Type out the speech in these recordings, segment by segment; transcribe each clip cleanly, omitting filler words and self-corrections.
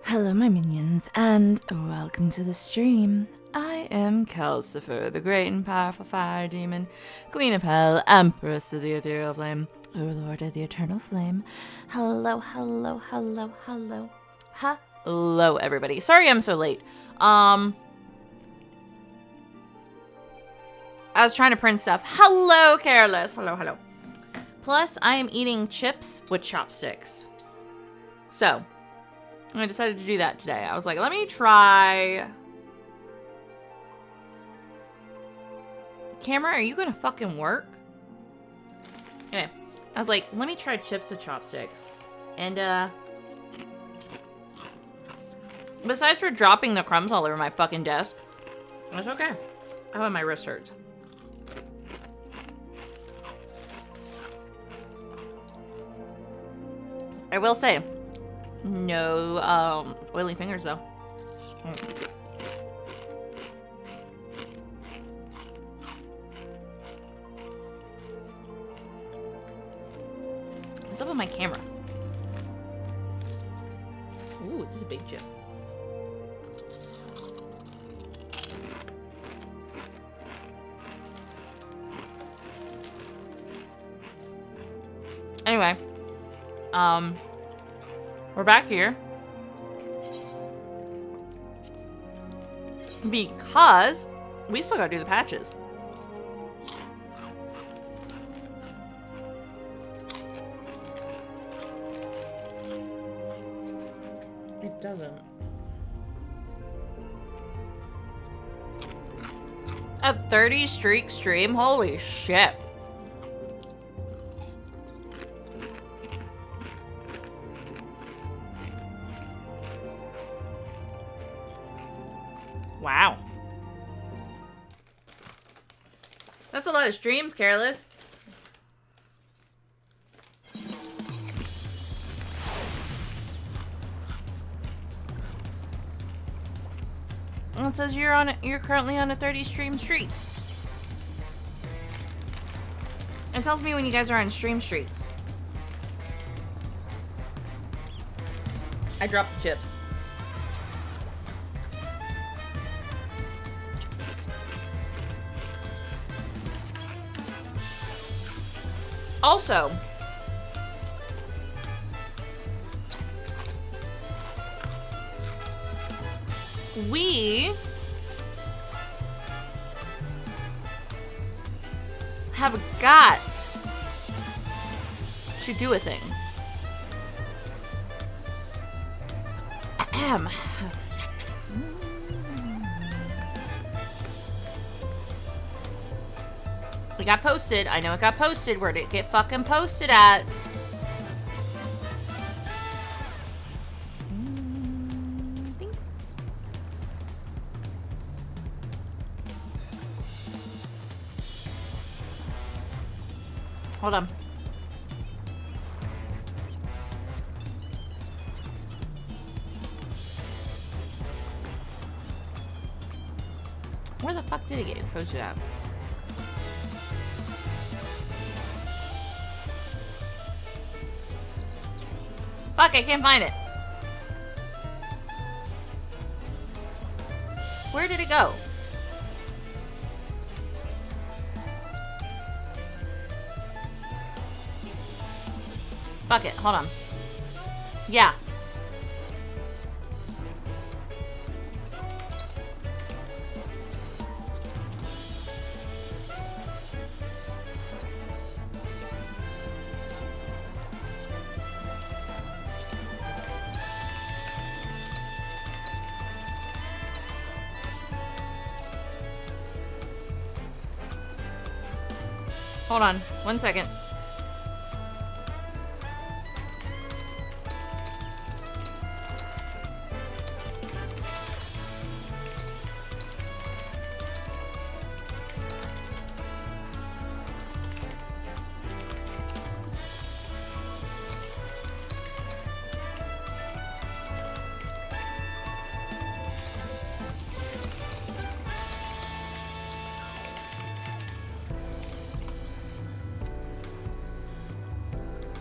Hello, my minions, and welcome to the stream. I am Kalcifer, the great and powerful fire demon, queen of hell, empress of the ethereal flame, overlord of the eternal flame. Hello, hello, hello, hello. Hello, everybody. Sorry I'm so late. I was trying to print stuff. Hello, Careless. Hello, hello. Plus, I am eating chips with chopsticks. So, I decided to do that today. I was like, let me try. Camera, are you gonna fucking work? Anyway, I was like, let me try chips with chopsticks. And, besides for dropping the crumbs all over my fucking desk, that's okay. Oh, my wrist hurts. I will say, no, oily fingers, though. What's up with my camera? Ooh, this is a big chip. Anyway, we're back here because we still gotta do the patches. It doesn't. A 30 streak stream? Holy shit. Wow. That's a lot of streams, Careless. Well, it says you're currently on a 30 stream streak. It tells me when you guys are on stream streaks. I dropped the chips. Also, we have got to do a thing. It got posted. I know it got posted. Where did it get fucking posted at? Hold on. Where the fuck did it get posted at? Fuck, I can't find it. Where did it go? Fuck it, hold on. Yeah. Hold on, 1 second.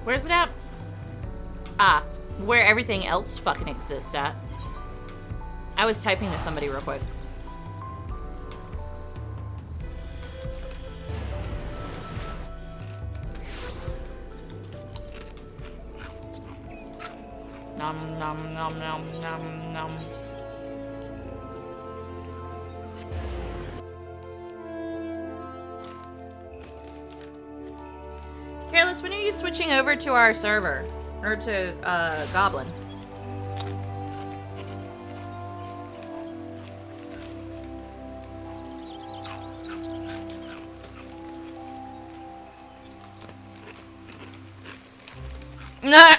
Where's it at? Ah, where everything else fucking exists at. I was typing to somebody real quick. Nom nom nom nom nom nom. Careless, when are you switching over to our server? Or to, Goblin? Nah!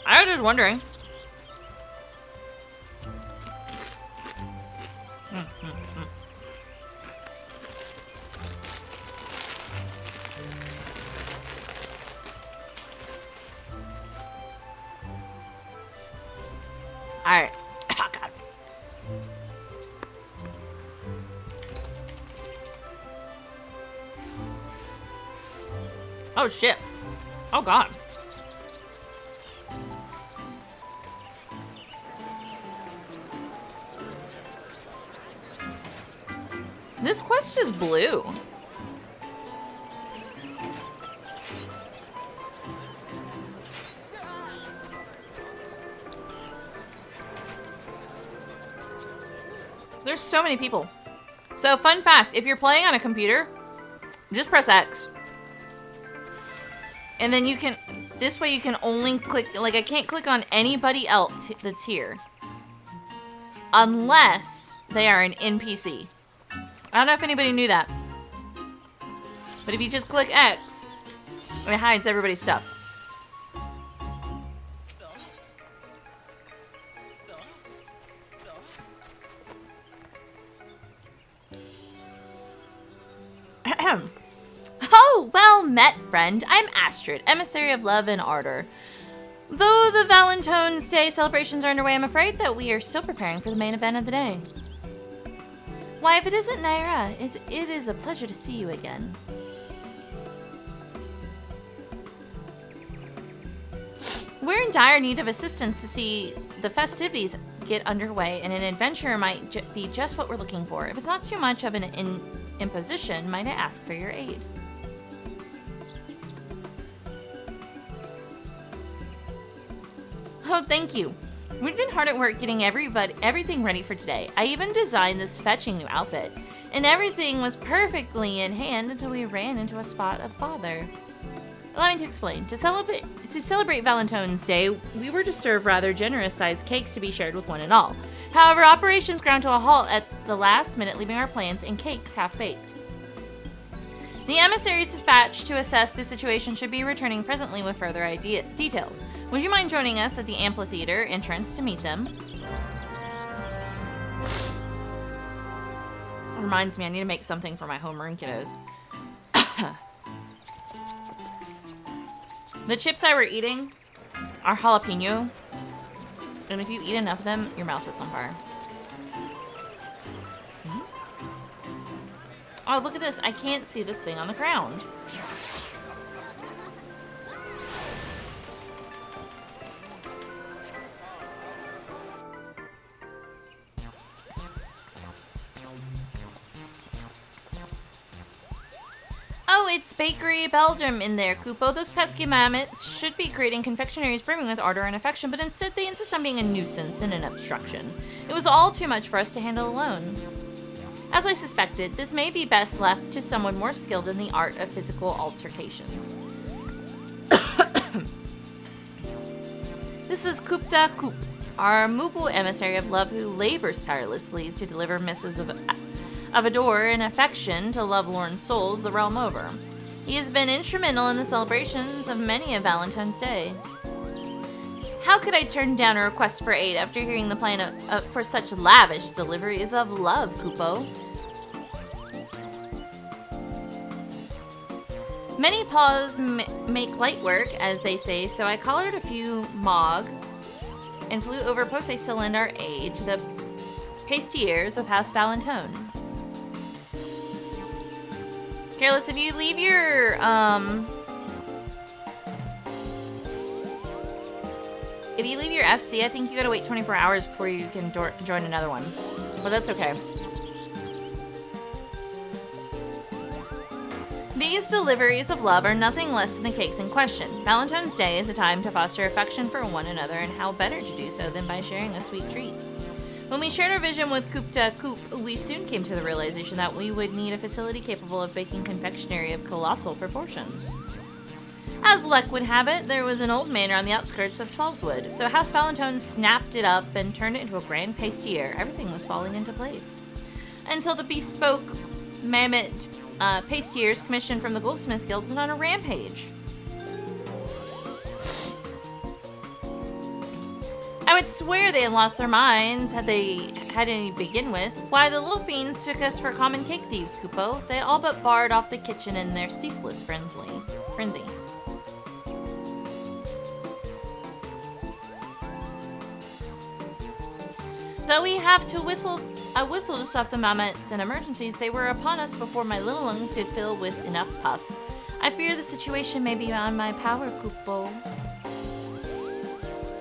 I was just wondering. Alright. Oh, God. Oh, shit. Oh, God. This quest is blue. There's so many people. So, fun fact, if you're playing on a computer, just press X. And then you can, this way you can only click, like I can't click on anybody else that's here. Unless they are an NPC. I don't know if anybody knew that. But if you just click X, it hides everybody's stuff. Oh, well met, friend. I'm Astrid, emissary of love and ardor. Though the Valentine's Day celebrations are underway, I'm afraid that we are still preparing for the main event of the day. Why, if it isn't Naira, it is a pleasure to see you again. We're in dire need of assistance to see the festivities get underway, and an adventurer might be just what we're looking for. If it's not too much of an imposition, might I ask for your aid? Oh, thank you. We've been hard at work getting everything ready for today. I even designed this fetching new outfit, and everything was perfectly in hand until we ran into a spot of bother. Allow me to explain. To celebrate Valentine's Day, we were to serve rather generous-sized cakes to be shared with one and all. However, operations ground to a halt at the last minute, leaving our plans and cakes half-baked. The emissaries dispatched to assess the situation should be returning presently with further details. Would you mind joining us at the amphitheater entrance to meet them? Reminds me, I need to make something for my homeroom kiddos. The chips I were eating are jalapeno, and if you eat enough of them, your mouth sets on fire. Oh, look at this. I can't see this thing on the ground. Oh, it's Bakery Belgium in there, Kupo. Those pesky mammoths should be creating confectionaries brimming with ardor and affection, but instead they insist on being a nuisance and an obstruction. It was all too much for us to handle alone. As I suspected, this may be best left to someone more skilled in the art of physical altercations. This is Kupta Koop, our Mughal emissary of love who labors tirelessly to deliver missives of adore and affection to lovelorn souls the realm over. He has been instrumental in the celebrations of many a Valentine's Day. How could I turn down a request for aid after hearing the plan for such lavish deliveries of love, Kupo? Many paws make light work, as they say, so I collared a few Mog and flew over Posse to lend our aid to the pastiers of House Valentone. Careless, if you leave your, if you leave your FC, I think you gotta wait 24 hours before you can join another one. But that's okay. These deliveries of love are nothing less than the cakes in question. Valentine's Day is a time to foster affection for one another, and how better to do so than by sharing a sweet treat. When we shared our vision with Kupta Coop, we soon came to the realization that we would need a facility capable of baking confectionery of colossal proportions. As luck would have it, there was an old manor on the outskirts of Twelveswood, so House Valentine snapped it up and turned it into a grand pastier. Everything was falling into place. Until the bespoke mammoth pastiers commissioned from the Goldsmith Guild went on a rampage. I would swear they had lost their minds had they had any to begin with. Why, the little fiends took us for common cake thieves, Kupo. They all but barred off the kitchen in their ceaseless frenzy. Though we have to whistle to stop the mammoths in emergencies, they were upon us before my little lungs could fill with enough puff. I fear the situation may be beyond my power, Kupo.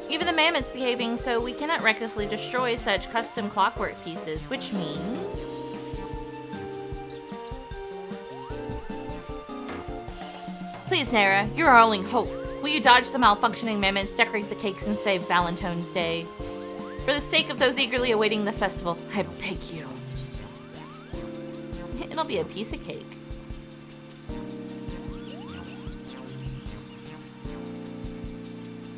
Even the mammoths behaving so, we cannot recklessly destroy such custom clockwork pieces, which means... Please, Nara, you're our only hope. Will you dodge the malfunctioning mammoths, decorate the cakes, and save Valentine's Day? For the sake of those eagerly awaiting the festival, I beg you. It'll be a piece of cake.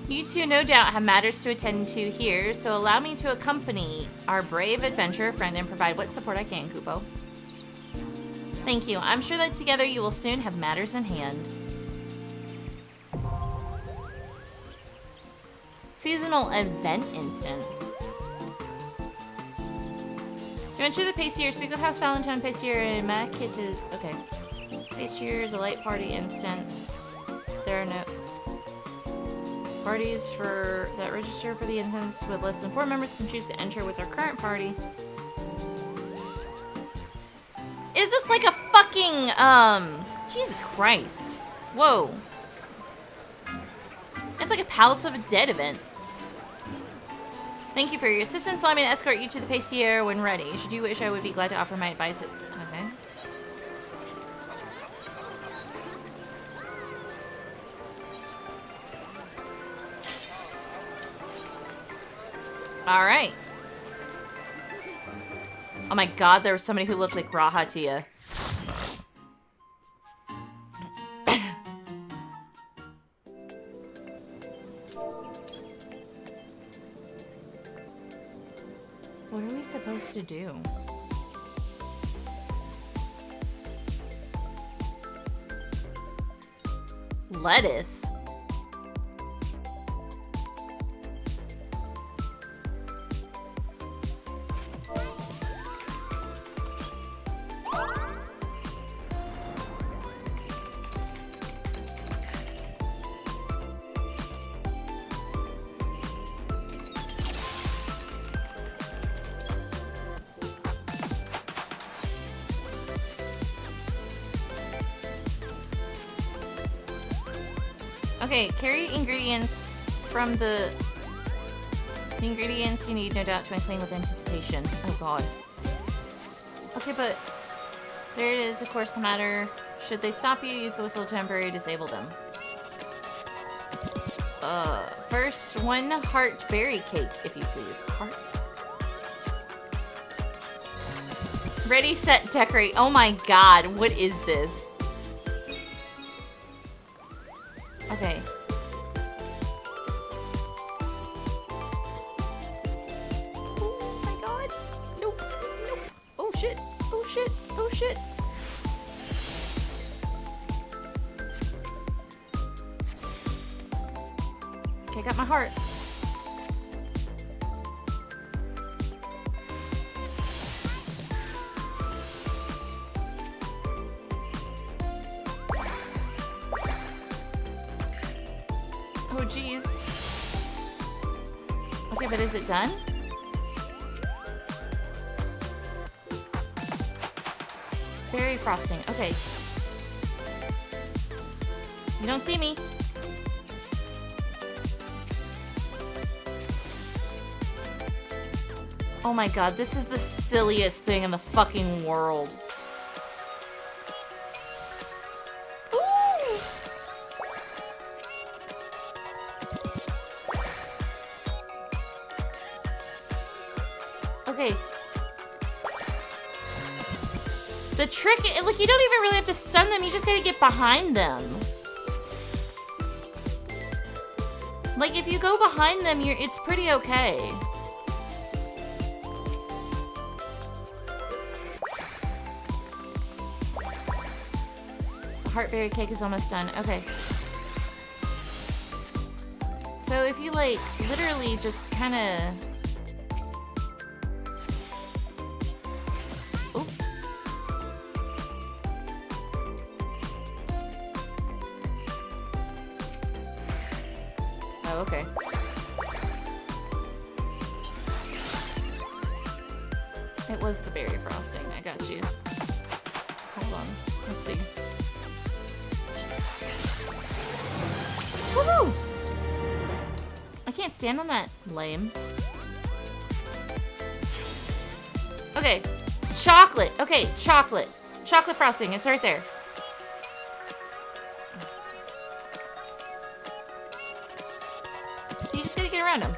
You two no doubt have matters to attend to here, so allow me to accompany our brave adventurer friend and provide what support I can, Kupo. Thank you. I'm sure that together you will soon have matters in hand. Seasonal event instance. So enter the pastier, speak with House Valentine pastier, and my kit is okay. Pastier is a light party instance. There are no parties that register for the instance with less than 4 members can choose to enter with their current party. Is this like a fucking Jesus Christ. Whoa. It's like a Palace of the Dead event. Thank you for your assistance. Allow me to escort you to the pastier when ready. Should you wish, I would be glad to offer my advice. Okay. All right. Oh my god, there was somebody who looked like Rahatia. What are we supposed to do? Lettuce? Okay, carry ingredients from the ingredients you need, no doubt, to clean with anticipation. Oh god. Okay, but there it is, of course, the matter. Should they stop you, use the whistle to temporarily disable them. First, 1 heart berry cake, if you please. Heart. Ready, set, decorate. Oh my god, what is this? Okay. Oh my god. Nope. Nope. Oh shit. Oh shit. Oh shit. Okay, I got my heart. Oh, geez. Okay, but is it done? Berry frosting. Okay. You don't see me. Oh my god, this is the silliest thing in the fucking world. Ooh. Okay. The trick, like, you don't even really have to stun them, you just gotta get behind them. Like, if you go behind them, it's pretty okay. Heartberry cake is almost done. Okay. So if you, like, literally just kind of... Oh, okay. It was the berry frosting. I got you. Hold on. Let's see. Woohoo! I can't stand on that. Lame. Okay. Chocolate. Okay, chocolate. Chocolate frosting. It's right there. So you just gotta get around them.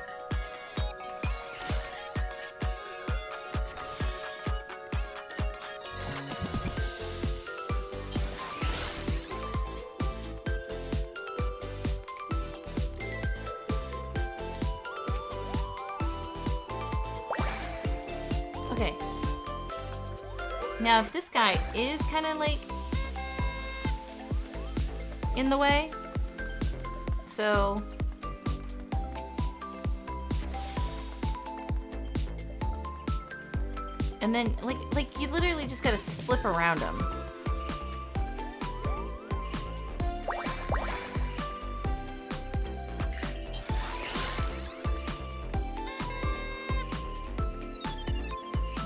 Okay. Now, this guy is kind of like in the way, so and then like you literally just gotta slip around him.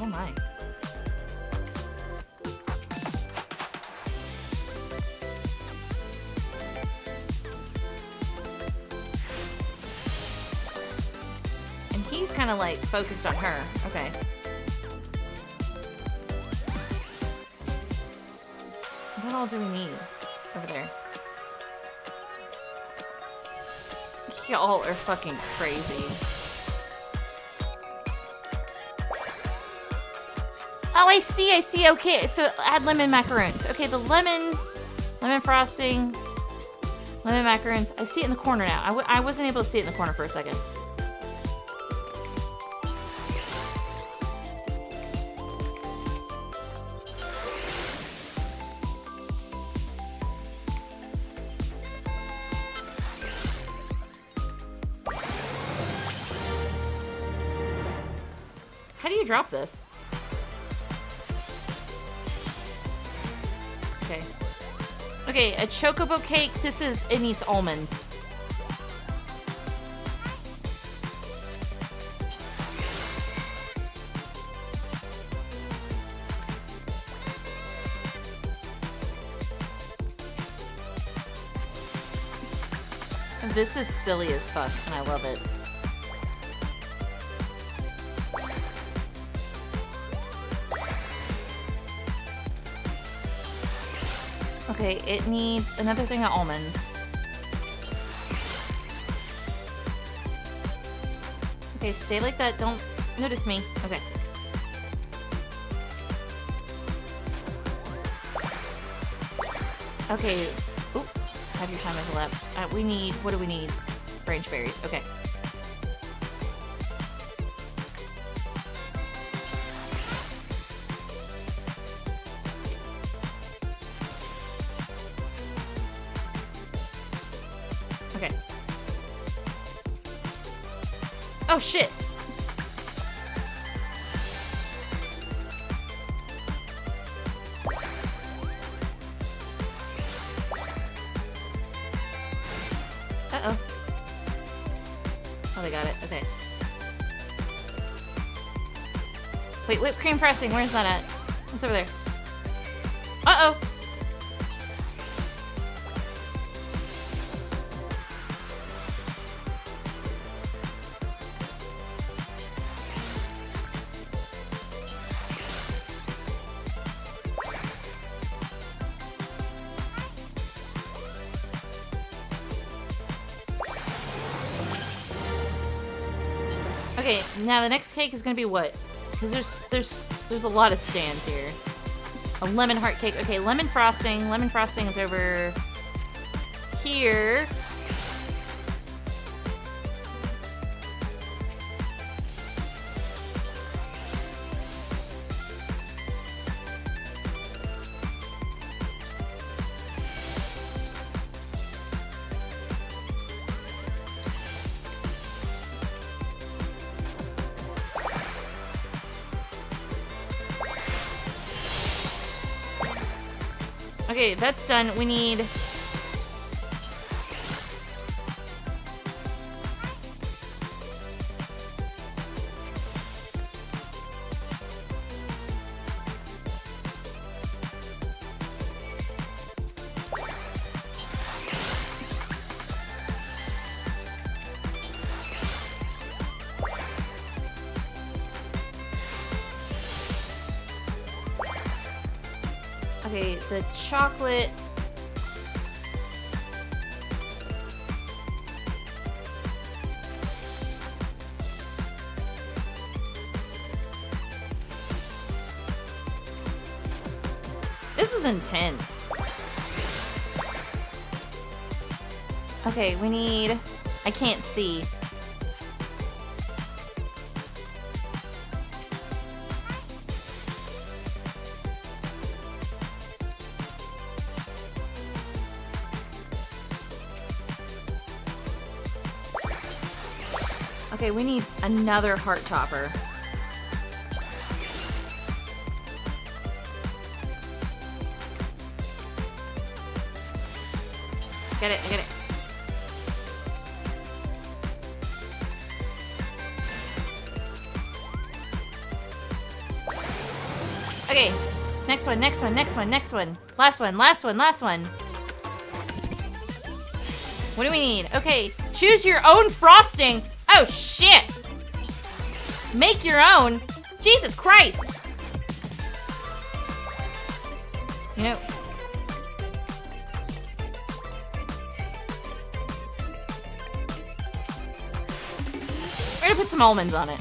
Oh my. And he's kind of like focused on her. Okay. What all do we need over there? Y'all are fucking crazy. Oh, I see. Okay, so add lemon macaroons. Okay, the lemon frosting, lemon macaroons. I see it in the corner now. I wasn't able to see it in the corner for a second. How do you drop this? Okay. Okay, a chocobo cake. It needs almonds. This is silly as fuck, and I love it. Okay, it needs another thing of almonds. Okay, stay like that. Don't notice me. Okay. Okay. Oop. Have your time has elapsed. We need... What do we need? Branch berries. Okay. Okay. Oh, shit. Uh-oh. Oh, they got it. Okay. Wait, whipped cream frosting. Where's that at? It's over there. Uh-oh. Okay, now the next cake is gonna be what? Because there's a lot of stands here. A lemon heart cake. Okay, lemon frosting. Lemon frosting is over here. Okay, that's done. We need... Okay, the chocolate... This is intense. Okay, we need... I can't see. Okay, we need another heart topper. Get it, I get it. Okay, next one, next one, next one, next one. Last one, last one, last one. What do we need? Okay, choose your own frosting. Oh, shit! Make your own? Jesus Christ! You know... We're gonna put some almonds on it.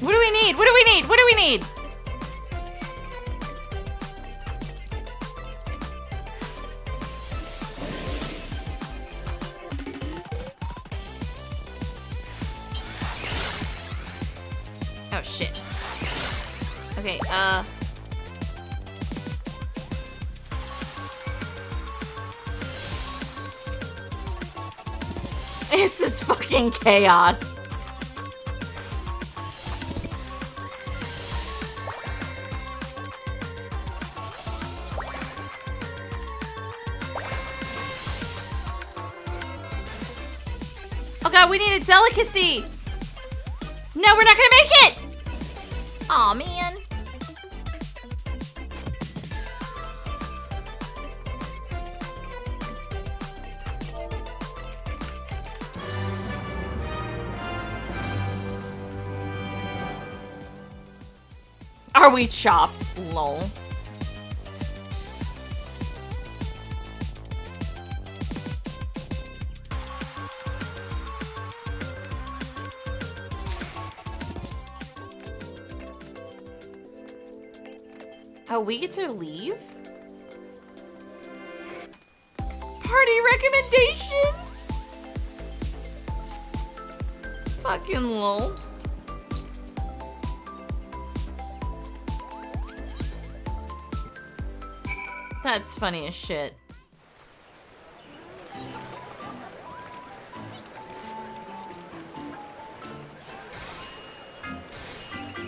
What do we need? What do we need? What do we need? Oh, shit. Okay, This is fucking chaos. Oh god, we need a delicacy! No, we're not gonna make it! Aw, man. Are we chopped? Lol. Oh, we get to leave? Party recommendation? Fucking lol. That's funny as shit.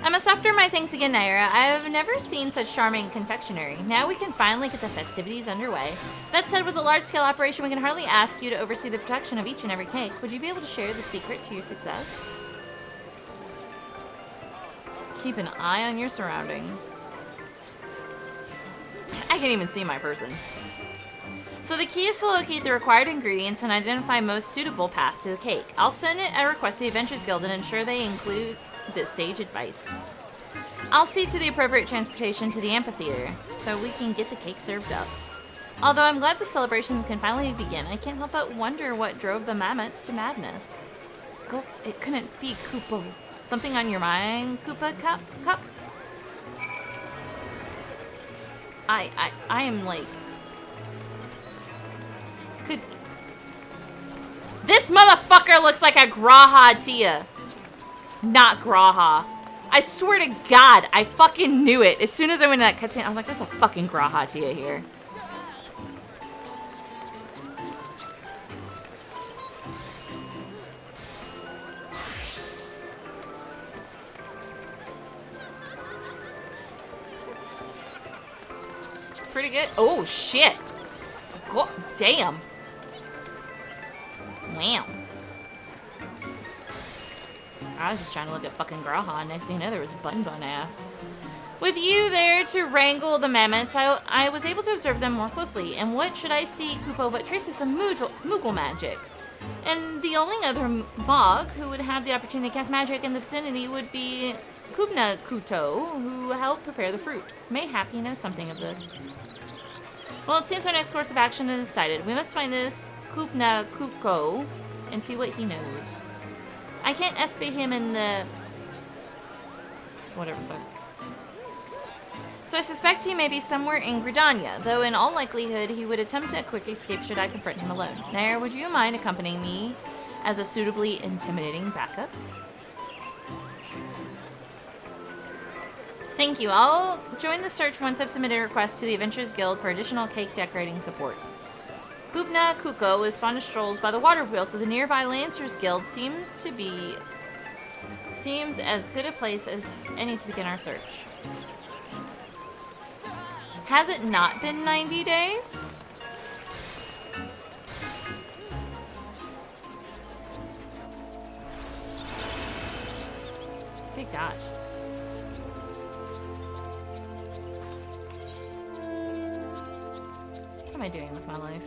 I must offer my thanks again, Naira. I have never seen such charming confectionery. Now we can finally get the festivities underway. That said, with a large-scale operation, we can hardly ask you to oversee the production of each and every cake. Would you be able to share the secret to your success? Keep an eye on your surroundings. I can't even see my person. So the key is to locate the required ingredients and identify most suitable path to the cake. I'll send it a request to the Adventures Guild and ensure they include this sage advice. I'll see to the appropriate transportation to the amphitheater so we can get the cake served up. Although I'm glad the celebrations can finally begin, I can't help but wonder what drove the mammoths to madness. Go, it couldn't be Kupo. Something on your mind, Koopa Cup? I am like... Could... This motherfucker looks like a Graha Tia. Not Graha. I swear to God, I fucking knew it. As soon as I went into that cutscene, I was like, there's a fucking Graha Tia here. Pretty good. Oh, shit. God damn. Wow. I was just trying to look at fucking Graha. Next thing you know, there was bun ass. With you there to wrangle the mammoths, I was able to observe them more closely. And what should I see, Kupo, but traces of Moogle magics? And the only other Mog who would have the opportunity to cast magic in the vicinity would be Kubna Kuto, who helped prepare the fruit. Mayhap he knows something of this. Well, it seems our next course of action is decided. We must find this Kubna Kuko and see what he knows. I can't espy him in the... whatever fuck. So I suspect he may be somewhere in Gridania, though in all likelihood he would attempt a quick escape should I confront him alone. Nair, would you mind accompanying me as a suitably intimidating backup? Thank you. I'll join the search once I've submitted a request to the Adventurers Guild for additional cake decorating support. Kubna Kuko is fond of strolls by the water wheel, so the nearby Lancers Guild seems as good a place as any to begin our search. Has it not been 90 days? Good gosh. What am I doing with my life?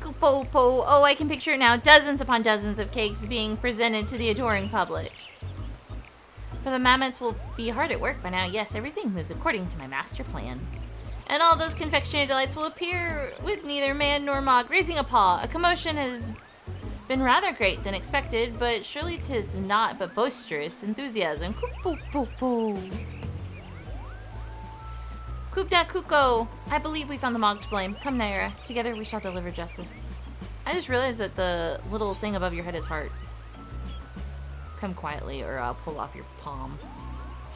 Kupo-po. Oh, I can picture it now. Dozens upon dozens of cakes being presented to the adoring public. For the mammoths will be hard at work by now. Yes, everything moves according to my master plan. And all those confectionery delights will appear with neither man nor Mog raising a paw. A commotion has been rather great than expected, but surely 'tis not but boisterous enthusiasm. Kupo-po-po. Kubna Kuko, I believe we found the Mog to blame. Come, Naira. Together we shall deliver justice. I just realized that the little thing above your head is heart. Come quietly or I'll pull off your palm.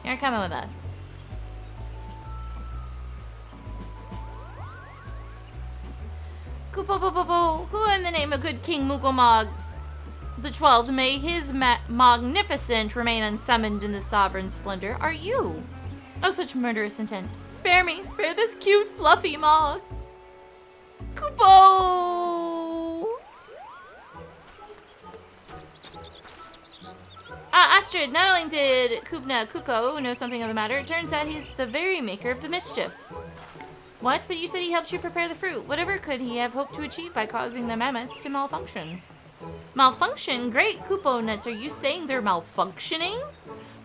You're coming with us. Kupo-po-po-po, who in the name of good King Mugomog the 12th, may his magnificent remain unsummoned in the sovereign splendor, are you? Oh, such murderous intent. Spare me, spare this cute, fluffy Mog. Kupo! Astrid, not only did Kubna Kuko know something of the matter, it turns out he's the very maker of the mischief. What? But you said he helped you prepare the fruit. Whatever could he have hoped to achieve by causing the mammoths to malfunction? Malfunction? Great, Kupo nuts, are you saying they're malfunctioning?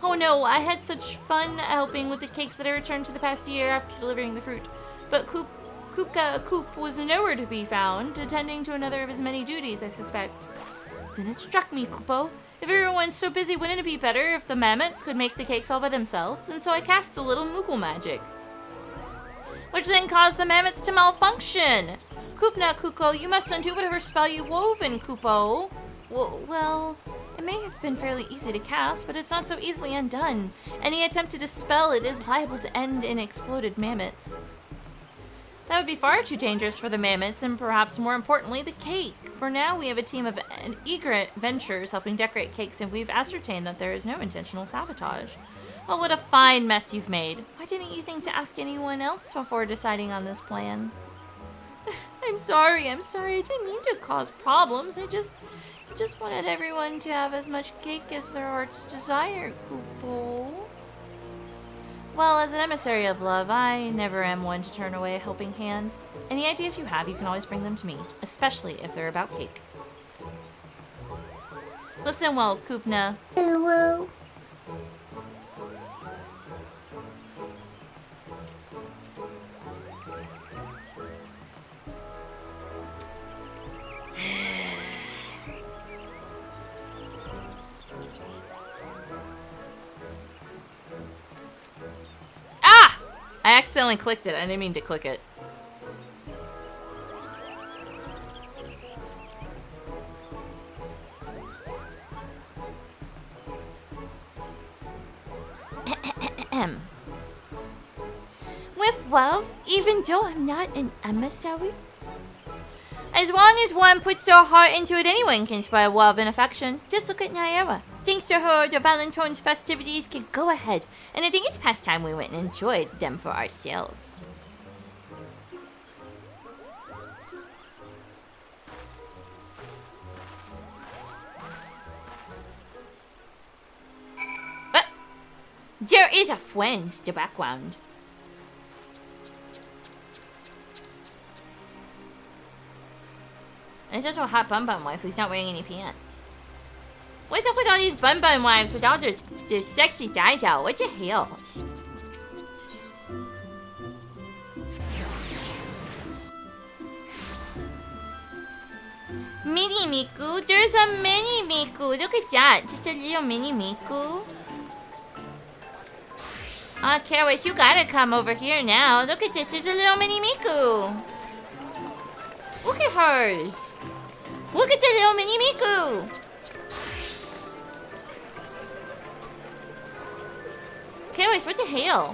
Oh no, I had such fun helping with the cakes that I returned to the past year after delivering the fruit. But Kupka Koop was nowhere to be found, attending to another of his many duties, I suspect. Then it struck me, Kupo. If everyone's so busy, wouldn't it be better if the mammoths could make the cakes all by themselves? And so I cast a little Moogle magic, which then caused the mammoths to malfunction. Kupna, Kuko, you must undo whatever spell you've woven, Kupo. Well, it may have been fairly easy to cast, but it's not so easily undone. Any attempt to dispel it is liable to end in exploded mammoths. That would be far too dangerous for the mammoths, and perhaps more importantly, the cake. For now, we have a team of eager adventurers helping decorate cakes, and we've ascertained that there is no intentional sabotage. Oh, what a fine mess you've made. Why didn't you think to ask anyone else before deciding on this plan? I'm sorry. I didn't mean to cause problems. I just wanted everyone to have as much cake as their hearts desire, Kupo. Well, as an emissary of love, I never am one to turn away a helping hand. Any ideas you have, you can always bring them to me, especially if they're about cake. Listen well, Kupna. Woo. I accidentally clicked it. I didn't mean to click it. With love, even though I'm not an emissary? As long as one puts their heart into it, anyone can spread love and affection. Just look at Naira. Thanks to her, the Valentine's festivities can go ahead, and I think it's past time we went and enjoyed them for ourselves. But there is a friend in the background. And it's just a hot bun wife who's not wearing any pants. What's up with all these bun wives with all their sexy thighs out? What the hell? Mini Miku? There's a mini Miku. Look at that. Just a little mini Miku. Oh, Karis, you gotta come over here now. Look at this. There's a little mini Miku. Look at hers. Look at the little mini Miku. Karis, what the hell?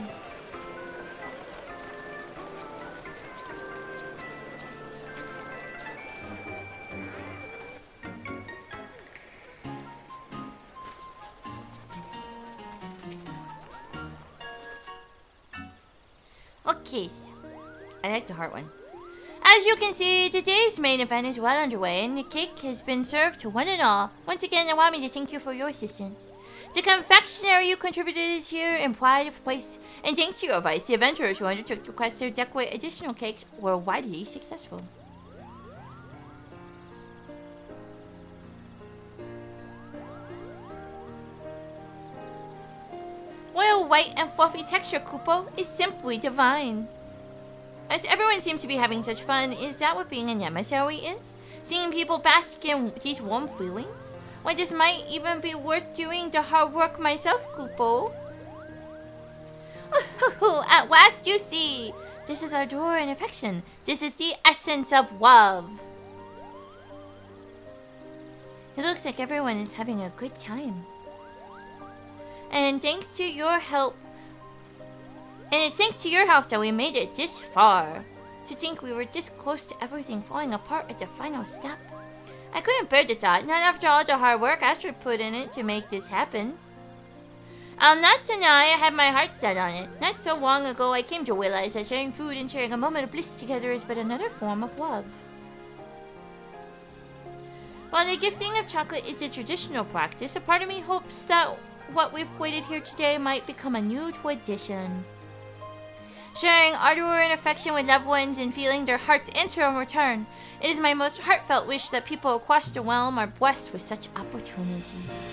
Okay, I like the heart one. As you can see, today's main event is well underway, and the cake has been served to one and all. Once again, allow me to thank you for your assistance. The confectionery you contributed is here in pride of place, and thanks to your advice, the adventurers who undertook to request to decorate additional cakes were widely successful. Royal white and fluffy texture, Kupo, is simply divine. As everyone seems to be having such fun, is that what being an emissary is? Seeing people bask in these warm feelings? Why, this might even be worth doing the hard work myself, Kupo. At last you see! This is ardor and affection. This is the essence of love. It looks like everyone is having a good time. And thanks to your help... And it's thanks to your help that we made it this far. To think we were this close to everything falling apart at the final step. I couldn't bear the thought, not after all the hard work Astrid put in it to make this happen. I'll not deny I had my heart set on it. Not so long ago I came to realize that sharing food and sharing a moment of bliss together is but another form of love. While the gifting of chocolate is a traditional practice, a part of me hopes that what we've created here today might become a new tradition. Sharing ardor and affection with loved ones and feeling their hearts answer in return. It is my most heartfelt wish that people across the realm are blessed with such opportunities.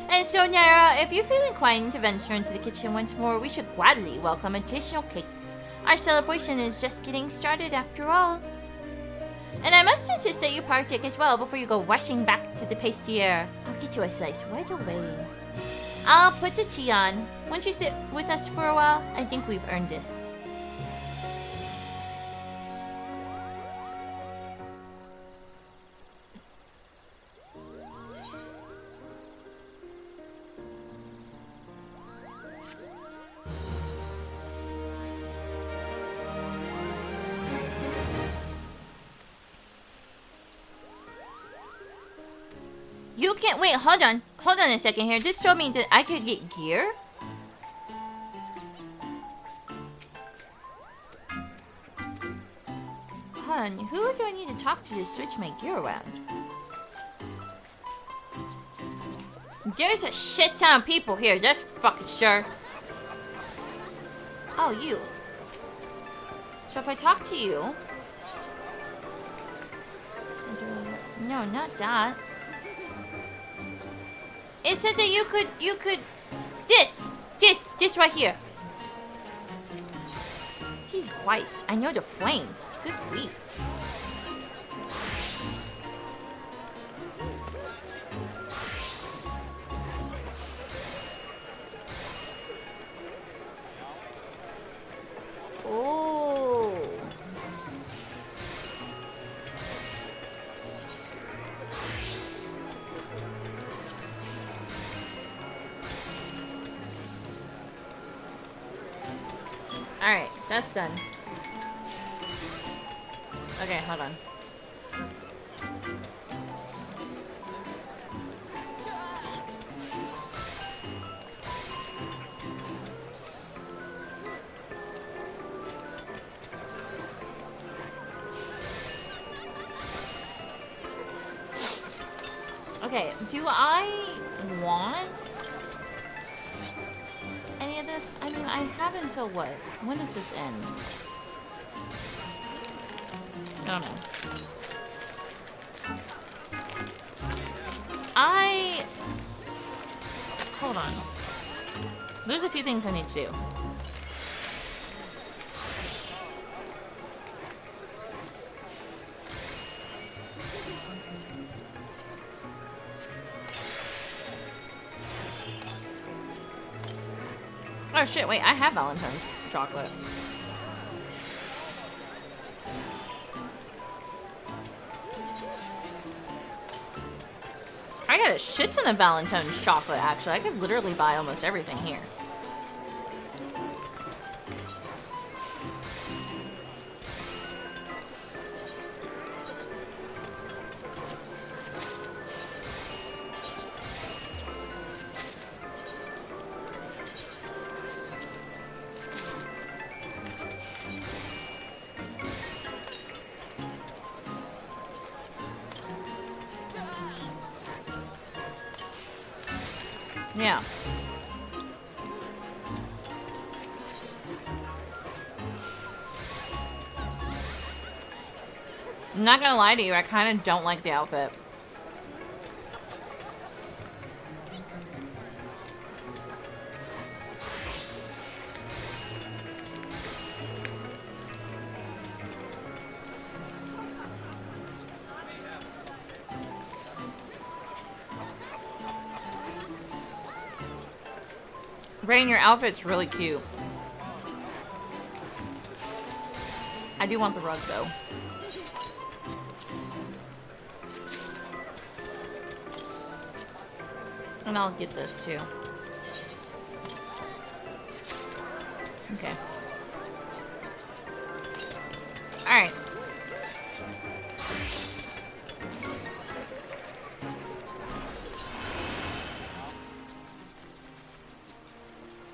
And so, Naira, if you feel inclined to venture into the kitchen once more, we should gladly welcome additional cakes. Our celebration is just getting started after all. And I must insist that you partake as well before you go rushing back to the pastier. I'll get you a slice right away. I'll put the tea on. Won't you sit with us for a while? I think we've earned this. You can't wait. Hold on a second here. This told me that I could get gear. Hun, who do I need to talk to switch my gear around? There's a shit ton of people here, that's fucking sure. Oh, you. So if I talk to you... No, not that. It said that you could... This right here. Jesus Christ, I know the flames. Good grief. Oh. Alright, that's done. Okay, hold on. Okay, do I want any of this? I mean, I have until what? When does this end? I don't know. Hold on. There's a few things I need to do. Oh shit, wait, I have Valentine's chocolate. I got a shit ton of Valentine's chocolate, actually. I could literally buy almost everything here. Yeah. I'm not gonna lie to you, I kind of don't like the outfit. Rain, your outfit's really cute. I do want the rug, though. And I'll get this, too. Okay. Alright.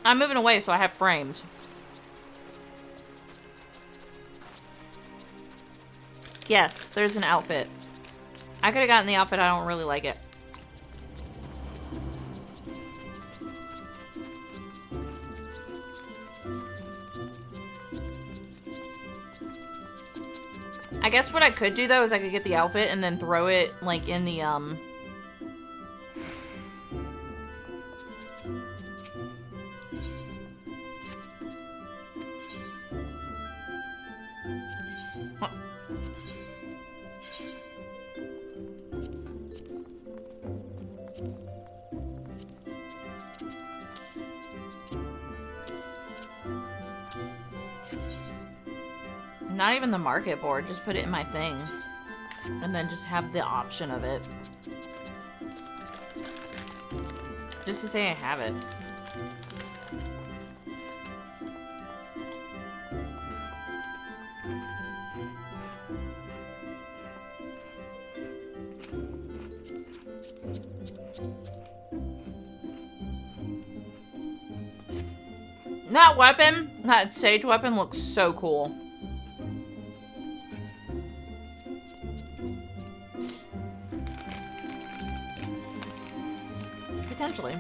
I'm moving away so I have frames. Yes, there's an outfit. I could have gotten the outfit, I don't really like it. I guess what I could do though is I could get the outfit and then throw it like in the not even the market board, just put it in my thing. And then just have the option of it. Just to say I have it. That weapon, that sage weapon looks so cool. Potentially.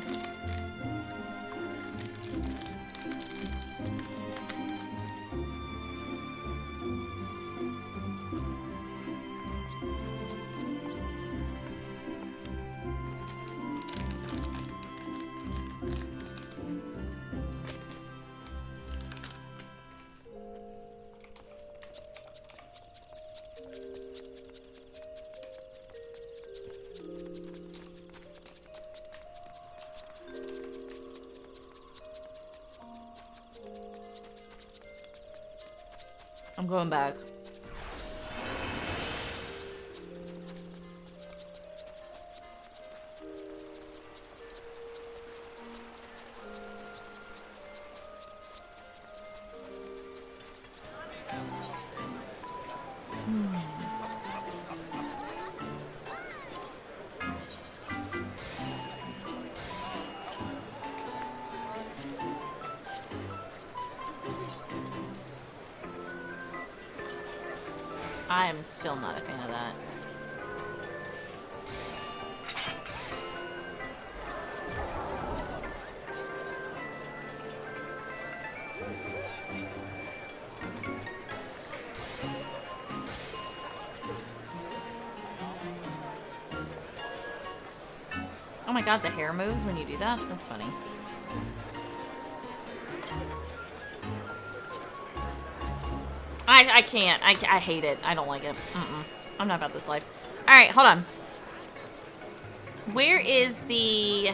I'm going back. I am still not a fan of that. Oh my god, the hair moves when you do that? That's funny. I can't. I hate it. I don't like it. I'm not about this life. Alright, hold on. Where is the...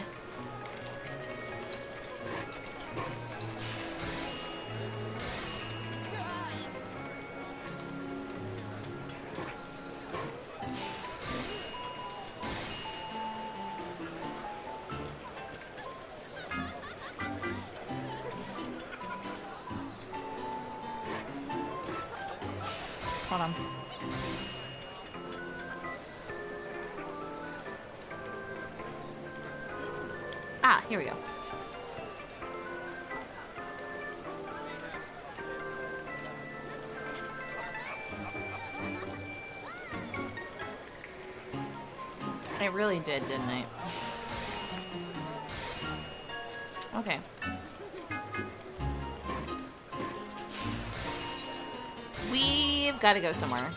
Hold on. Ah, here we go. I really did, didn't I? Okay. We've got to go somewhere.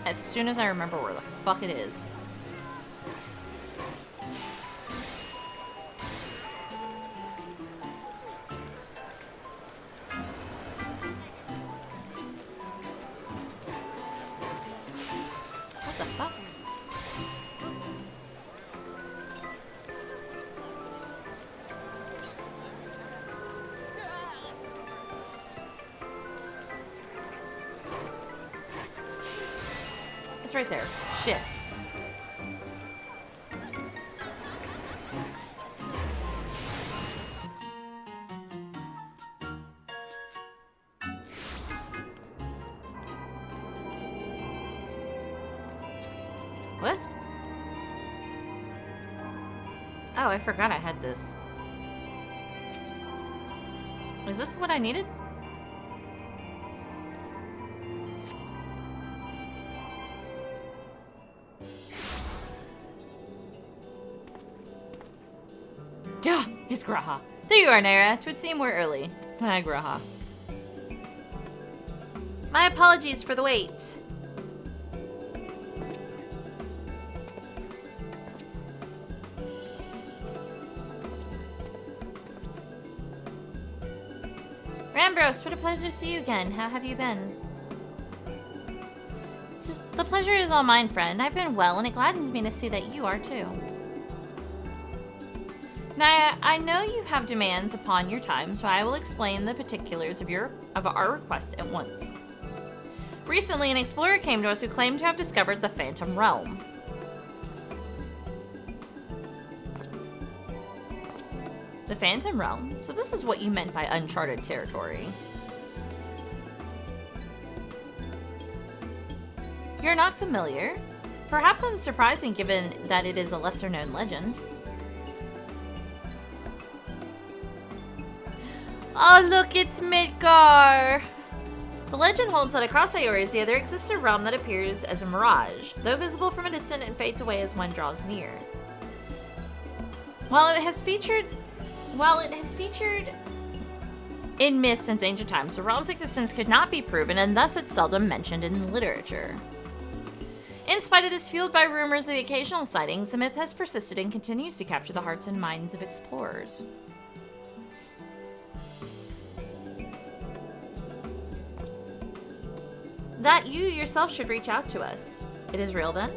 As soon as I remember where the fuck it is. What the fuck? It's right there. Shit. What? Oh, I forgot I had this. Is this what I needed? Yeah, it's Graha. There you are, Naira. 'Twould seem we're early. Hi, Graha. My apologies for the wait. Rambros, what a pleasure to see you again. How have you been? The pleasure is all mine, friend. I've been well, and it gladdens me to see that you are too. Naya, I know you have demands upon your time, so I will explain the particulars of our request at once. Recently, an explorer came to us who claimed to have discovered the Phantom Realm. The Phantom Realm? So this is what you meant by uncharted territory. You're not familiar? Perhaps unsurprising given that it is a lesser-known legend. Oh look, it's Midgar! The legend holds that across Eorzea there exists a realm that appears as a mirage. Though visible from a distance, it fades away as one draws near. While it has featured in myths since ancient times, the realm's existence could not be proven, and thus it's seldom mentioned in literature. In spite of this, fueled by rumors of the occasional sightings, the myth has persisted and continues to capture the hearts and minds of explorers. That you yourself should reach out to us. It is real then?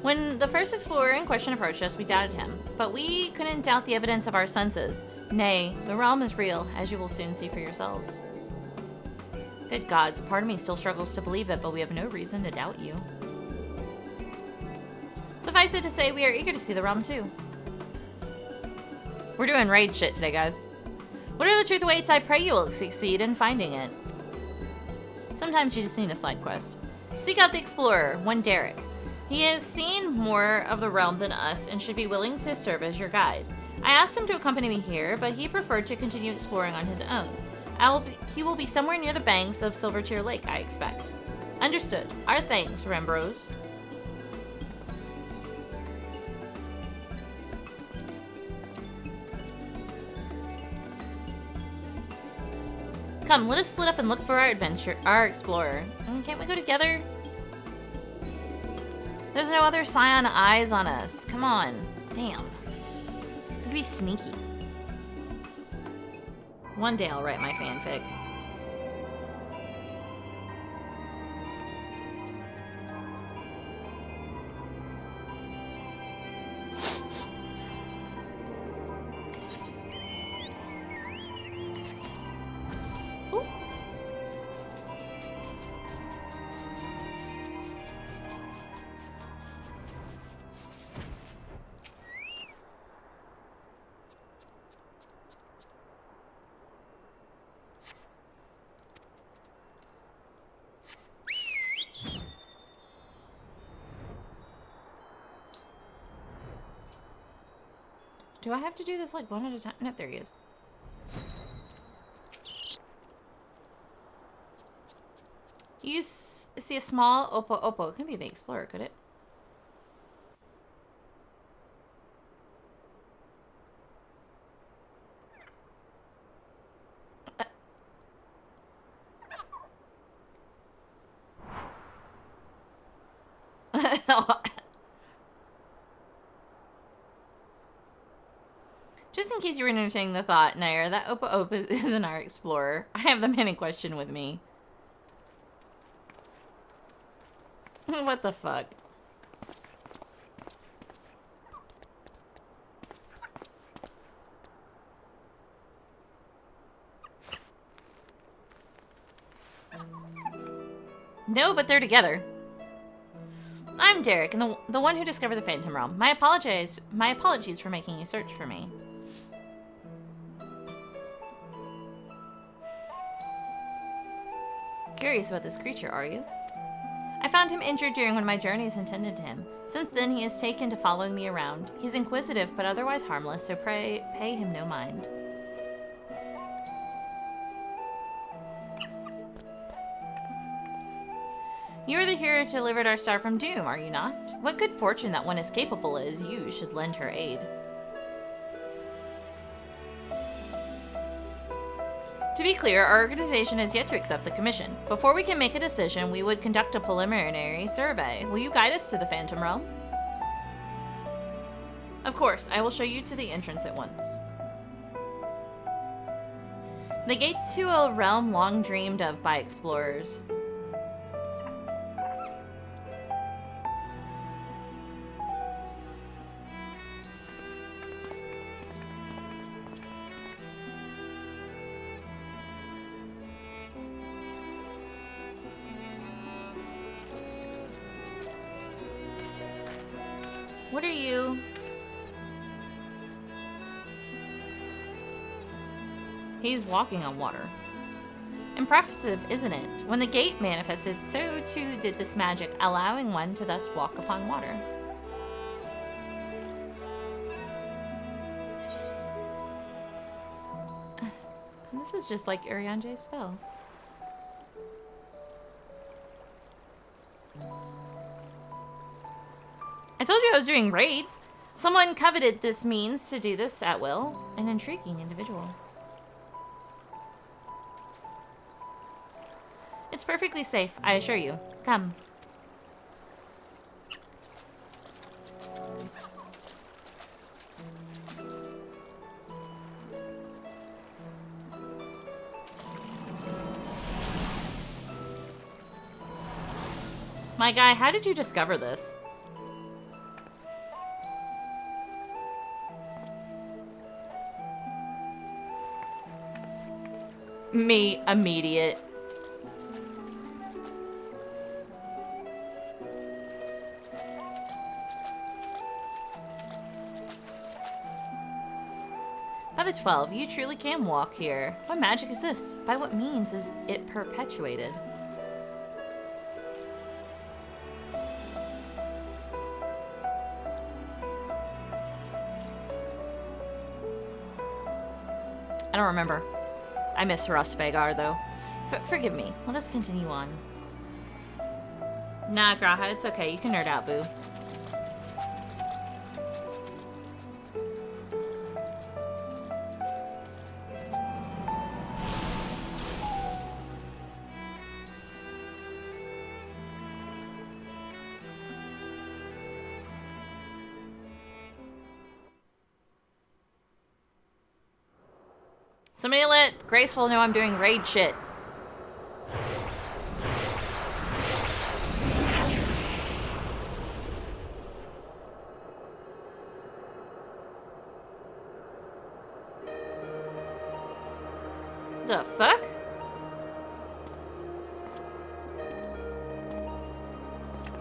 When the first explorer in question approached us, we doubted him, but we couldn't doubt the evidence of our senses. Nay, the realm is real, as you will soon see for yourselves. Good gods, part of me still struggles to believe it, but we have no reason to doubt you. Suffice it to say, we are eager to see the realm too. We're doing raid shit today, guys. Whatever the truth awaits, I pray you will succeed in finding it. Sometimes you just need a side quest. Seek out the explorer, one Derek. He has seen more of the realm than us and should be willing to serve as your guide. I asked him to accompany me here, but he preferred to continue exploring on his own. He will be somewhere near the banks of Silvertear Lake, I expect. Understood. Our thanks, Rembros. Come, let us split up and look for our explorer. Can't we go together? There's no other Scion eyes on us. Come on. Damn. Could be sneaky. One day I'll write my fanfic. Ooh. Do I have to do this like one at a time? No, there he is. You see a small Oppo. It couldn't be the Explorer, could it? Just in case you were entertaining the thought, Nair, that Oppo isn't our Explorer. I have the man in question with me. What the fuck? No, but they're together. I'm Derek, and the one who discovered the Phantom Realm. My apologies for making you search for me. Curious about this creature, are you? I found him injured during one of my journeys and tended to him. Since then, he has taken to following me around. He's inquisitive, but otherwise harmless, so pray pay him no mind. You are the hero who delivered our star from doom, are you not? What good fortune that one as capable as you should lend her aid. To be clear, our organization has yet to accept the commission. Before we can make a decision, we would conduct a preliminary survey. Will you guide us to the Phantom Realm? Of course, I will show you to the entrance at once. The gate to a realm long dreamed of by explorers. What are you? He's walking on water. Impressive, isn't it? When the gate manifested, so too did this magic, allowing one to thus walk upon water. This is just like Urianje's spell. I told you I was doing raids. Someone coveted this means to do this at will. An intriguing individual. It's perfectly safe, I assure you. Come. My guy, how did you discover this? Me, immediate. By the 12, you truly can walk here. What magic is this? By what means is it perpetuated? I don't remember. I miss Rosvegar, though. Forgive me. Let us continue on. Nah, Graha, it's okay. You can nerd out, boo. Somebody let Graceful know I'm doing raid shit. The fuck?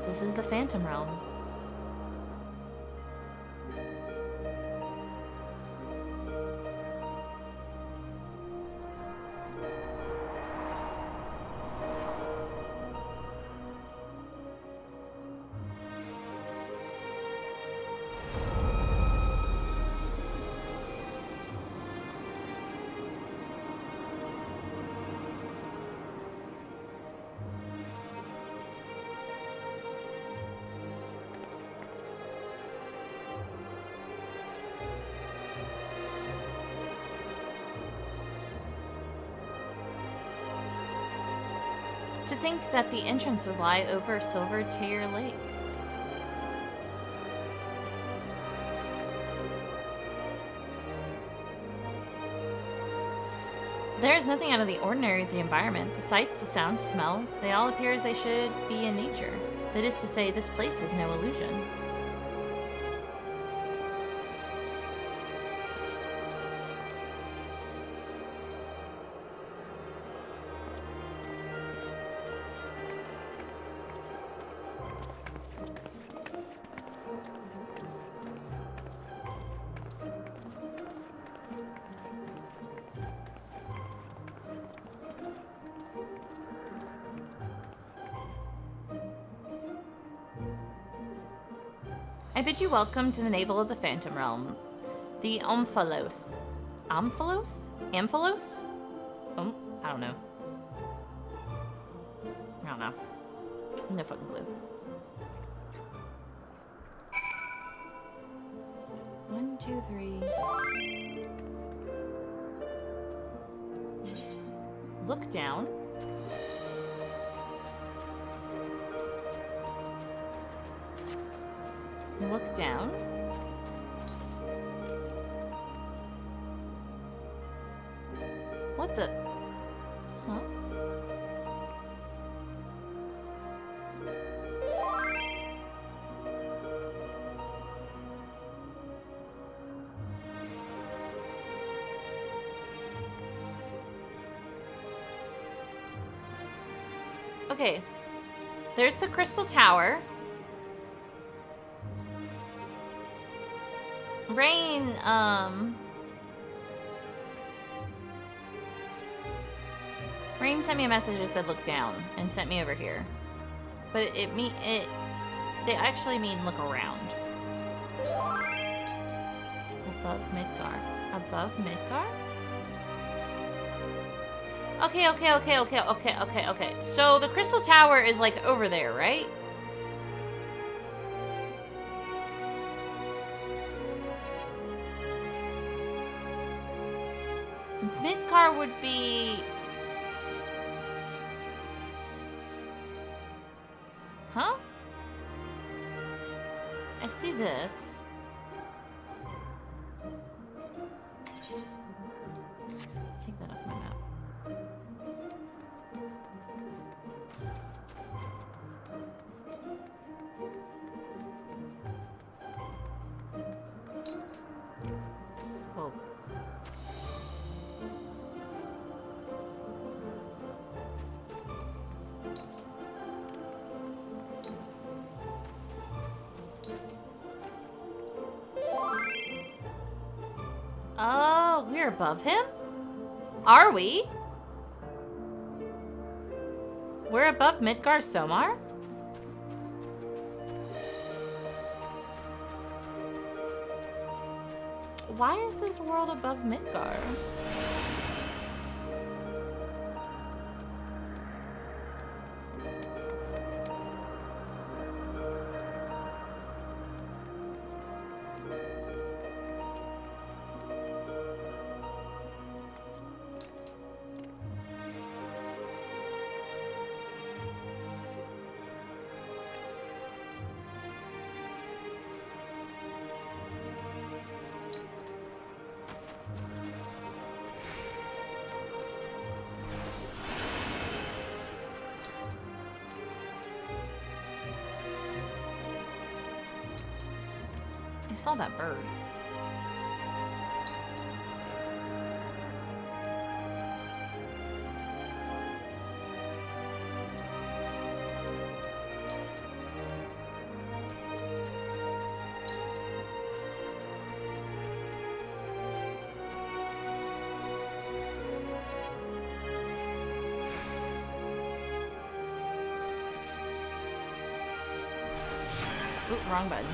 This is the Phantom Realm. To think that the entrance would lie over Silver Tear Lake. There is nothing out of the ordinary with the environment. The sights, the sounds, the smells, they all appear as they should be in nature. That is to say, this place is no illusion. I bid you welcome to the navel of the Phantom Realm, the Omphalos. Omphalos? Amphalos? I don't know. I don't know. No fucking clue. 1, 2, 3. Look down. Look down. What the? Huh? Okay. There's the Crystal Tower. Rain, Rain sent me a message that said look down and sent me over here. But they actually mean look around. Above Midgar. Above Midgar? Okay. So the Crystal Tower is like over there, right? Midgar would be... Huh? I see this. Take that off my map. Whoa. Oh, we're above him? Are we? We're above Midgar Somar? Why is this world above Midgar? I saw that bird. Ooh, wrong button.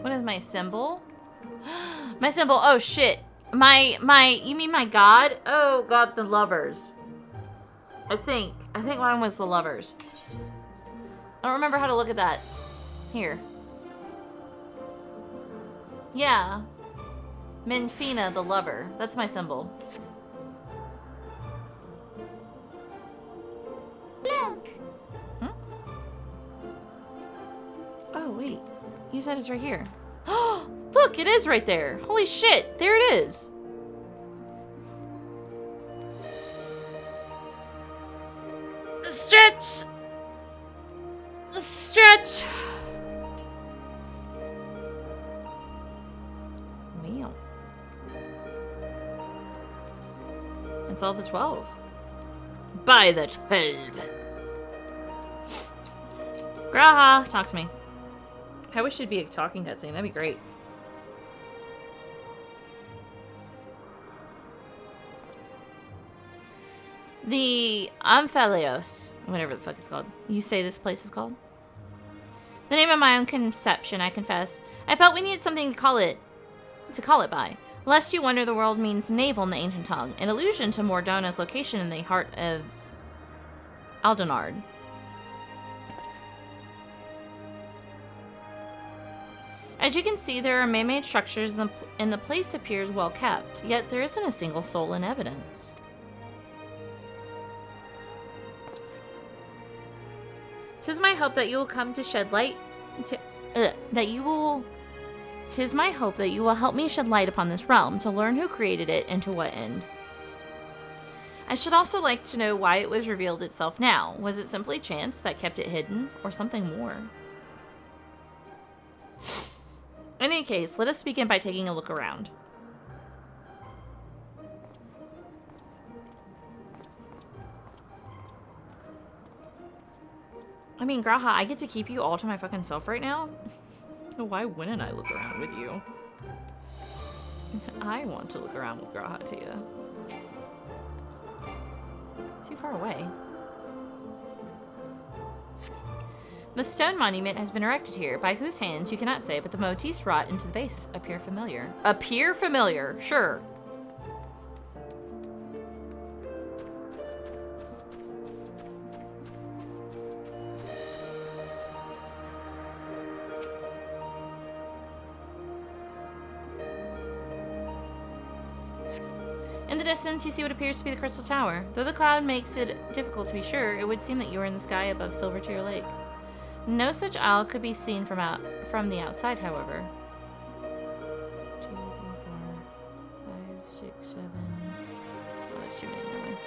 What is my symbol? My symbol, oh shit. You mean my god? Oh god, the lovers. I think mine was the lovers. I don't remember how to look at that. Here. Yeah. Minfina, the lover. That's my symbol. Look! Hmm? Oh, wait. You said it's right here. Look, it is right there. Holy shit, there it is. Stretch! Stretch! Wow. It's all the 12. By the 12. Graha, talk to me. I wish it'd be a talking cutscene. That'd be great. The Amphelios, whatever the fuck it's called. You say this place is called? The name of my own conception, I confess. I felt we needed something to call it by. Lest you wonder, the world means navel in the ancient tongue, an allusion to Mordona's location in the heart of Aldonard. As you can see, there are man-made structures and the place appears well kept, yet there isn't a single soul in evidence. Tis my hope that you will come to shed light Tis my hope that you will help me shed light upon this realm, to learn who created it and to what end. I should also like to know why it was revealed itself now. Was it simply chance that kept it hidden, or something more? In any case, let us begin by taking a look around. I mean, Graha, I get to keep you all to my fucking self right now? Why wouldn't I look around with you? I want to look around with Graha, Tia. Too far away. The stone monument has been erected here, by whose hands you cannot say, but the motifs wrought into the base appear familiar. Appear familiar, sure. In the distance, you see what appears to be the Crystal Tower. Though the cloud makes it difficult to be sure, it would seem that you are in the sky above Silvertear Lake. No such isle could be seen from the outside, however. 2, 3, 4, 5, 6, 7. Oh, that's too many. Never mind.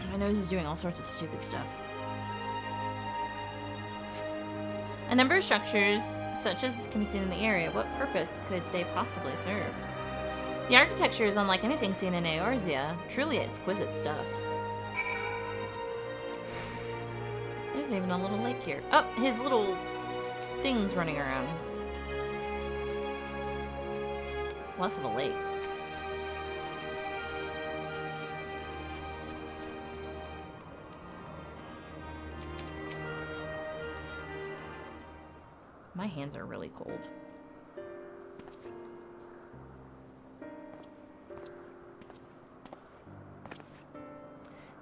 My nose is doing all sorts of stupid stuff. A number of structures, such as can be seen in the area. What purpose could they possibly serve? The architecture is unlike anything seen in Eorzea. Truly exquisite stuff. There's even a little lake here. Oh, his little things running around. It's less of a lake. My hands are really cold.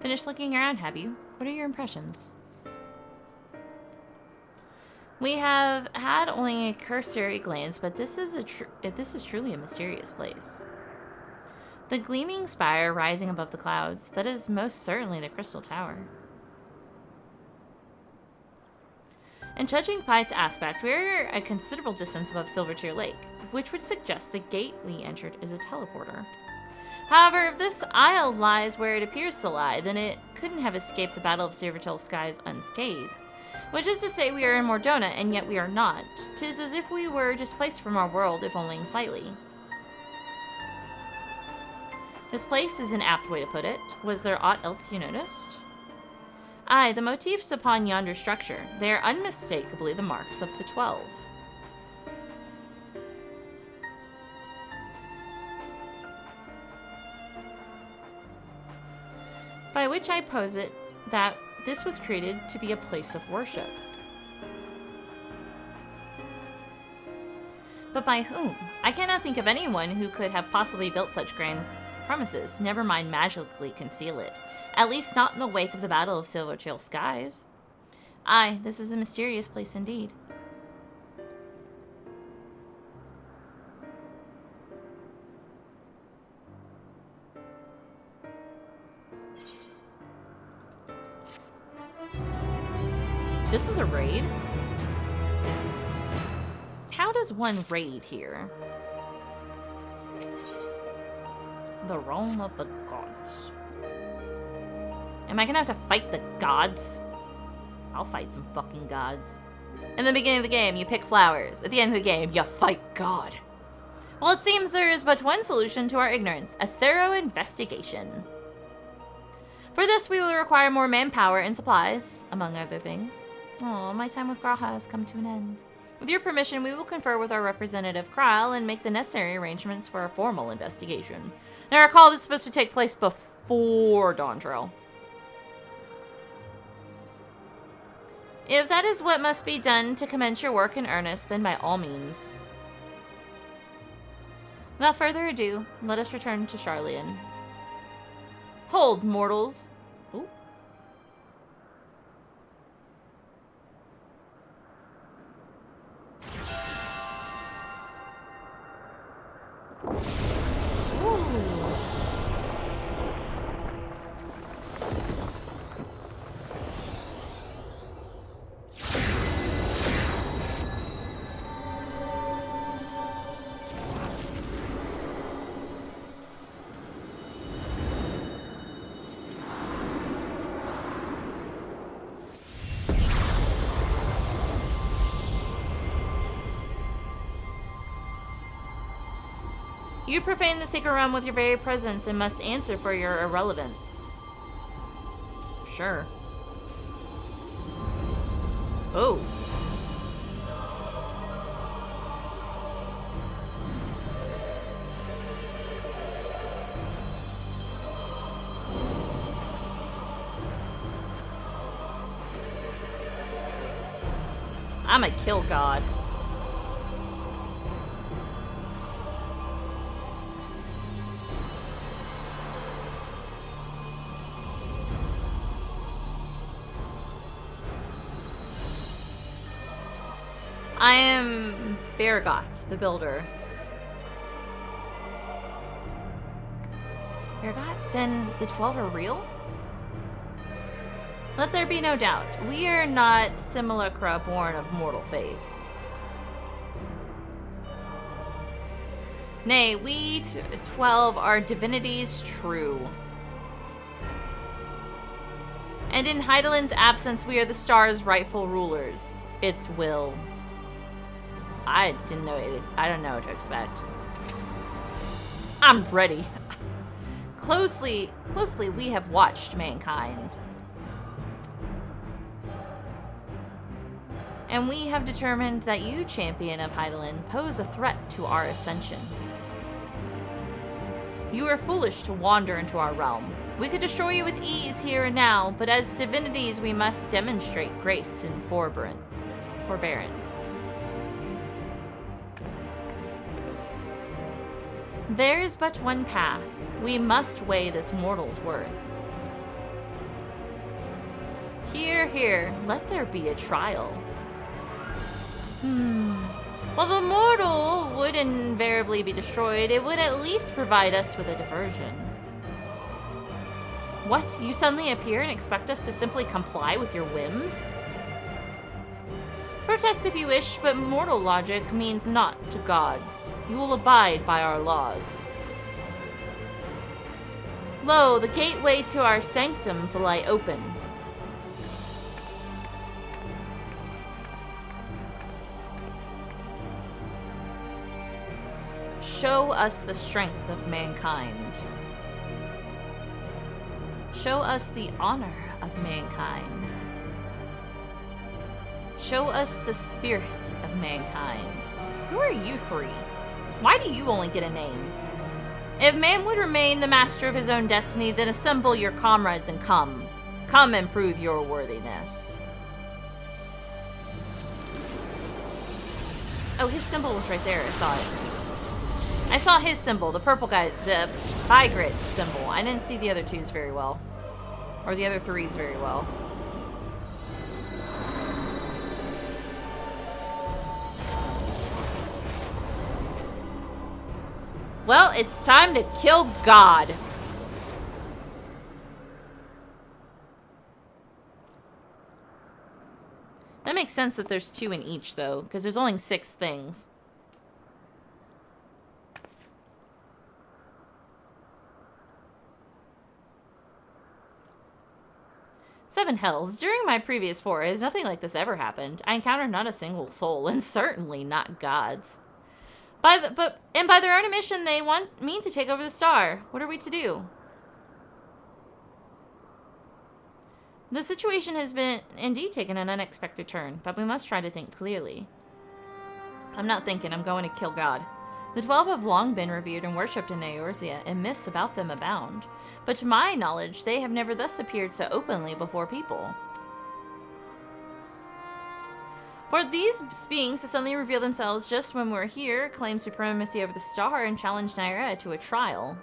Finished looking around, have you? What are your impressions? We have had only a cursory glance, but this is truly a mysterious place. The gleaming spire rising above the clouds, that is most certainly the Crystal Tower. And judging by its aspect, we are a considerable distance above Silvertear Lake, which would suggest the gate we entered is a teleporter. However, if this isle lies where it appears to lie, then it couldn't have escaped the Battle of Silvertear Skies unscathed. Which is to say, we are in Mordona, and yet we are not. 'Tis as if we were displaced from our world, if only slightly. Displaced is an apt way to put it. Was there aught else you noticed? Aye, the motifs upon yonder structure. They are unmistakably the marks of the 12. By which I posit that this was created to be a place of worship. But by whom? I cannot think of anyone who could have possibly built such grand premises, never mind magically conceal it. At least not in the wake of the Battle of Silvertear Skies. Aye, this is a mysterious place indeed. This is a raid? How does one raid here? The realm of the gods. Am I gonna have to fight the gods? I'll fight some fucking gods. In the beginning of the game, you pick flowers. At the end of the game, you fight God. Well, it seems there is but one solution to our ignorance, a thorough investigation. For this, we will require more manpower and supplies, among other things. Oh, my time with Graha has come to an end. With your permission, we will confer with our representative, Krile, and make the necessary arrangements for a formal investigation. Now, recall this is supposed to take place before Dawntrail. If that is what must be done to commence your work in earnest, then by all means. Without further ado, let us return to Sharlayan. Hold, mortals. Ooh. You profane the sacred realm with your very presence and must answer for your irrelevance. Sure. Oh. I'm a kill god. I am Bergot, the builder. Bergot? Then the 12 are real? Let there be no doubt, we are not simulacra born of mortal faith. Nay, we 12 are divinities true. And in Heidelin's absence, we are the star's rightful rulers. Its will. I don't know what to expect. I'm ready. Closely, we have watched mankind. And we have determined that you, champion of Heidelin, pose a threat to our ascension. You are foolish to wander into our realm. We could destroy you with ease here and now, but as divinities we must demonstrate grace and forbearance. There is but one path. We must weigh this mortal's worth. Here, let there be a trial. While the mortal would invariably be destroyed, it would at least provide us with a diversion. What? You suddenly appear and expect us to simply comply with your whims? Protest if you wish, but mortal logic means naught to gods. You will abide by our laws. Lo, the gateway to our sanctums lie open. Show us the strength of mankind. Show us the honor of mankind. Show us the spirit of mankind. Who are you three? Why do you only get a name? If man would remain the master of his own destiny, then assemble your comrades and come. Come and prove your worthiness. Oh, his symbol was right there. I saw it. I saw his symbol, the purple guy, the Vigrid symbol. I didn't see the other twos very well. Or the other threes very well. Well, it's time to kill God. That makes sense that there's 2 in each, though, because there's only 6 things. Seven hells. During my previous forays, nothing like this ever happened. I encountered not a single soul, and certainly not gods. By their own admission, they want me to take over the star. What are we to do? The situation has been indeed taken an unexpected turn, but we must try to think clearly. I'm not thinking, I'm going to kill God. The 12 have long been revered and worshipped in Eorzea, and myths about them abound. But to my knowledge, they have never thus appeared so openly before people. For these beings to suddenly reveal themselves just when we're here, claim supremacy over the star, and challenge Nyra to a trial.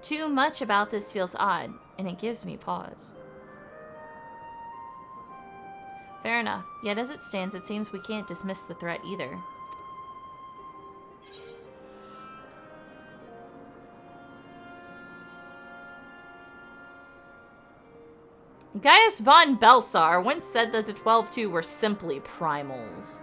Too much about this feels odd, and it gives me pause. Fair enough, yet as it stands, it seems we can't dismiss the threat either. Gaius von Belsar once said that the 12-2 were simply primals.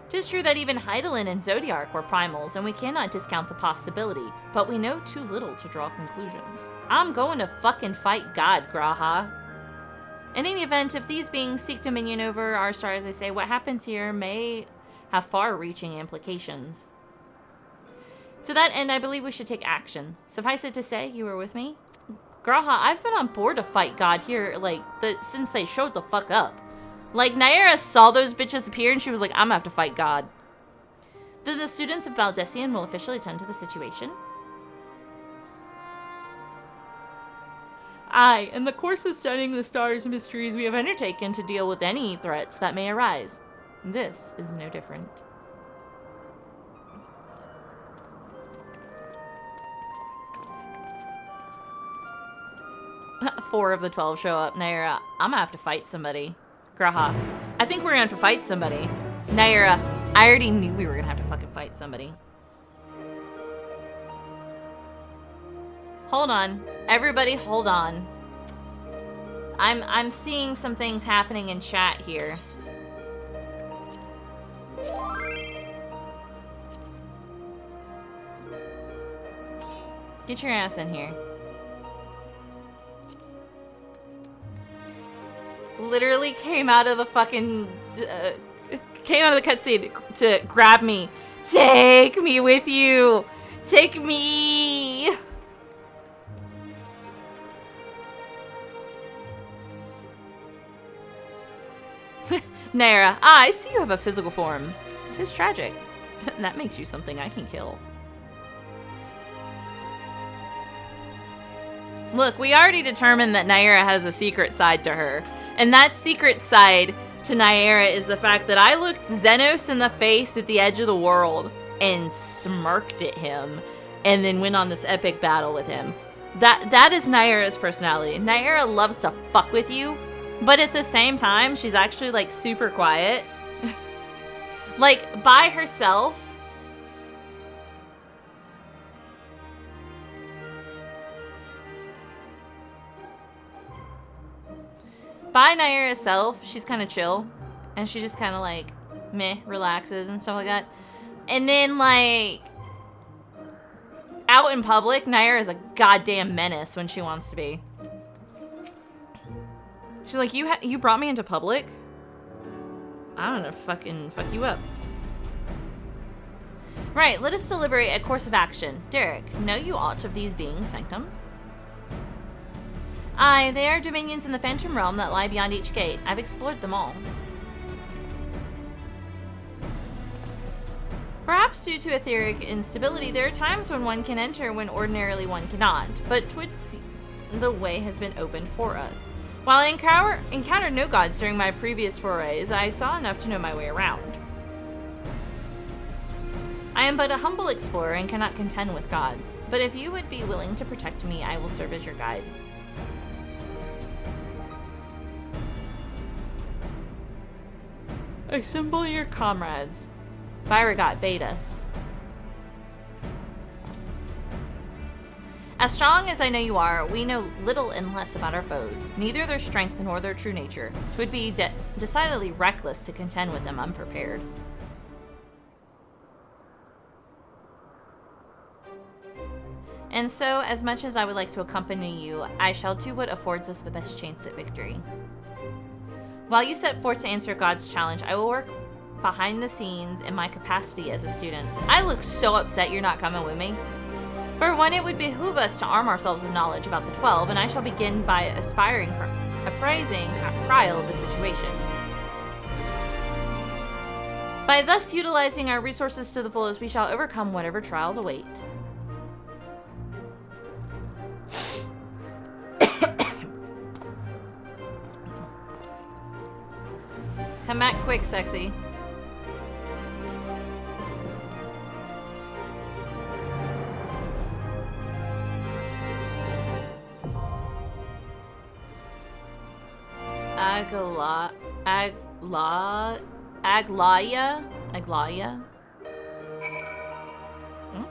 Tis true that even Heidelin and Zodiark were primals, and we cannot discount the possibility, but we know too little to draw conclusions. I'm going to fucking fight God, Graha. In any event, if these beings seek dominion over our star, as they say, what happens here may have far-reaching implications. To that end, I believe we should take action. Suffice it to say, you are with me? Graha, I've been on board to fight God here, like, since they showed the fuck up. Like, Naira saw those bitches appear and she was like, I'm gonna have to fight God. Then the students of Baldessian will officially attend to the situation. Aye, in the course of studying the stars' mysteries, we have undertaken to deal with any threats that may arise. This is no different. Four of the 12 show up. Naira, I'm gonna have to fight somebody. Graha, I think we're gonna have to fight somebody. Naira, I already knew we were gonna have to fucking fight somebody. Hold on. Everybody, hold on. I'm seeing some things happening in chat here. Get your ass in here. Literally came out of the fucking... came out of the cutscene to grab me. Take me with you! Take me! Naira, I see you have a physical form. 'Tis tragic. That makes you something I can kill. Look, we already determined that Naira has a secret side to her. And that secret side to Naira is the fact that I looked Xenos in the face at the edge of the world and smirked at him and then went on this epic battle with him. That is Naira's personality. Naira loves to fuck with you, but at the same time, she's actually like super quiet. Like by herself. By Naira herself, she's kind of chill. And she just kind of like, meh, relaxes and stuff like that. And then like, out in public, Naira is a goddamn menace when she wants to be. She's like, you brought me into public? I'm gonna fucking fuck you up. Right, let us deliberate a course of action. Derek, know you aught of these beings' sanctums? Aye, they are dominions in the Phantom Realm that lie beyond each gate. I've explored them all. Perhaps due to etheric instability, there are times when one can enter when ordinarily one cannot, but twids the way has been opened for us. While I encountered no gods during my previous forays, I saw enough to know my way around. I am but a humble explorer and cannot contend with gods, but if you would be willing to protect me, I will serve as your guide. Assemble your comrades. Viragot bade us. As strong as I know you are, we know little and less about our foes, neither their strength nor their true nature. 'Twould be decidedly reckless to contend with them unprepared. And so, as much as I would like to accompany you, I shall do what affords us the best chance at victory. While you set forth to answer God's challenge, I will work behind the scenes in my capacity as a student. I look so upset you're not coming with me. For one, it would behoove us to arm ourselves with knowledge about the 12, and I shall begin by appraising Kryl of the situation. By thus utilizing our resources to the fullest, we shall overcome whatever trials await. Come back quick, sexy. Aglaya? Hmm?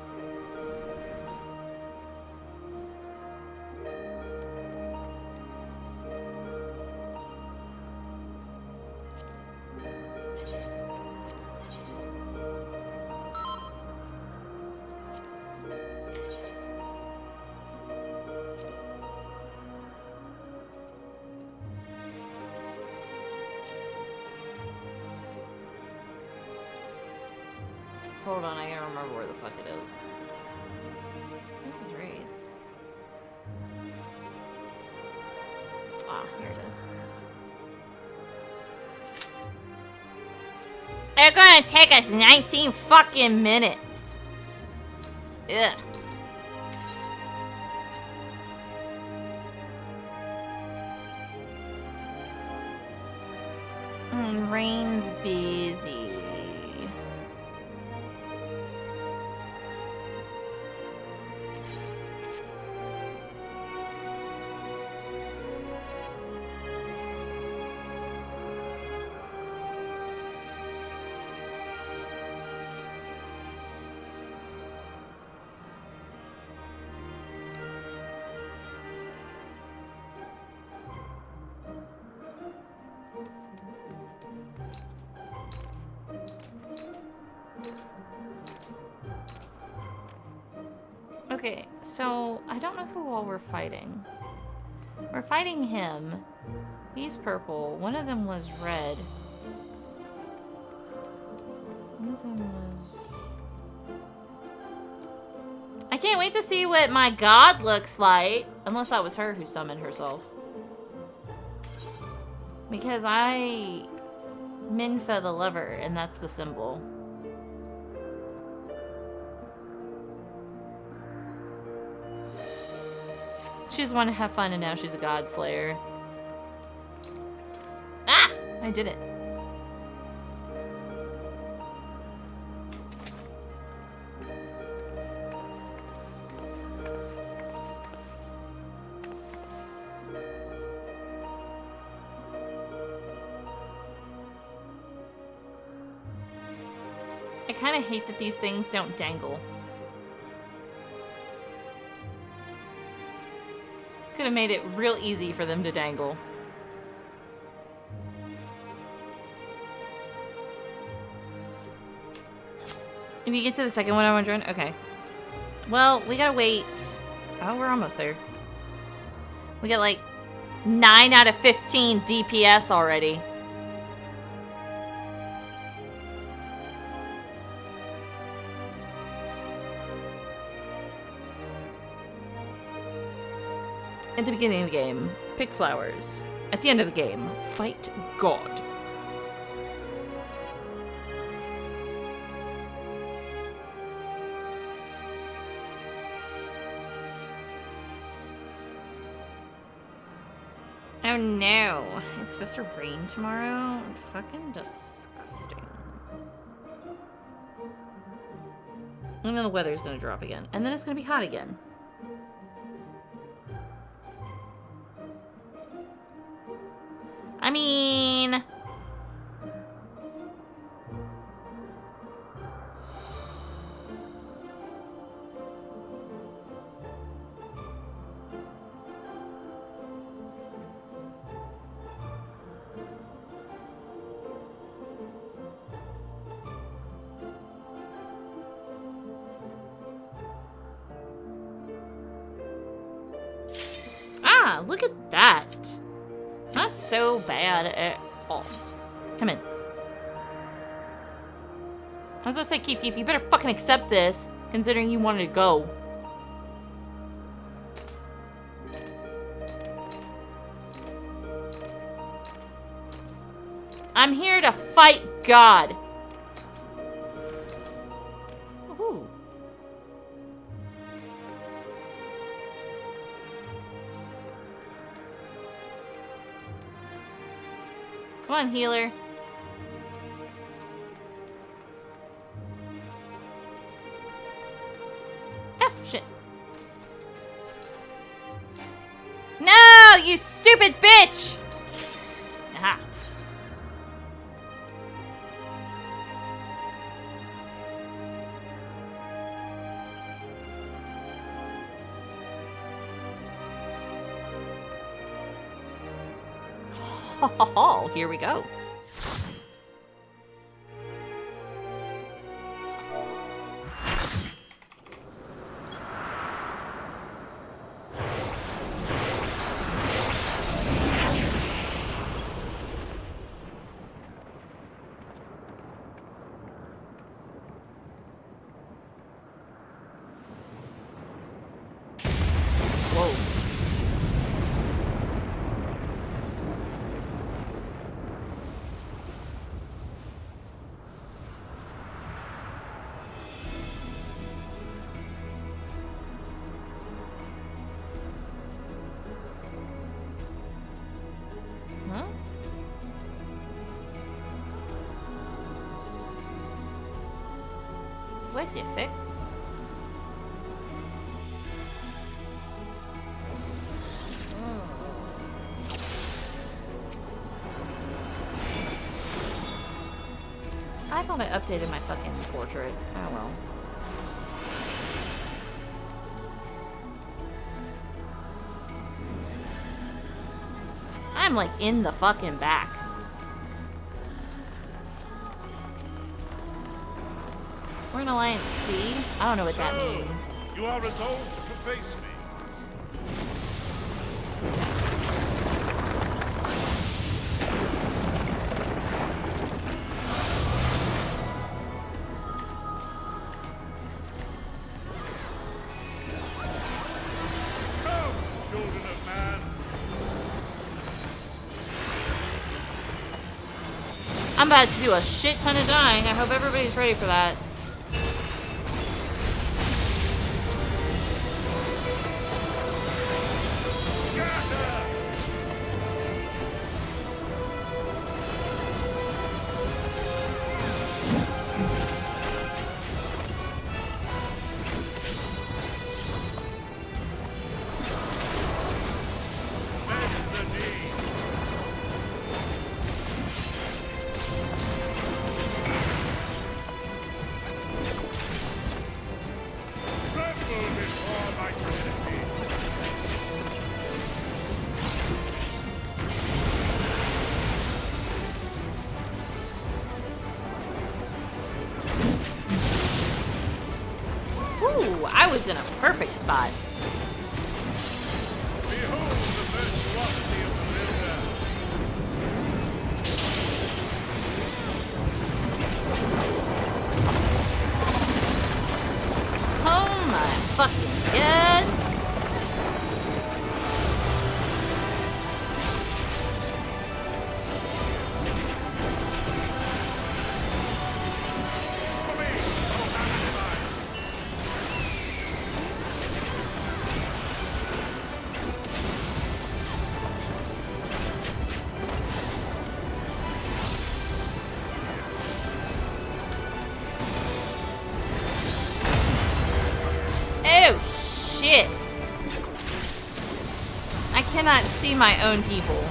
Hold on, I gotta remember where the fuck it is. This is raids. Ah, here it is. They're gonna take us 19 fucking minutes. Ugh. Rain's busy. Okay, so I don't know who all we're fighting. We're fighting him. He's purple. One of them was red. One of them was... I can't wait to see what my god looks like. Unless that was her who summoned herself. Because I... Minfa the lover, and that's the symbol. She just wanted to have fun, and now she's a god slayer. Ah! I did it. I kind of hate that these things don't dangle. Could have made it real easy for them to dangle. If you get to the second one, I want to join. Okay. Well, we gotta wait. Oh, we're almost there. We got like 9 out of 15 DPS already. At the beginning of the game, pick flowers. At the end of the game, fight God. Oh no, it's supposed to rain tomorrow? Fucking disgusting. And then the weather's gonna drop again. And then it's gonna be hot again. I mean... Ah, look at that. Not so bad at all. Commence. I was gonna say, Keef, you better fucking accept this, considering you wanted to go. I'm here to fight God. Woohoo. Come on, healer. Ah, shit. No, you stupid bitch! Aha. Oh, here we go. scientific. I thought I updated my fucking portrait. Oh well. I'm like in the fucking back. We're in Alliance C? I don't know what that means. You are resolved to face me. Come, children of man. I'm about to do a shit ton of dying. I hope everybody's ready for that. I was in a perfect spot. Behold the virtuosity of the builder. Oh my fucking god. Oh shit. I cannot see my own people.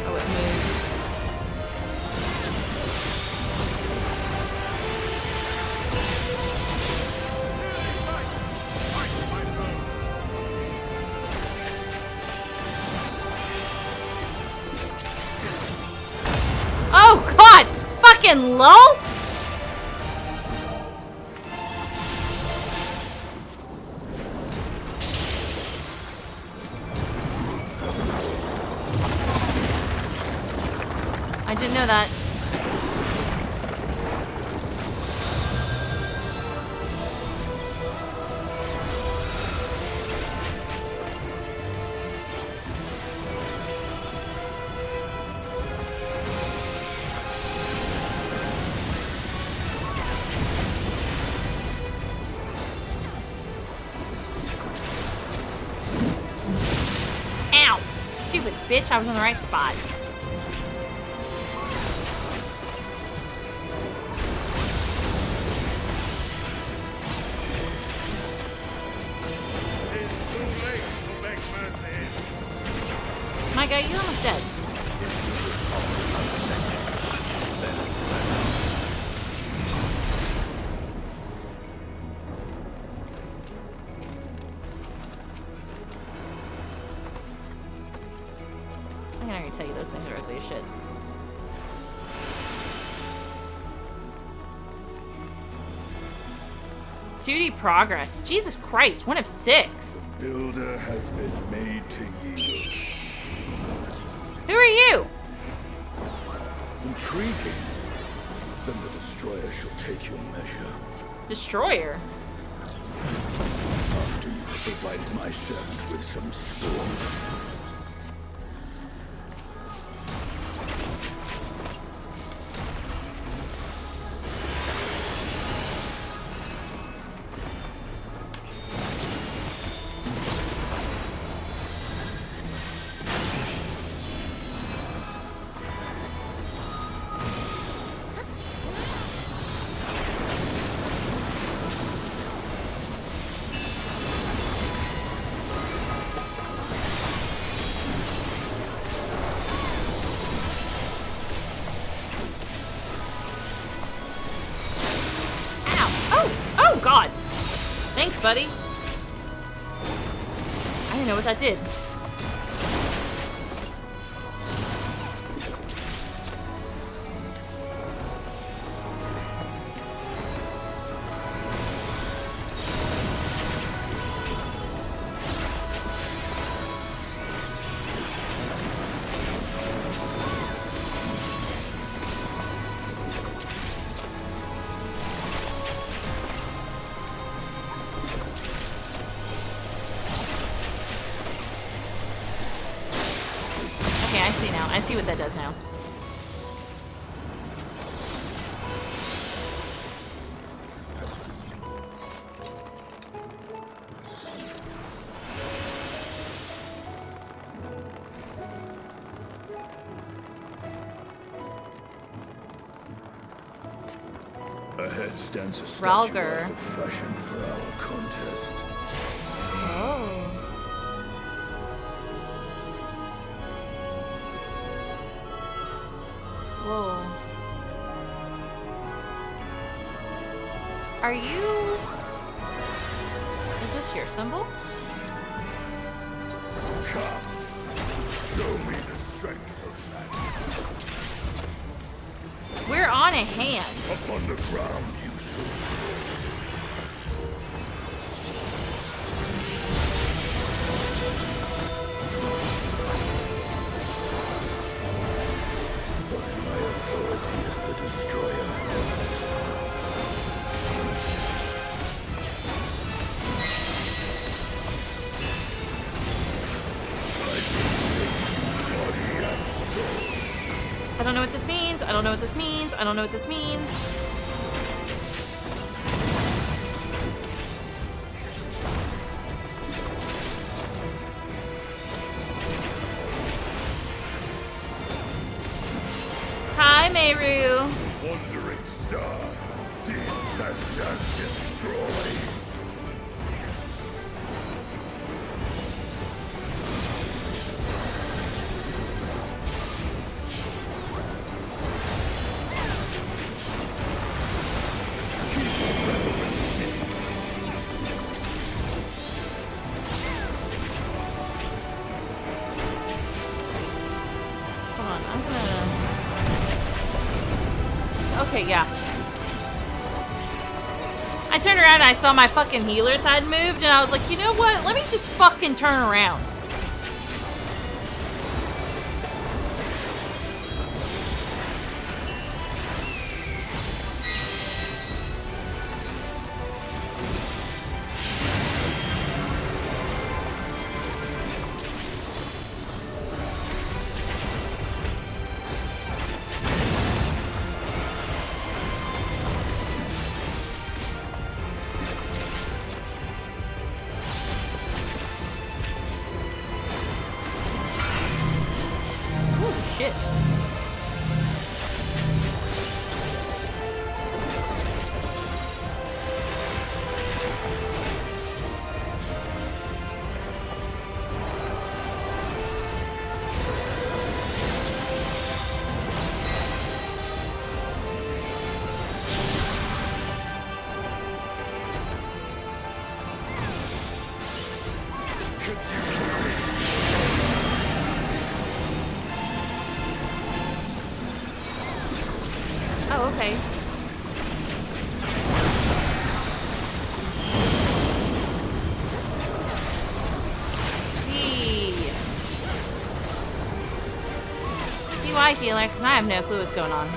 Oh, it moves. Oh god! Fucking lol! I didn't know that. Ow! Stupid bitch, I was in the right spot. It's too late to beg mercy. My guy, you're almost dead. I can already tell you those things are ugly as shit. Duty progress. Jesus Christ, 1 of 6. Builder has been made to yield. Who are you? Intriguing. Then the destroyer shall take your measure. Destroyer. After you provided my servant with some storm. God. Thanks, buddy. I didn't know what that did. I see what that does now. Ahead stands a Ralger. statue fashioned for our contest. Oh. Whoa. Are you... Is this your symbol? Come, show me the strength of that. We're on a hand. Upon the ground, you should. My authority is the destroyer. I don't know what this means. I don't know what this means. I don't know what this means. Hi, Meru. Wandering star, descend and destroy. Hold on, I'm gonna... Okay, yeah. I turned around and I saw my fucking healers had moved, and I was like, you know what? Let me just fucking turn around. Shit. Oh, okay. See why, healer? Because I have no clue what's going on.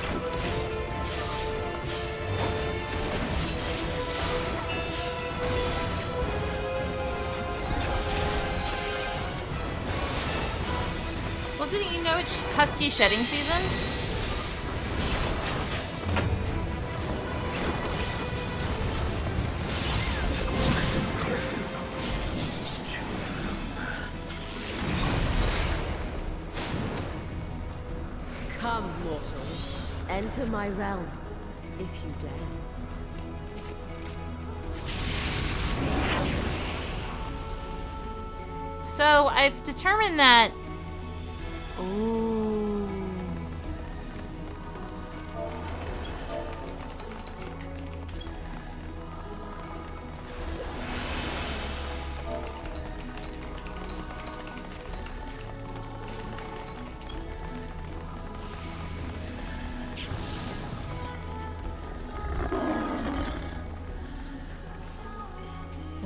Well, didn't you know it's husky shedding season? Come, mortals. Enter my realm, if you dare. So I've determined that. Ooh.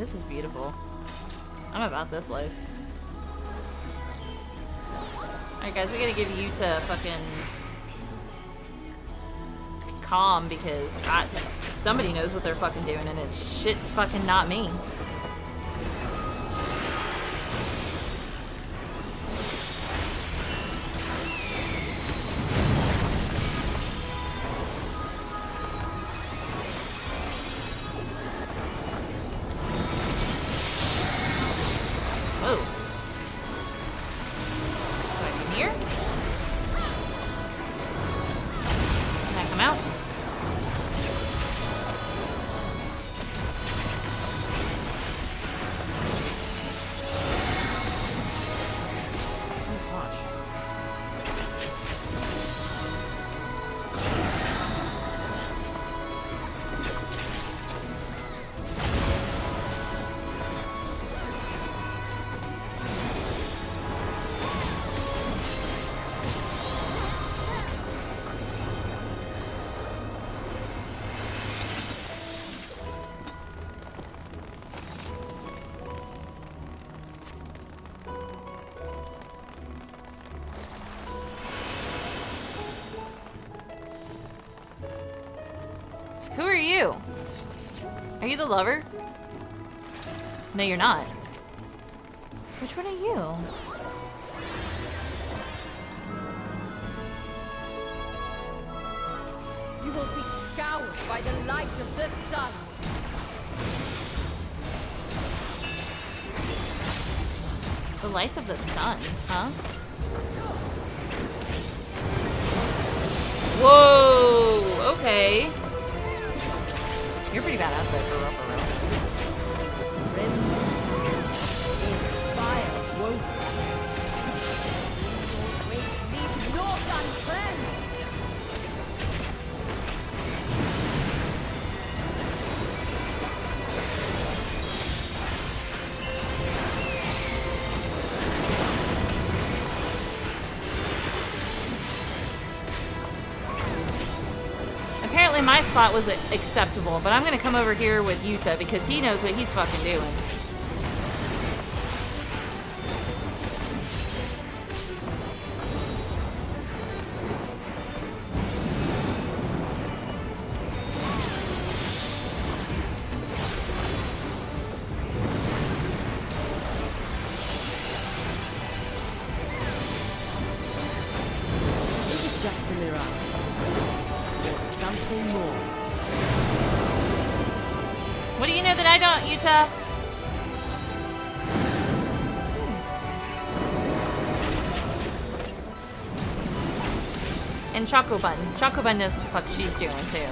This is beautiful. I'm about this life. Alright guys, we gotta give you to fucking calm because somebody knows what they're fucking doing and it's shit fucking not me. Who are you? Are you the lover? No, you're not. Which one are you? You will be scoured by the light of the sun. The light of the sun, huh? Whoa, okay. You're pretty badass though, for real, for real. Fire won't leave naught uncleansed. Apparently my spot was acceptable, but I'm gonna come over here with Yuta because he knows what he's fucking doing. Is it just a mirage? Or something more? What do you know that I don't, Yuta? And Chocobun. Chocobun knows what the fuck she's doing too.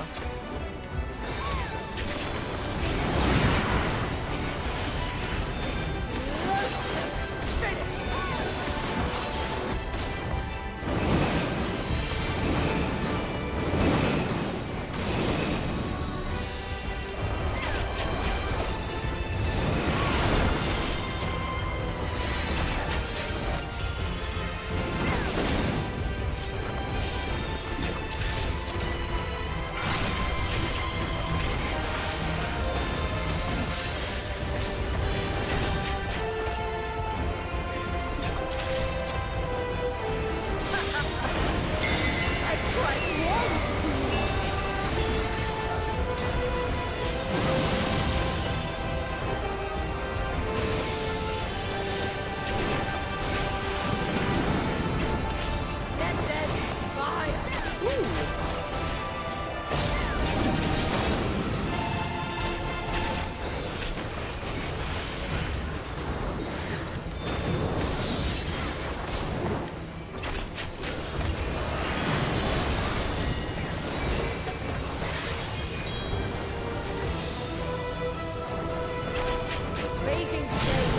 Raging flame,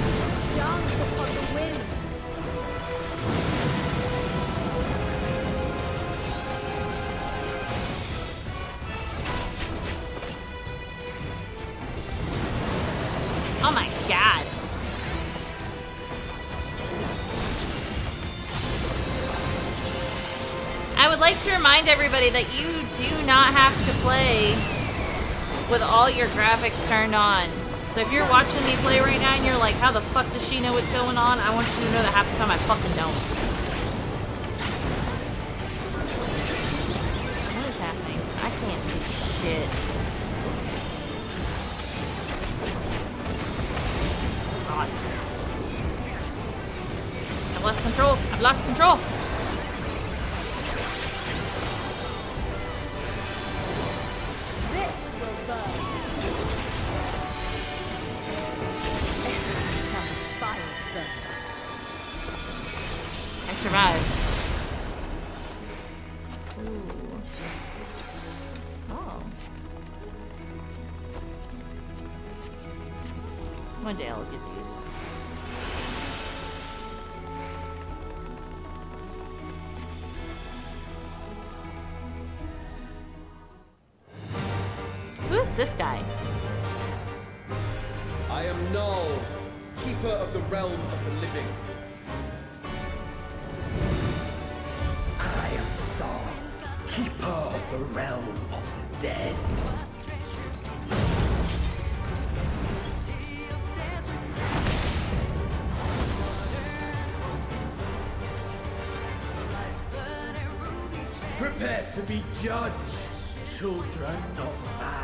dance upon the wind. Oh my god. I would like to remind everybody that you do not have to play with all your graphics turned on. So if you're watching me play right now and you're like, how the fuck does she know what's going on? I want you to know that half the time I fucking don't. What is happening? I can't see shit. God. I've lost control. I've lost control. This will burn. Fire burn. I survived. Ooh. Oh. One day I'll get these. Who's this guy? I am Null, keeper of the realm of the living. I am Thor, keeper of the realm of the dead. Prepare to be judged, children of man.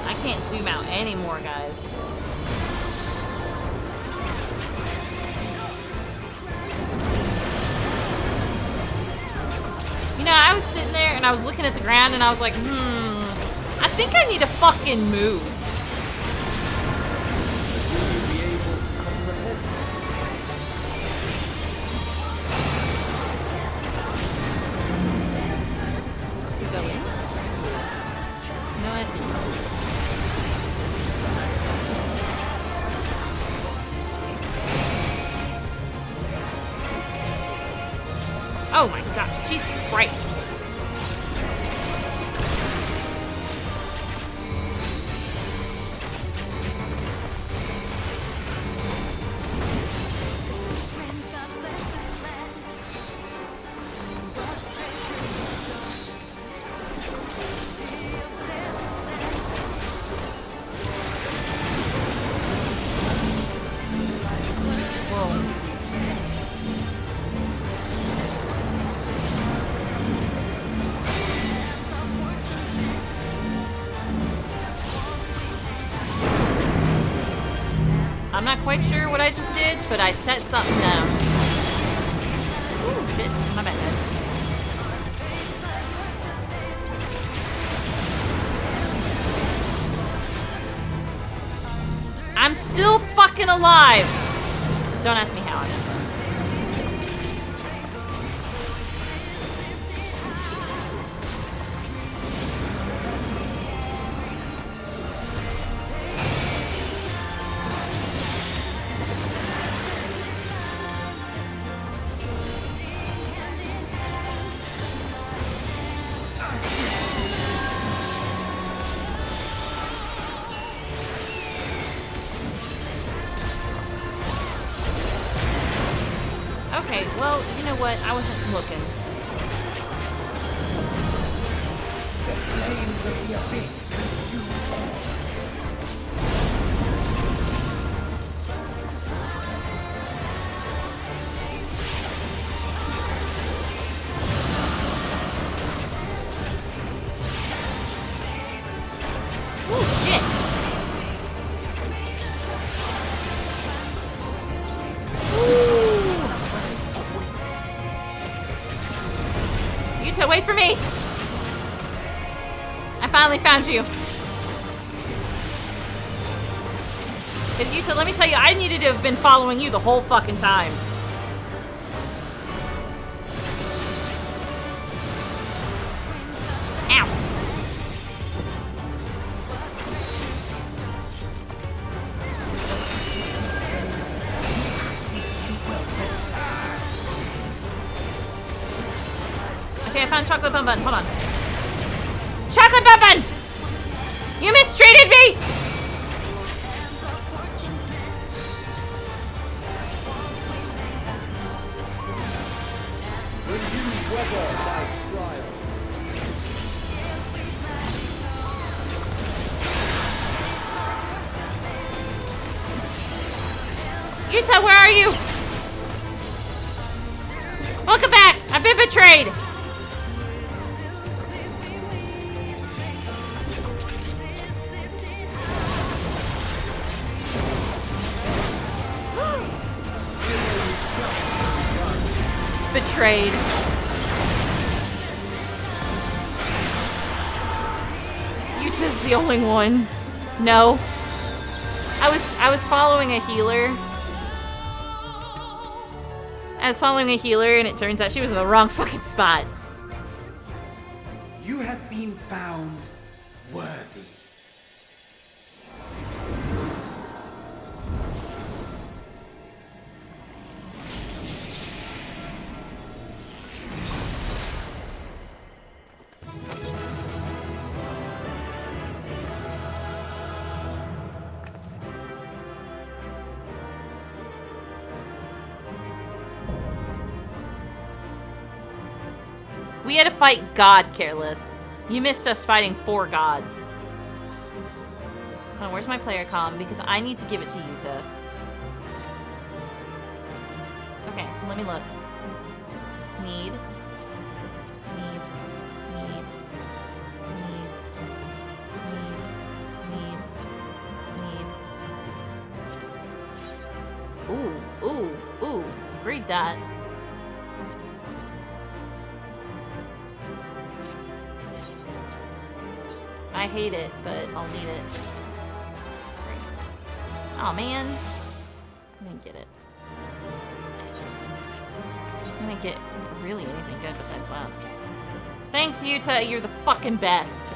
I can't zoom out anymore, guys. You know, I was sitting there and I was looking at the ground and I was like, I think I need to fucking move. Will you be able to comprehend? Go in. You know what? Oh my god, Jesus Christ. I'm not quite sure what I just did, but I set something down. Ooh, shit. My bad, guys. I'm still fucking alive! Don't ask me how I know. Okay, well, you know what? I wasn't looking. The flames of the abyss consume all. Ooh, shit! Yuta, wait for me! finally found you. Because Yuta, let me tell you, I needed to have been following you the whole fucking time. Ow. Okay, I found chocolate bun bun. Hold on. Chocolate bun bun! You mistreated me! When you weather my trial. Yuta, where are you? Welcome back! I've been betrayed! Betrayed. Yuta's the only one. No. I was following a healer. I was following a healer and it turns out she was in the wrong fucking spot. You have been found worthy. We had to fight God, Careless. You missed us fighting 4 gods. Oh, where's my player comm? Because I need to give it to Yuta. Okay, let me look. Need. Ooh. Read that. I hate it, but I'll need it. Oh man. I didn't get it. I didn't get really anything good besides that. Thanks, Yuta. You're the fucking best.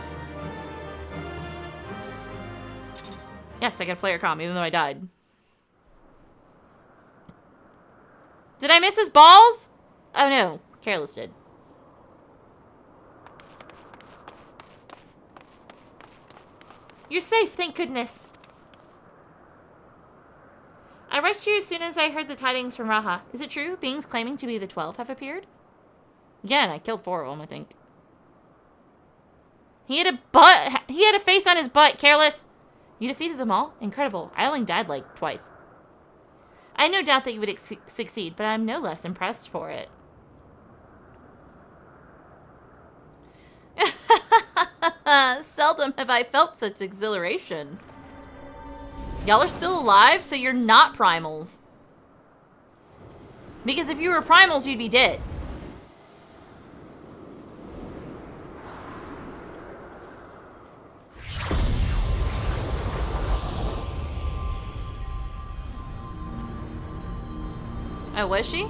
Yes, I got a player comm, even though I died. Did I miss his balls? Oh no, Careless did. You're safe, thank goodness. I rushed here as soon as I heard the tidings from Raha. Is it true? Beings claiming to be the 12 have appeared? Yeah, and I killed 4 of them, I think. He had a face on his butt, Careless. You defeated them all? Incredible. I only died like twice. I had no doubt that you would succeed, but I'm no less impressed for it. Seldom have I felt such exhilaration. Y'all are still alive, so you're not primals. Because if you were primals, you'd be dead. Oh, was she?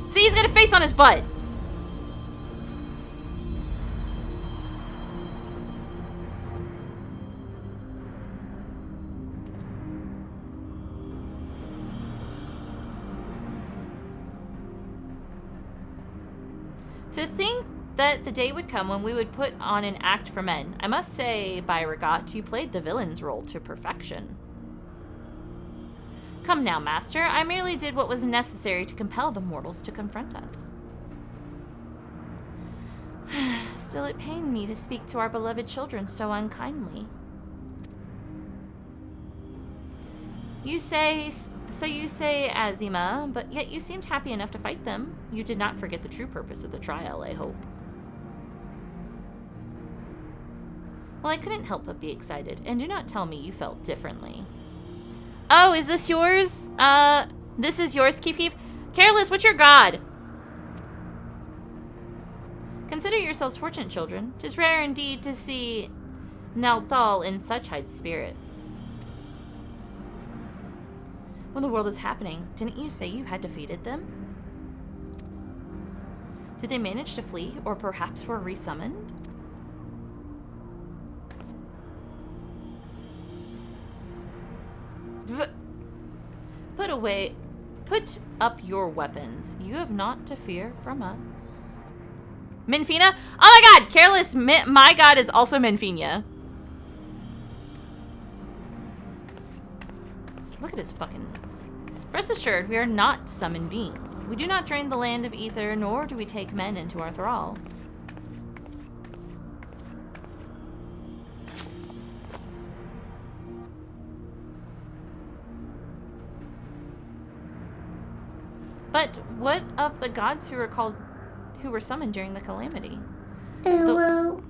See, he's got a face on his butt. To think that the day would come when we would put on an act for men. I must say, Byragot, you played the villain's role to perfection. Come now, Master. I merely did what was necessary to compel the mortals to confront us. Still, it pained me to speak to our beloved children so unkindly. You say, Azima, but yet you seemed happy enough to fight them. You did not forget the true purpose of the trial, I hope. Well, I couldn't help but be excited, and do not tell me you felt differently. Oh, is this yours? This is yours, Keef Keef. Careless, what's your god? Consider yourselves fortunate, children. 'Tis rare indeed to see Nalthal in such high spirits. What in the world is happening? Didn't you say you had defeated them? Did they manage to flee, or perhaps were resummoned? Put up your weapons. You have naught to fear from us. Minfina? Oh my god! Careless my god is also Minfina. Look at his fucking... Rest assured, we are not summoned beings. We do not drain the land of ether, nor do we take men into our thrall. But what of the gods who were summoned during the calamity? Well,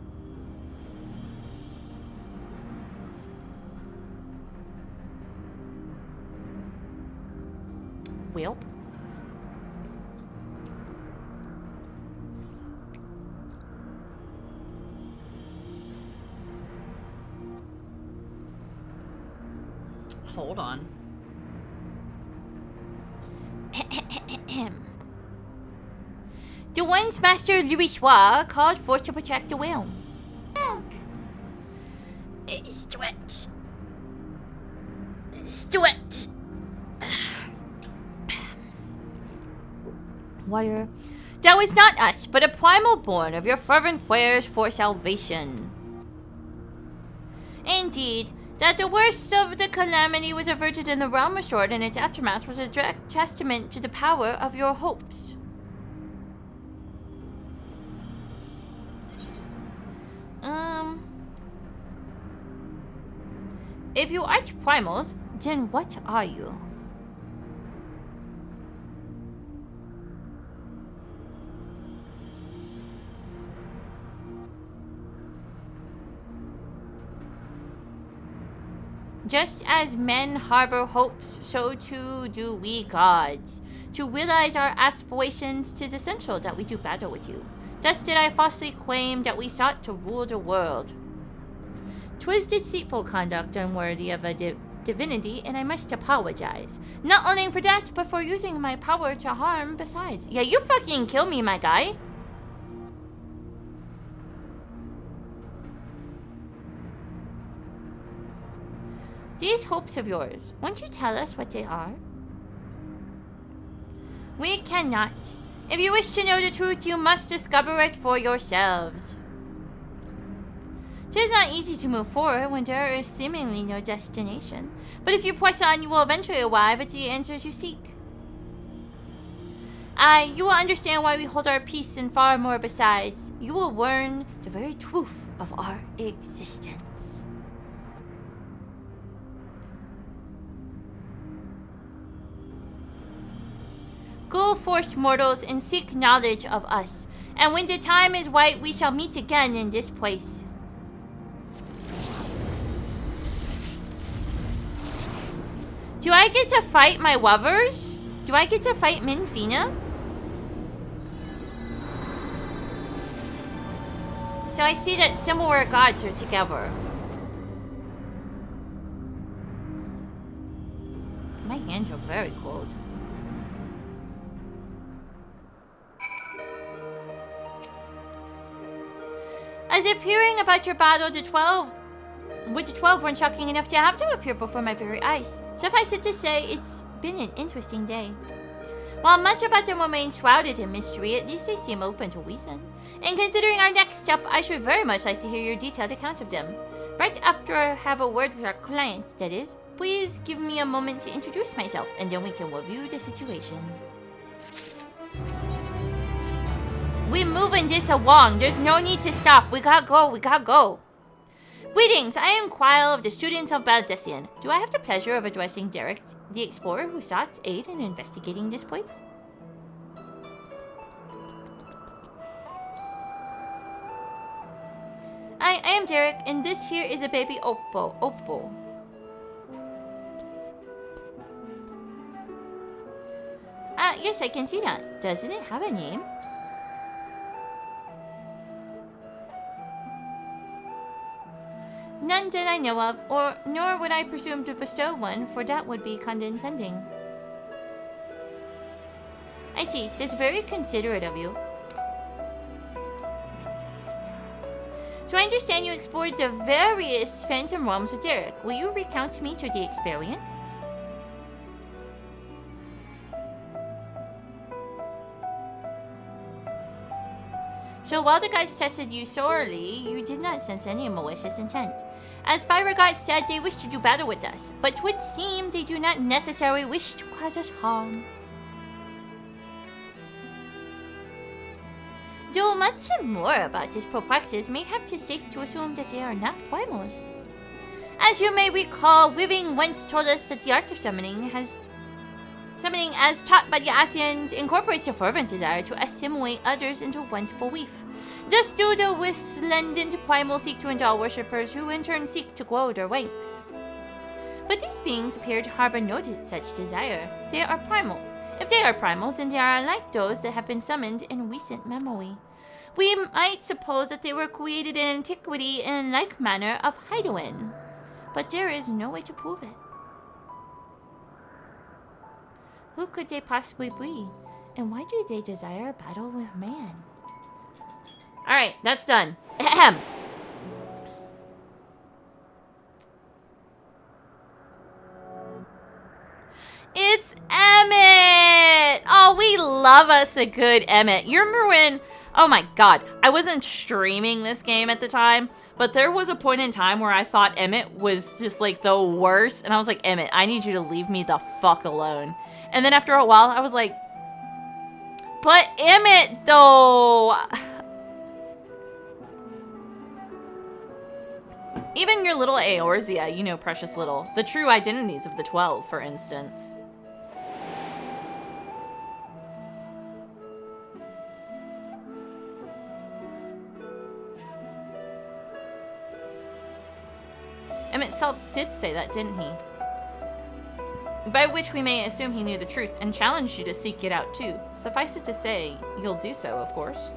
Welp. Hold on. The ones Master Louisois called for to protect the realm. Stretch. Warrior, that was not us, but a primal born of your fervent prayers for salvation. Indeed, that the worst of the calamity was averted and the realm restored in its aftermath was a direct testament to the power of your hopes. If you aren't primals, then what are you? Just as men harbor hopes, so too do we gods. To realize our aspirations, 'tis essential that we do battle with you. Thus did I falsely claim that we sought to rule the world. 'Twas deceitful conduct unworthy of a divinity, and I must apologize. Not only for that, but for using my power to harm besides. Yeah, you fucking kill me, my guy. These hopes of yours, won't you tell us what they are? We cannot. If you wish to know the truth, you must discover it for yourselves. 'Tis not easy to move forward when there is seemingly no destination. But if you press on, you will eventually arrive at the answers you seek. Aye, you will understand why we hold our peace and far more besides. You will learn the very truth of our existence. Go forth, mortals, and seek knowledge of us. And when the time is right, we shall meet again in this place. Do I get to fight my lovers? Do I get to fight Minfina? So I see that similar gods are together. My hands are very cold. As if hearing about your battle with the 12 weren't shocking enough to have to appear before my very eyes. Suffice it to say, it's been an interesting day. While much about them remains shrouded in mystery, at least they seem open to reason. And considering our next step, I should very much like to hear your detailed account of them. Right after I have a word with our client, that is. Please give me a moment to introduce myself, and then we can review the situation. We're moving this along. There's no need to stop. We gotta go. Greetings, I am Quile of the Students of Baldessian. Do I have the pleasure of addressing Derek, the explorer who sought aid in investigating this place? I am Derek, and this here is a baby Oppo. Yes, I can see that. Doesn't it have a name? None that I know of, nor would I presume to bestow one, for that would be condescending. I see. That's very considerate of you. So I understand you explored the various phantom realms with Derek. Will you recount to me to the experience? So while the gods tested you sorely, you did not sense any malicious intent. As Beauregard said, they wish to do battle with us, but 'twould seem they do not necessarily wish to cause us harm. Though much more about this perplexes, mayhap 'tis safe to assume that they are not primals. As you may recall, Wiving once told us that the art of summoning as taught by the Asians incorporates a fervent desire to assimilate others into one's belief. Thus do the resplendent primals seek to endow worshippers who in turn seek to grow their ranks. But these beings appear to harbor no such desire. They are primal. If they are primals, then they are unlike those that have been summoned in recent memory. We might suppose that they were created in antiquity in like manner of Heiduin, but there is no way to prove it. Who could they possibly be? And why do they desire a battle with man? Alright, that's done. Ahem. It's Emmett! Oh, we love us a good Emmett. You remember when... Oh my god, I wasn't streaming this game at the time, but there was a point in time where I thought Emmett was just like the worst, and I was like, Emmett, I need you to leave me the fuck alone. And then after a while, I was like, but Emmett, though... Even your little Eorzea, you know, precious little. The true identities of the 12, for instance. Emmett Self did say that, didn't he? By which we may assume he knew the truth and challenged you to seek it out too. Suffice it to say, you'll do so, of course.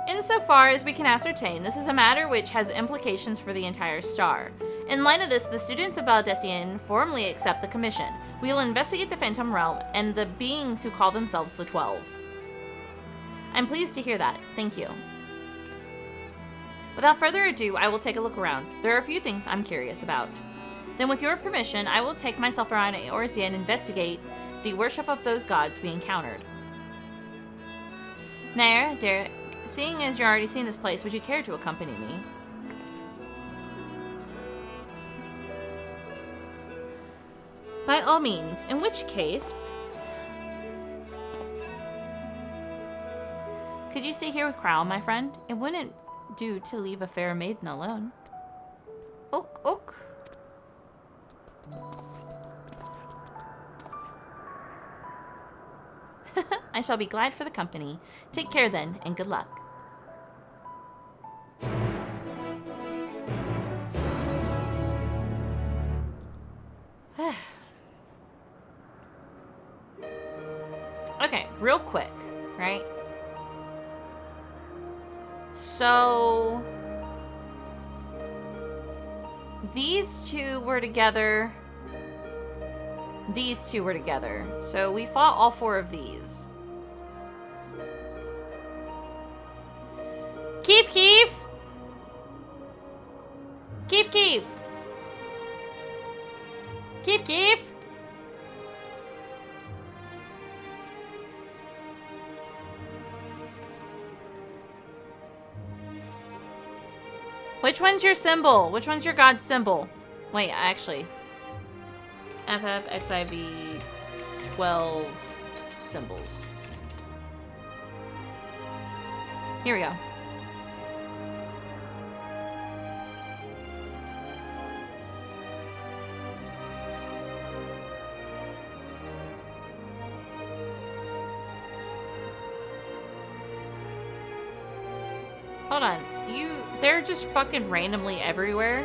Insofar as we can ascertain, this is a matter which has implications for the entire star. In light of this, the students of Baldessian formally accept the commission. We will investigate the Phantom Realm and the beings who call themselves the 12. I'm pleased to hear that. Thank you. Without further ado, I will take a look around. There are a few things I'm curious about. Then with your permission, I will take myself around Eorzea and investigate the worship of those gods we encountered. Nair, Derek, seeing as you're already seen this place, would you care to accompany me? By all means, in which case... Could you stay here with Crown, my friend? It wouldn't do to leave a fair maiden alone. Oak, oak. I shall be glad for the company. Take care then, and good luck. Okay, real quick, right? So, these two were together. These two were together. So we fought all four of these. Keef, Keef! Keef, Keef! Keef, Keef! Which one's your symbol? Which one's your god's symbol? Wait, actually. FF, XIV, 12 symbols. Here we go. Hold on. They're just fucking randomly everywhere.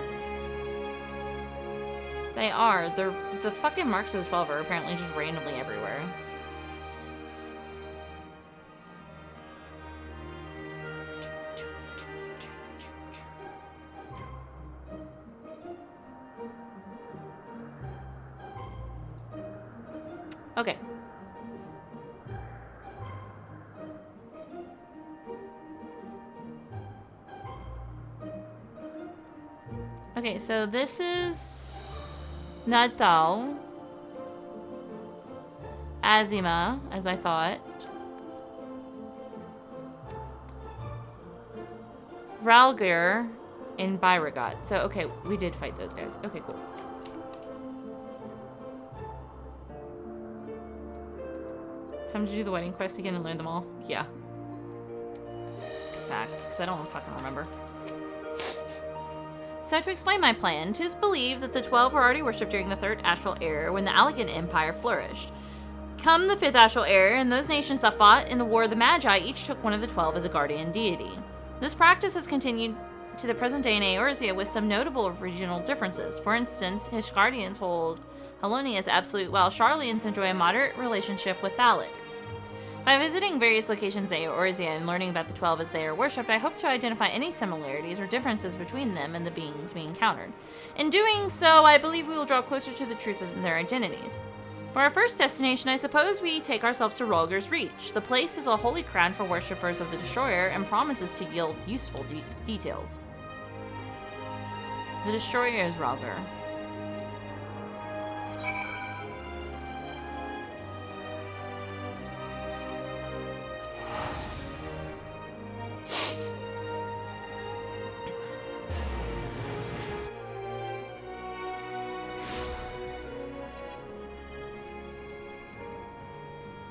They are. The fucking marks of the 12 are apparently just randomly everywhere. Okay. Okay, so this is Nadthal. Azima, as I thought. Ralgir and Byragot. So, okay, we did fight those guys. Okay, cool. Time to do the wedding quest again and learn them all? Yeah. Facts, because I don't fucking remember. So to explain my plan, 'tis believed that the 12 were already worshipped during the 3rd Astral Era when the Allegan Empire flourished. Come the 5th Astral Era, and those nations that fought in the War of the Magi each took one of the 12 as a guardian deity. This practice has continued to the present day in Eorzea with some notable regional differences. For instance, his guardians hold Haloni as absolute, while Sharlians enjoy a moderate relationship with Thalic. By visiting various locations in Eorzea and learning about the 12 as they are worshipped, I hope to identify any similarities or differences between them and the beings we encountered. In doing so, I believe we will draw closer to the truth of their identities. For our first destination, I suppose we take ourselves to Ralgir's Reach. The place is a holy crown for worshippers of the Destroyer and promises to yield useful details. The Destroyer is Ralgir.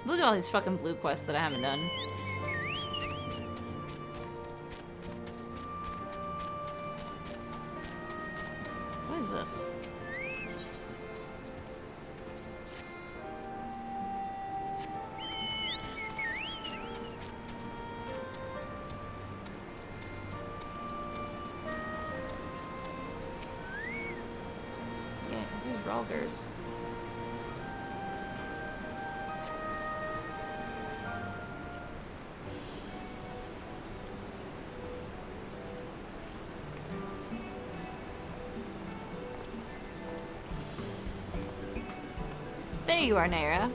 Look at all these fucking blue quests that I haven't done. What is this? Yeah, because these Ralgers. There you are, Naira.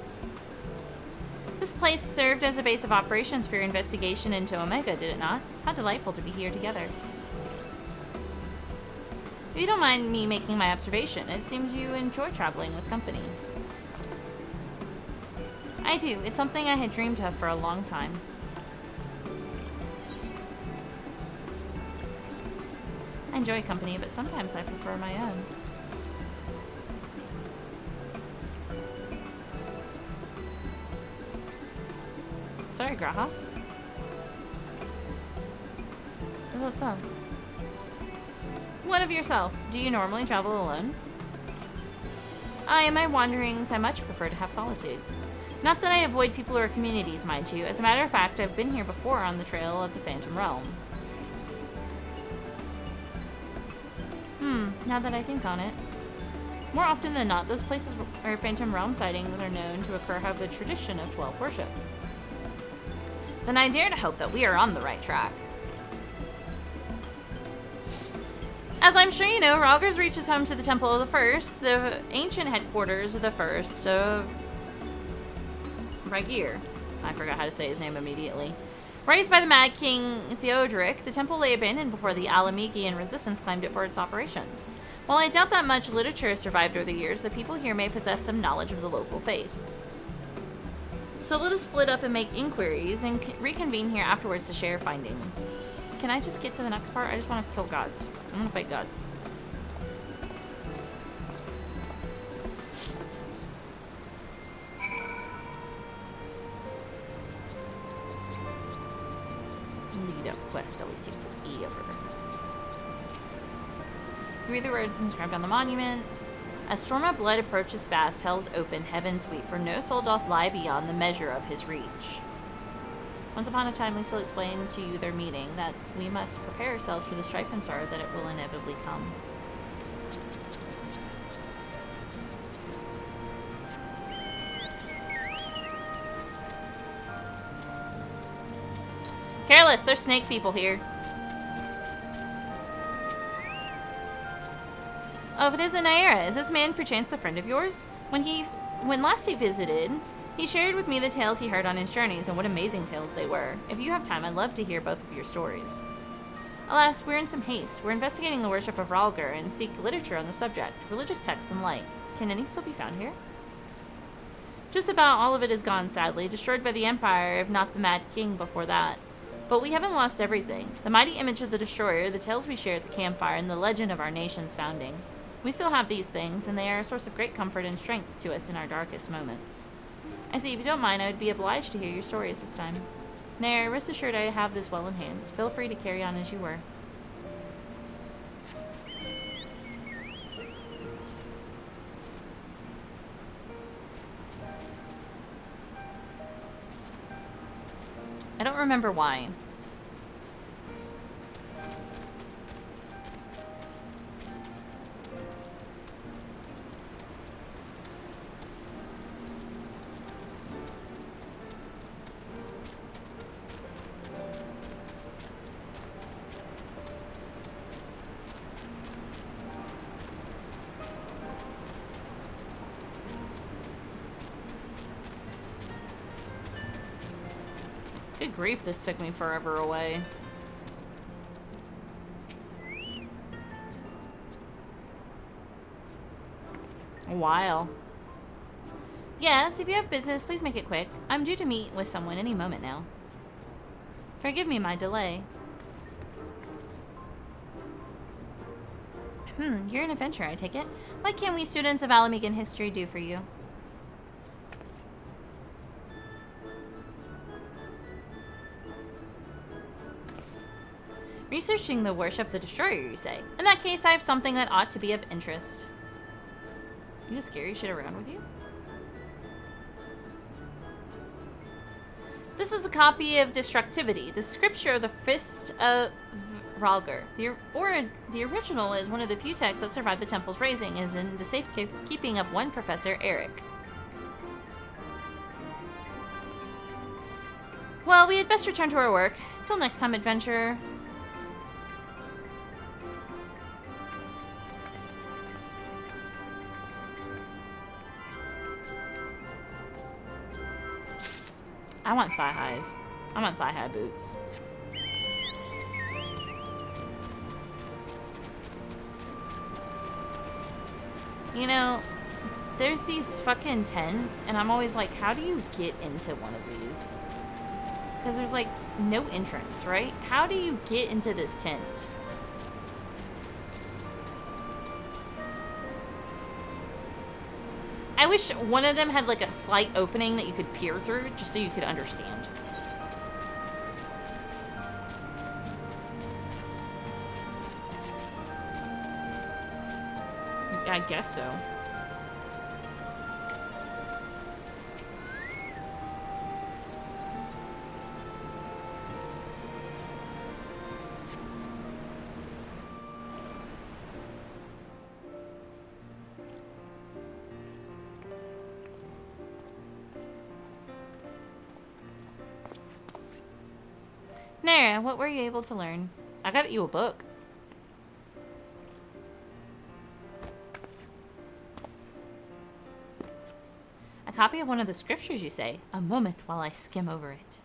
This place served as a base of operations for your investigation into Omega, did it not? How delightful to be here together. If you don't mind me making my observation, it seems you enjoy traveling with company. I do. It's something I had dreamed of for a long time. I enjoy company, but sometimes I prefer my own. Sorry, Graha. What's that sound? What of yourself? Do you normally travel alone? In my wanderings, I much prefer to have solitude. Not that I avoid people or communities, mind you. As a matter of fact, I've been here before on the trail of the Phantom Realm. Now that I think on it. More often than not, those places where Phantom Realm sightings are known to occur have the tradition of 12 worship. Then I dare to hope that we are on the right track. As I'm sure you know, Ralgir's Reach is home to the Temple of the First, the ancient headquarters of the First of Ragir. I forgot how to say his name immediately. Raised by the Mad King Theodoric, the temple lay abandoned before the Alamegian resistance claimed it for its operations. While I doubt that much literature has survived over the years, the people here may possess some knowledge of the local faith. So let us split up and make inquiries and reconvene here afterwards to share findings. Can I just get to the next part? I just want to kill gods. I'm gonna fight God. Lead up quest always take forever. Read the words inscribed on the monument. As storm of blood approaches fast, hell's open, heaven sweep, for no soul doth lie beyond the measure of his reach. Once upon a time, Lisa explained to you their meaning, that we must prepare ourselves for the strife and sorrow that it will inevitably come. Careless, there's snake people here. Oh, if it isn't Naira, is this man perchance a friend of yours? When he when last he visited, he shared with me the tales he heard on his journeys, and what amazing tales they were. If you have time, I'd love to hear both of your stories. Alas, we're in some haste. We're investigating the worship of Ralgar and seek literature on the subject, religious texts and light. Can any still be found here? Just about all of it is gone, sadly, destroyed by the Empire, if not the Mad King before that. But we haven't lost everything. The mighty image of the Destroyer, the tales we share at the campfire, and the legend of our nation's founding. We still have these things, and they are a source of great comfort and strength to us in our darkest moments. I see, if you don't mind, I would be obliged to hear your stories this time. Nair, rest assured I have this well in hand. Feel free to carry on as you were. I don't remember why. Good grief, this took me forever away. A while. Yes, if you have business, please make it quick. I'm due to meet with someone any moment now. Forgive me my delay. You're an adventurer, I take it. What can we students of Alamegan history do for you? Researching the worship of the Destroyer, you say? In that case, I have something that ought to be of interest. You just carry shit around with you? This is a copy of Destructivity, the scripture of the Fist of Ralgar. The original is one of the few texts that survived the temple's razing, is in the safekeeping of one Professor Eric. Well, we had best return to our work. Till next time, adventurer. I want thigh highs. I want thigh high boots. You know, there's these fucking tents, and I'm always like, how do you get into one of these? Because there's like no entrance, right? How do you get into this tent? I wish one of them had like a slight opening that you could peer through just so you could understand. I guess so. Nara, what were you able to learn? I got you a book. A copy of one of the scriptures, you say? A moment while I skim over it.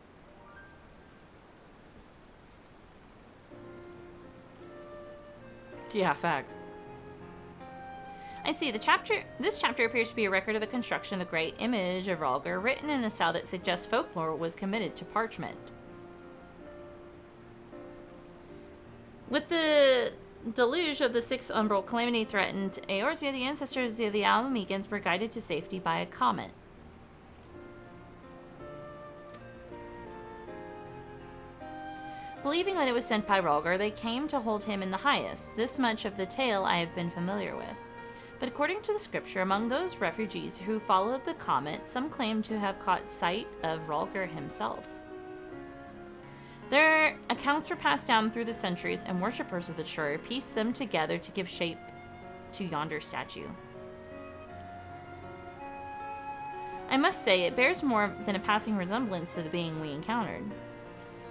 Yeah, facts. I see. This chapter appears to be a record of the construction of the great image of Ralgar, written in a style that suggests folklore was committed to parchment. With the deluge of the sixth umbral calamity threatened Eorzea, the ancestors of the Alamegans were guided to safety by a comet. Believing that it was sent by Ralgar, they came to hold him in the highest. This much of the tale I have been familiar with. But according to the scripture, among those refugees who followed the comet, some claim to have caught sight of Ralgar himself. Their accounts were passed down through the centuries, and worshippers of the Destroyer pieced them together to give shape to yonder statue. I must say, it bears more than a passing resemblance to the being we encountered.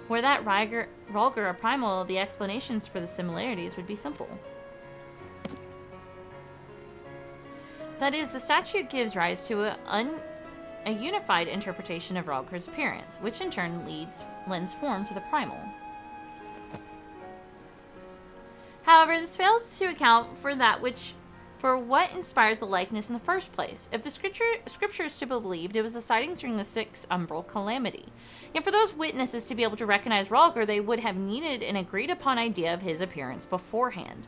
Were that Ralgar a primal, the explanations for the similarities would be simple. That is, the statute gives rise to a unified interpretation of Ralger's appearance, which in turn lends form to the primal. However, this fails to account for what inspired the likeness in the first place. If the scripture is to be believed, it was the sightings during the sixth umbral calamity. Yet for those witnesses to be able to recognize Ralger, they would have needed an agreed-upon idea of his appearance beforehand.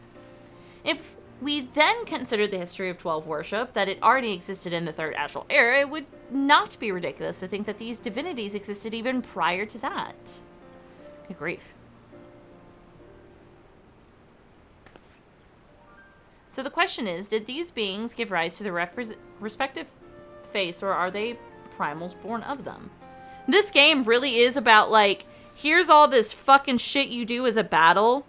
If we then consider the history of 12 worship, that it already existed in the Third Astral Era, it would not be ridiculous to think that these divinities existed even prior to that. Good grief. So the question is, did these beings give rise to the respective face, or are they primals born of them? This game really is about, like, here's all this fucking shit you do as a battle,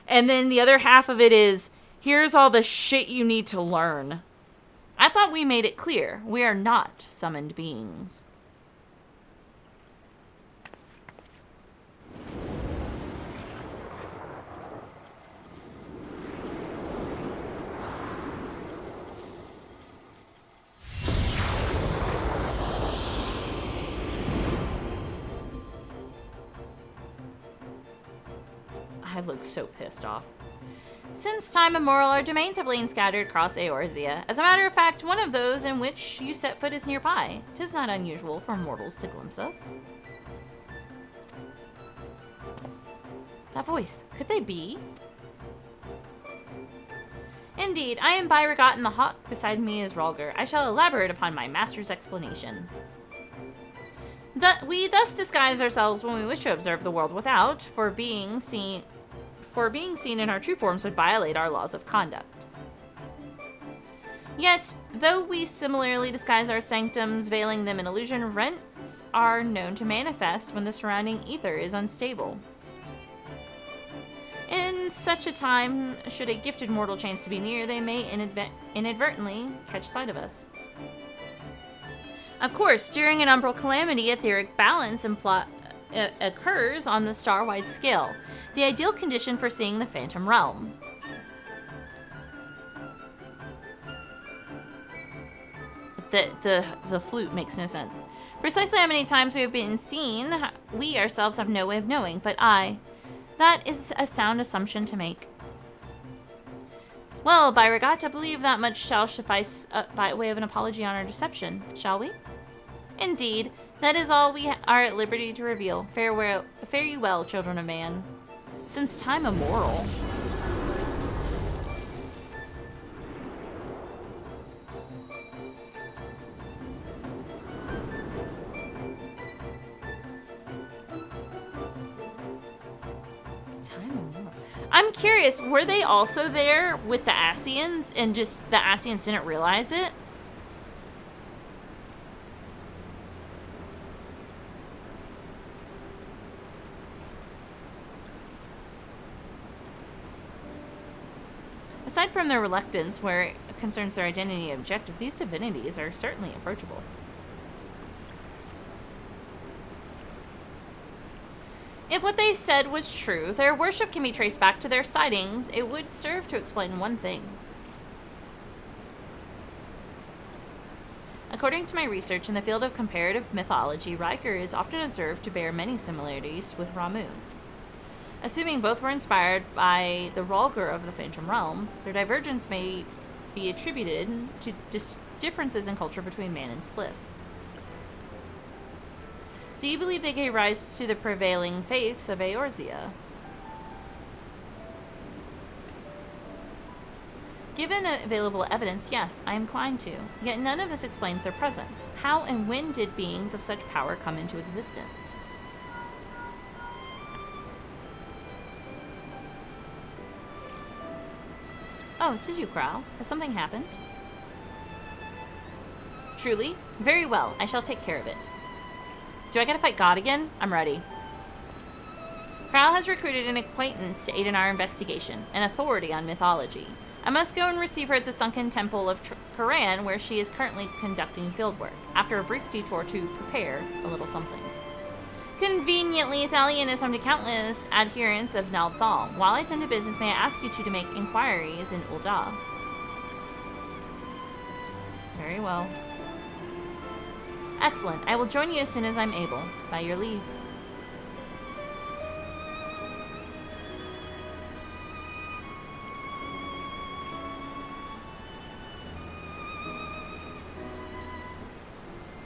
and then the other half of it is, here's all the shit you need to learn. I thought we made it clear. We are not summoned beings. I look so pissed off. Since time immemorial, our domains have lain scattered across Eorzea. As a matter of fact, one of those in which you set foot is nearby. 'Tis not unusual for mortals to glimpse us. That voice, could they be? Indeed, I am Byregot, and the hawk beside me is Ralger. I shall elaborate upon my master's explanation. We thus disguise ourselves when we wish to observe the world without, for being seen in our true forms would violate our laws of conduct. Yet, though we similarly disguise our sanctums, veiling them in illusion, rents are known to manifest when the surrounding ether is unstable. In such a time, should a gifted mortal chance to be near, they may inadvertently catch sight of us. Of course, during an umbral calamity, etheric balance occurs on the star-wide scale, the ideal condition for seeing the Phantom Realm. The flute makes no sense. Precisely how many times we have been seen, we ourselves have no way of knowing, but that is a sound assumption to make. Well, Byregot, I believe that much shall suffice by way of an apology on our deception, shall we? Indeed, that is all we are at liberty to reveal. Fare you well, children of man. Since time immemorial. I'm curious, were they also there with the Ascians and just the Ascians didn't realize it? Aside from their reluctance where it concerns their identity and objective, these divinities are certainly approachable. If what they said was true, their worship can be traced back to their sightings, it would serve to explain one thing. According to my research in the field of comparative mythology, Riker is often observed to bear many similarities with Ramu. Assuming both were inspired by the Ralger of the Phantom Realm, their divergence may be attributed to differences in culture between man and Slith. So you believe they gave rise to the prevailing faiths of Eorzea? Given available evidence, yes, I am inclined to. Yet none of this explains their presence. How and when did beings of such power come into existence? Oh, 'tis you, Krau. Has something happened? Truly? Very well. I shall take care of it. Do I gotta fight God again? I'm ready. Krau has recruited an acquaintance to aid in our investigation, an authority on mythology. I must go and receive her at the sunken temple of Karan, where she is currently conducting fieldwork, after a brief detour to prepare a little something. Conveniently, Thalion is home to countless adherents of Naldthal. While I tend to business, may I ask you two to make inquiries in Ul'dah? Very well. Excellent. I will join you as soon as I'm able. By your leave.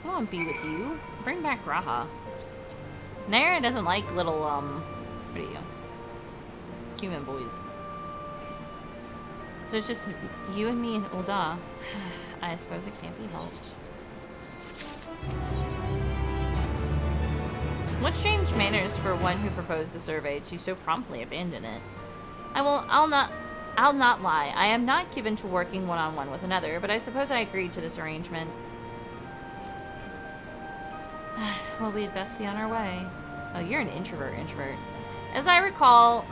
I won't be with you. Bring back Raha. Naira doesn't like little, what are you? Human boys. So it's just you and me and Ulda. I suppose it can't be helped. What strange manners for one who proposed the survey to so promptly abandon it. I'll not lie. I am not given to working one-on-one with another, but I suppose I agreed to this arrangement. Well, we'd best be on our way. Oh, you're an introvert. As I recall,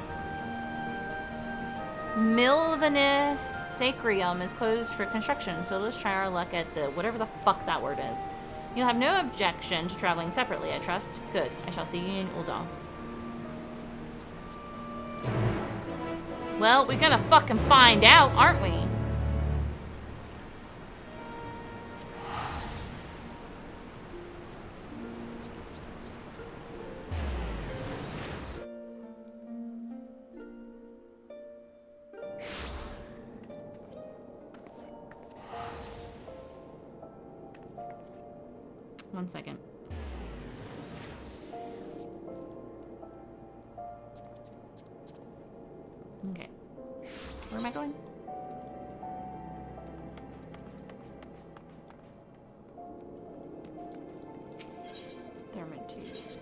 Milvanus Sacrium is closed for construction, so let's try our luck at the whatever the fuck that word is. You'll have no objection to traveling separately, I trust. Good. I shall see you in Ulda. Well, we're gonna fucking find out, aren't we? One second. Okay. Where am I going? Thermotube.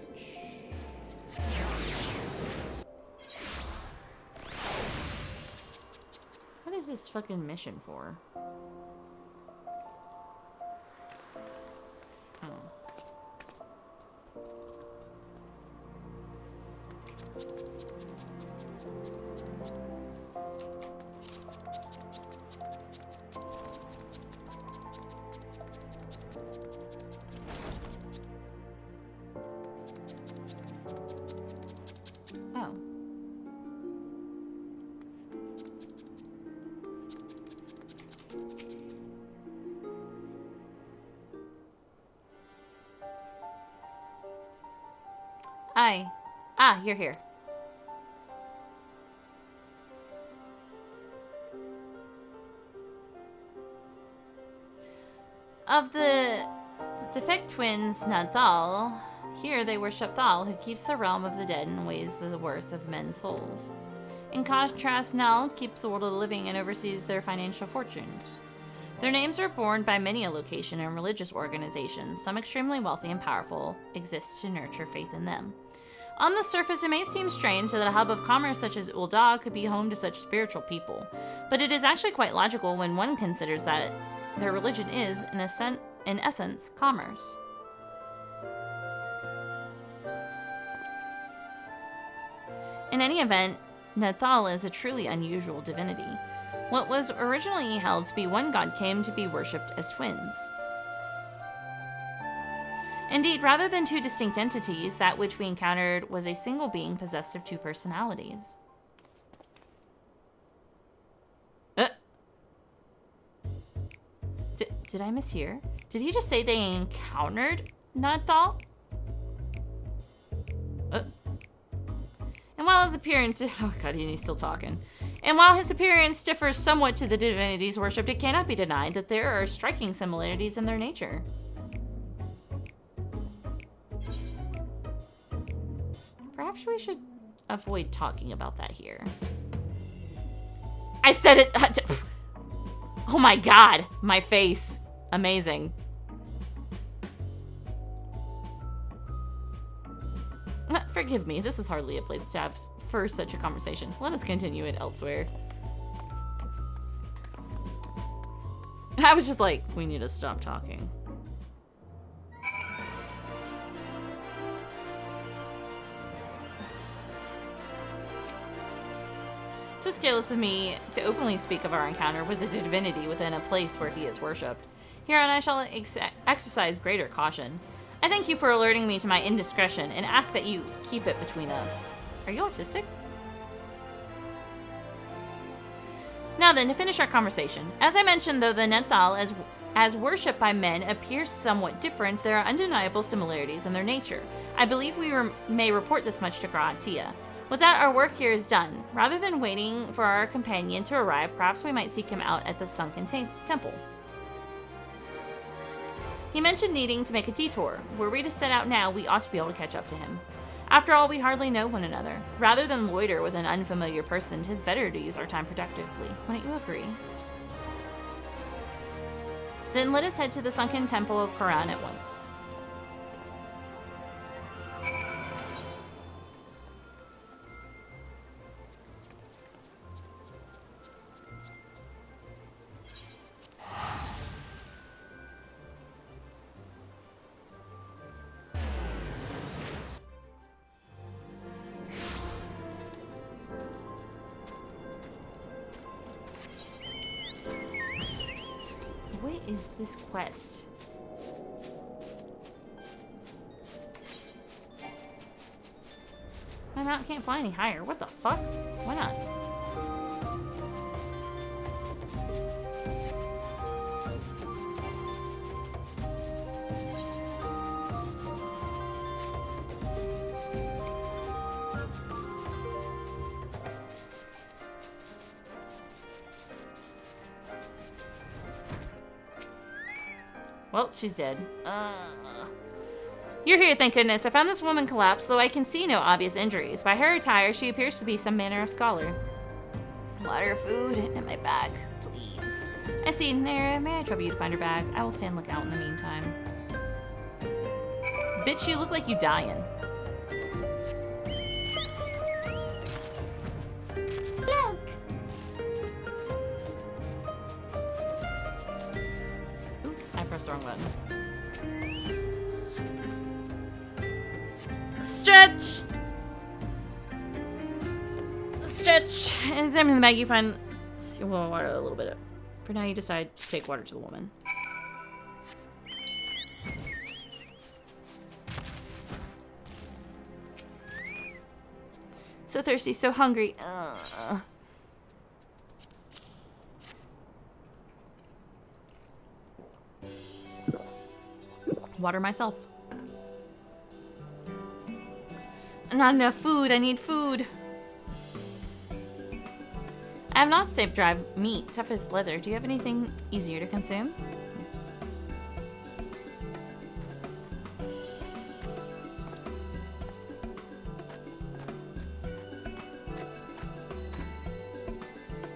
What is this fucking mission for? You're here. Of the defect twins Nadthal, here they worship Thal, who keeps the realm of the dead and weighs the worth of men's souls. In contrast, Nal keeps the world of the living and oversees their financial fortunes. Their names are borne by many a location and religious organizations. Some extremely wealthy and powerful exist to nurture faith in them. On the surface, it may seem strange that a hub of commerce such as Ulda could be home to such spiritual people, but it is actually quite logical when one considers that their religion is, in essence, commerce. In any event, Nadthal is a truly unusual divinity. What was originally held to be one god came to be worshipped as twins. Indeed, rather than two distinct entities, that which we encountered was a single being possessed of two personalities. Did I mishear? Did he just say they encountered Nadthal? And while his appearance... Oh god, he's still talking. And while his appearance differs somewhat to the divinities worshipped, it cannot be denied that there are striking similarities in their nature. Perhaps we should avoid talking about that here. I said it. Oh my god, my face. Amazing. Forgive me, this is hardly a place to have for such a conversation. Let us continue it elsewhere. I was just like, we need to stop talking. Just careless of me to openly speak of our encounter with the divinity within a place where he is worshipped. Hereon I shall exercise greater caution. I thank you for alerting me to my indiscretion and ask that you keep it between us. Are you autistic? Now then, to finish our conversation. As I mentioned, though the Nethal, as worshipped by men, appears somewhat different, there are undeniable similarities in their nature. I believe we may report this much to Gratia. With that, our work here is done. Rather than waiting for our companion to arrive, perhaps we might seek him out at the sunken temple. He mentioned needing to make a detour. Were we to set out now, we ought to be able to catch up to him. After all, we hardly know one another. Rather than loiter with an unfamiliar person, 'tis better to use our time productively. Wouldn't you agree? Then let us head to the sunken temple of Quran at once. What is this quest? My mount can't fly any higher. What the fuck? Why not? Well, she's dead. You're here, thank goodness. I found this woman collapsed, though I can see no obvious injuries. By her attire, she appears to be some manner of scholar. Water, food, and my bag, please. I see. Nara, may I trouble you to find her bag? I will stand lookout in the meantime. Bitch, you look like you dying. Look! Oops, I pressed the wrong button. Stretch! Stretch! Examine the bag, you find water a little bit. For now, you decide to take water to the woman. So thirsty, so hungry. Water myself. Not enough food. I need food. I have not safe drive meat, tough as leather. Do you have anything easier to consume?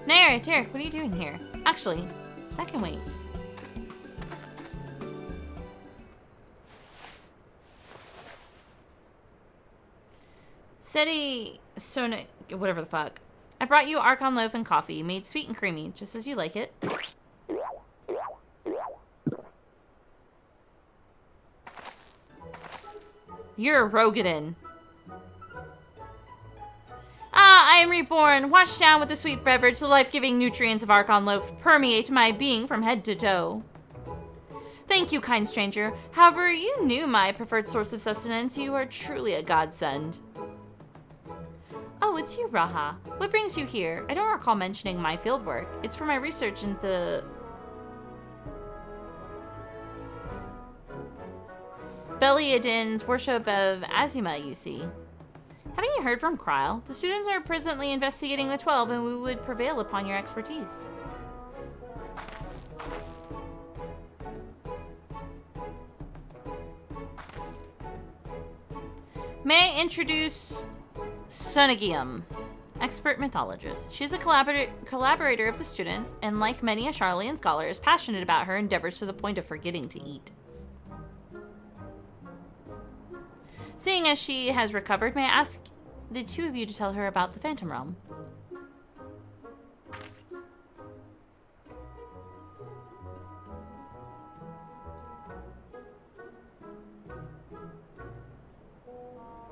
Nair, Tarek, what are you doing here? Actually, that can wait. Seti Sona, whatever the fuck. I brought you Archon loaf and coffee, made sweet and creamy, just as you like it. You're a Rogadin. Ah, I am reborn, washed down with the sweet beverage. The life-giving nutrients of Archon loaf permeate my being from head to toe. Thank you, kind stranger. However, you knew my preferred source of sustenance. You are truly a godsend. Oh, it's you, Raha. What brings you here? I don't recall mentioning my fieldwork. It's for my research into Beliadin's worship of Azima, you see. Haven't you heard from Kryl? The students are presently investigating the 12, and we would prevail upon your expertise. May I introduce Sonagium, expert mythologist. She's a collaborator of the students, and like many a Charlian scholar, is passionate about her endeavors to the point of forgetting to eat. Seeing as she has recovered, may I ask the two of you to tell her about the Phantom Realm?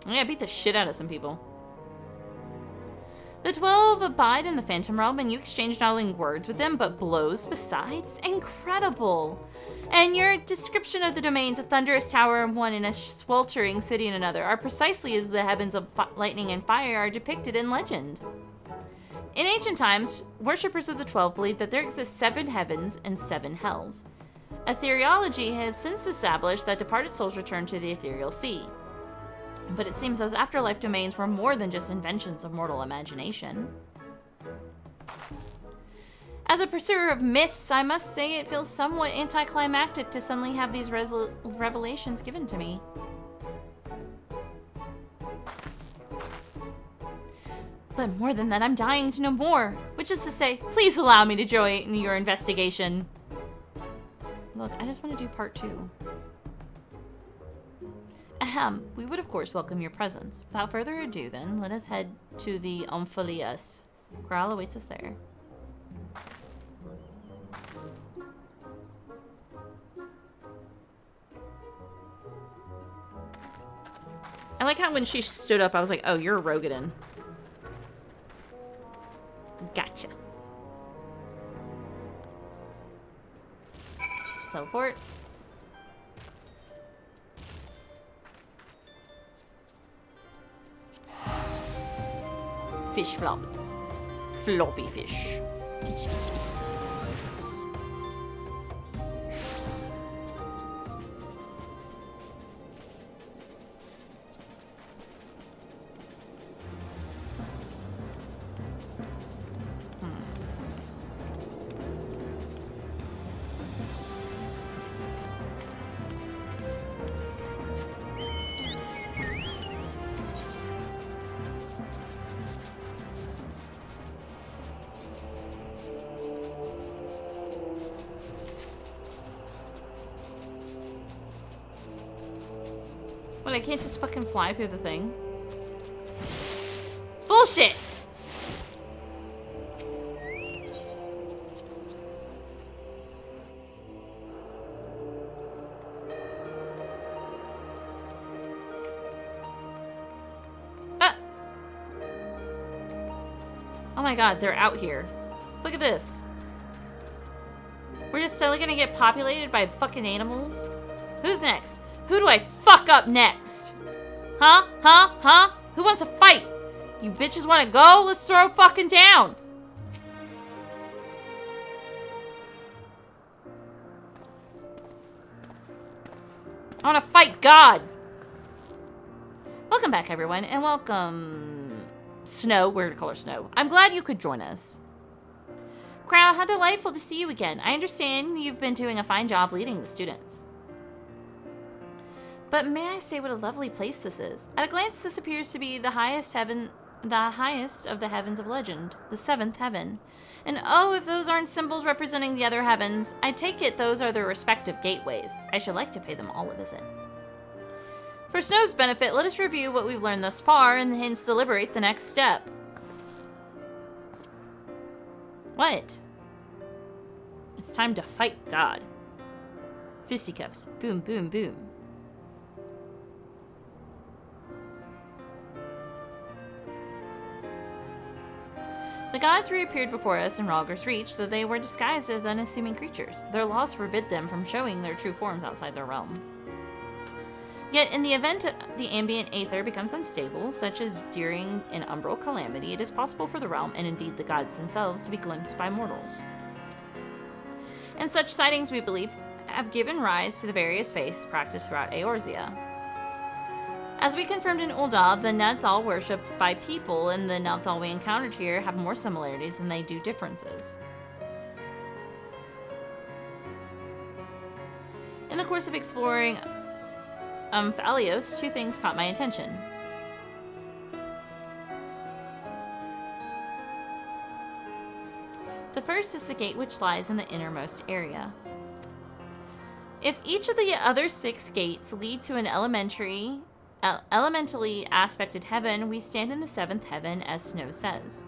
Yeah, beat the shit out of some people. The 12 abide in the Phantom Realm, and you exchange not only words with them, but blows besides. Incredible! And your description of the domains, a thunderous tower in one and a sweltering city in another, are precisely as the heavens of lightning and fire are depicted in legend. In ancient times, worshippers of the 12 believed that there exist 7 heavens and 7 hells. Ethereology has since established that departed souls return to the ethereal sea. But it seems those afterlife domains were more than just inventions of mortal imagination. As a pursuer of myths, I must say it feels somewhat anticlimactic to suddenly have these revelations given to me. But more than that, I'm dying to know more. Which is to say, please allow me to join your investigation. Look, I just want to do part 2. Ahem, we would of course welcome your presence. Without further ado then, let us head to the Omphalius. Graal awaits us there. I like how when she stood up, I was like, oh, you're a Rogadin. Gotcha. Teleport. Fish flop. Floppy fish. Fish, fish, fish. Well, I can't just fucking fly through the thing. Bullshit! Ah! Oh my god, they're out here. Look at this. We're just suddenly gonna get populated by fucking animals? Who's next? Who do I fuck up next? Huh? Huh? Huh? Who wants to fight? You bitches want to go? Let's throw fucking down. I want to fight God. Welcome back, everyone, and welcome, Snow. We're gonna call her Snow. I'm glad you could join us. Crow, how delightful to see you again. I understand you've been doing a fine job leading the students. But may I say what a lovely place this is? At a glance, this appears to be the highest of the heavens of legend, the 7th heaven. And oh, if those aren't symbols representing the other heavens, I take it those are their respective gateways. I should like to pay them all a visit. For Snow's benefit, let us review what we've learned thus far and hence deliberate the next step. What? It's time to fight God. Fisticuffs. Boom, boom, boom. The gods reappeared before us in Rhalgr's Reach, though they were disguised as unassuming creatures. Their laws forbid them from showing their true forms outside their realm. Yet, in the event the ambient aether becomes unstable, such as during an umbral calamity, it is possible for the realm, and indeed the gods themselves, to be glimpsed by mortals. And such sightings, we believe, have given rise to the various faiths practiced throughout Eorzea. As we confirmed in Ul'dah, the Nadthal worshipped by people and the Nadthal we encountered here have more similarities than they do differences. In the course of exploring Omphalios, 2 things caught my attention. The first is the gate which lies in the innermost area. If each of the other 6 gates lead to an elementally aspected heaven, we stand in the 7th heaven, as Snow says.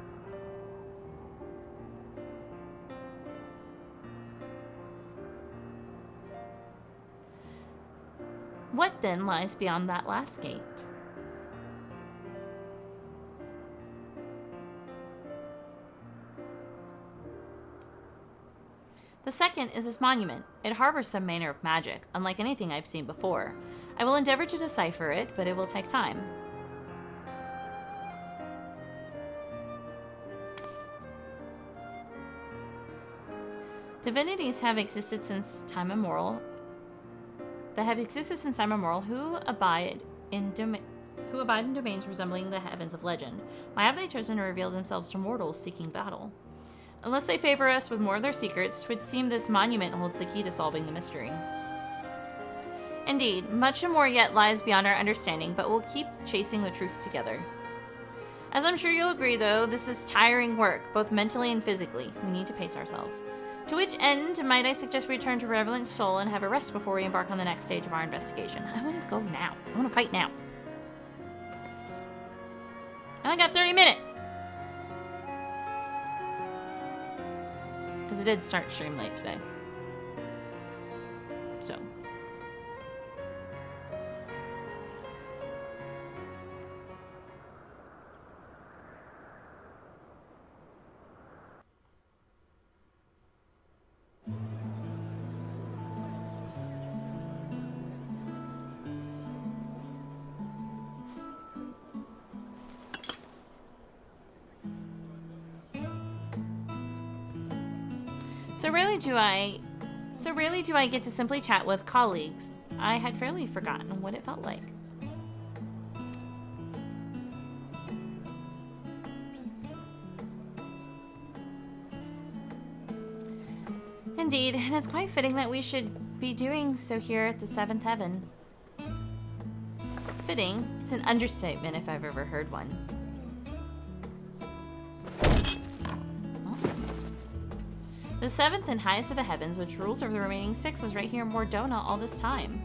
What then lies beyond that last gate? The second is this monument. It harbors some manner of magic, unlike anything I've seen before. I will endeavor to decipher it, but it will take time. Divinities have existed since time immemorial. Who abide in domains resembling the heavens of legend. Why have they chosen to reveal themselves to mortals seeking battle? Unless they favor us with more of their secrets, 'twould seem this monument holds the key to solving the mystery. Indeed, much more yet lies beyond our understanding, but we'll keep chasing the truth together. As I'm sure you'll agree, though, this is tiring work, both mentally and physically. We need to pace ourselves. To which end, might I suggest we return to Revelant's Soul and have a rest before we embark on the next stage of our investigation? I want to go now. I want to fight now. I only got 30 minutes! Because I did start stream late today. So. So rarely do I get to simply chat with colleagues. I had fairly forgotten what it felt like. Indeed, and it's quite fitting that we should be doing so here at the seventh heaven. Fitting? It's an understatement if I've ever heard one. The seventh and highest of the heavens, which rules over the remaining six, was right here in Mordona all this time.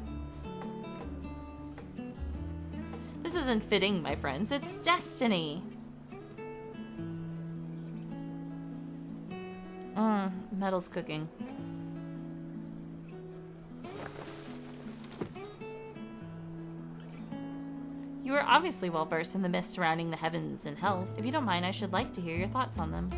This isn't fitting, my friends. It's destiny. Metal's cooking. You are obviously well versed in the myths surrounding the heavens and hells. If you don't mind, I should like to hear your thoughts on them.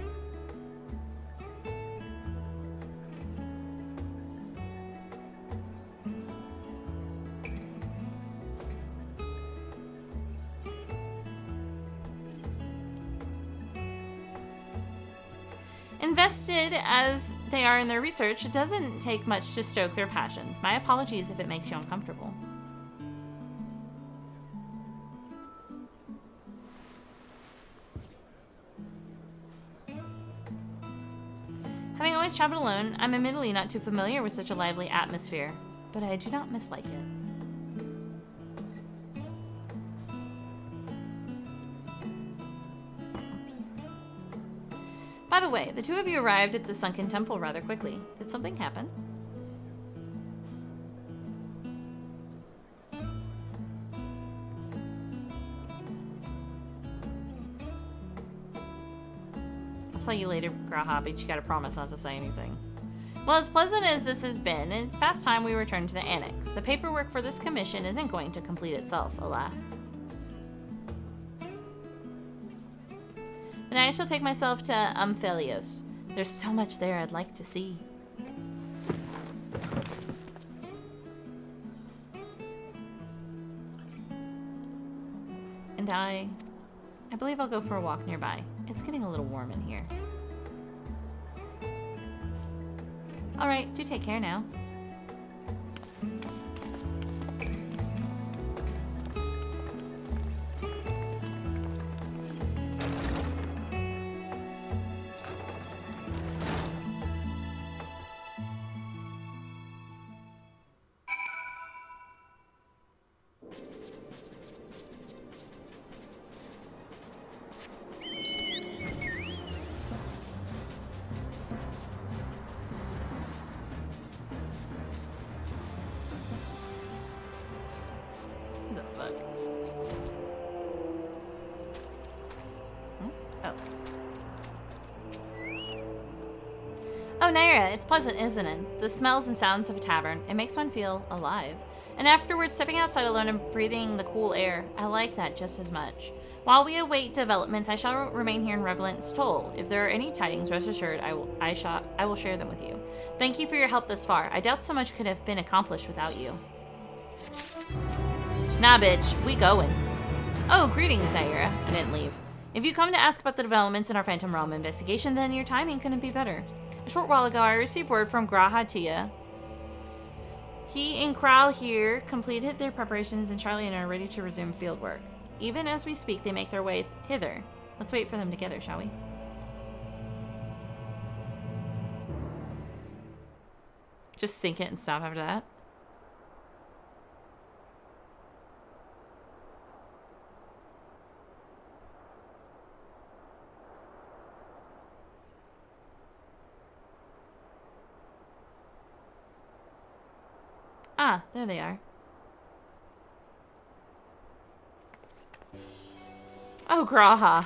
Invested as they are in their research, it doesn't take much to stoke their passions. My apologies if it makes you uncomfortable. Having always traveled alone, I'm admittedly not too familiar with such a lively atmosphere, but I do not mislike it. By the way, the two of you arrived at the sunken temple rather quickly. Did something happen? I'll tell you later, Graha, but you gotta promise not to say anything. Well, as pleasant as this has been, it's past time we return to the annex. The paperwork for this commission isn't going to complete itself, alas. Then I shall take myself to Umphelios. There's so much there I'd like to see. And I believe I'll go for a walk nearby. It's getting a little warm in here. Alright, do take care now. Oh, Naira, it's pleasant, isn't it? The smells and sounds of a tavern. It makes one feel alive. And afterwards, stepping outside alone and breathing the cool air. I like that just as much. While we await developments, I shall remain here in Revelant's Toll. If there are any tidings, rest assured, I will share them with you. Thank you for your help thus far. I doubt so much could have been accomplished without you. Nah, bitch. We going. Oh, greetings, Naira. I didn't leave. If you come to ask about the developments in our Phantom Realm investigation, then your timing couldn't be better. short while ago, I received word from Graha Tia. He and Kral here completed their preparations and Charlie and I are ready to resume field work. Even as we speak, they make their way hither. Let's wait for them together, shall we? Just sink it and stop after that. Ah, there they are. Oh, Graha.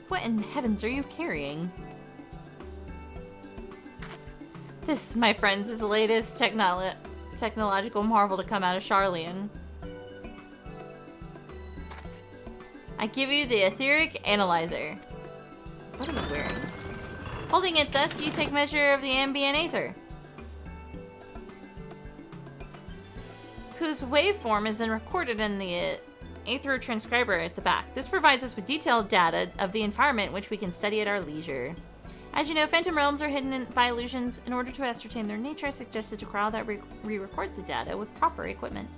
What in heavens are you carrying? This, my friends, is the latest technological marvel to come out of Charlian. I give you the etheric analyzer. What are you wearing? Holding it thus, you take measure of the ambient aether, whose waveform is then recorded in the aether transcriber at the back. This provides us with detailed data of the environment which we can study at our leisure. As you know, phantom realms are hidden by illusions. In order to ascertain their nature, I suggested to Kral that we re-record the data with proper equipment.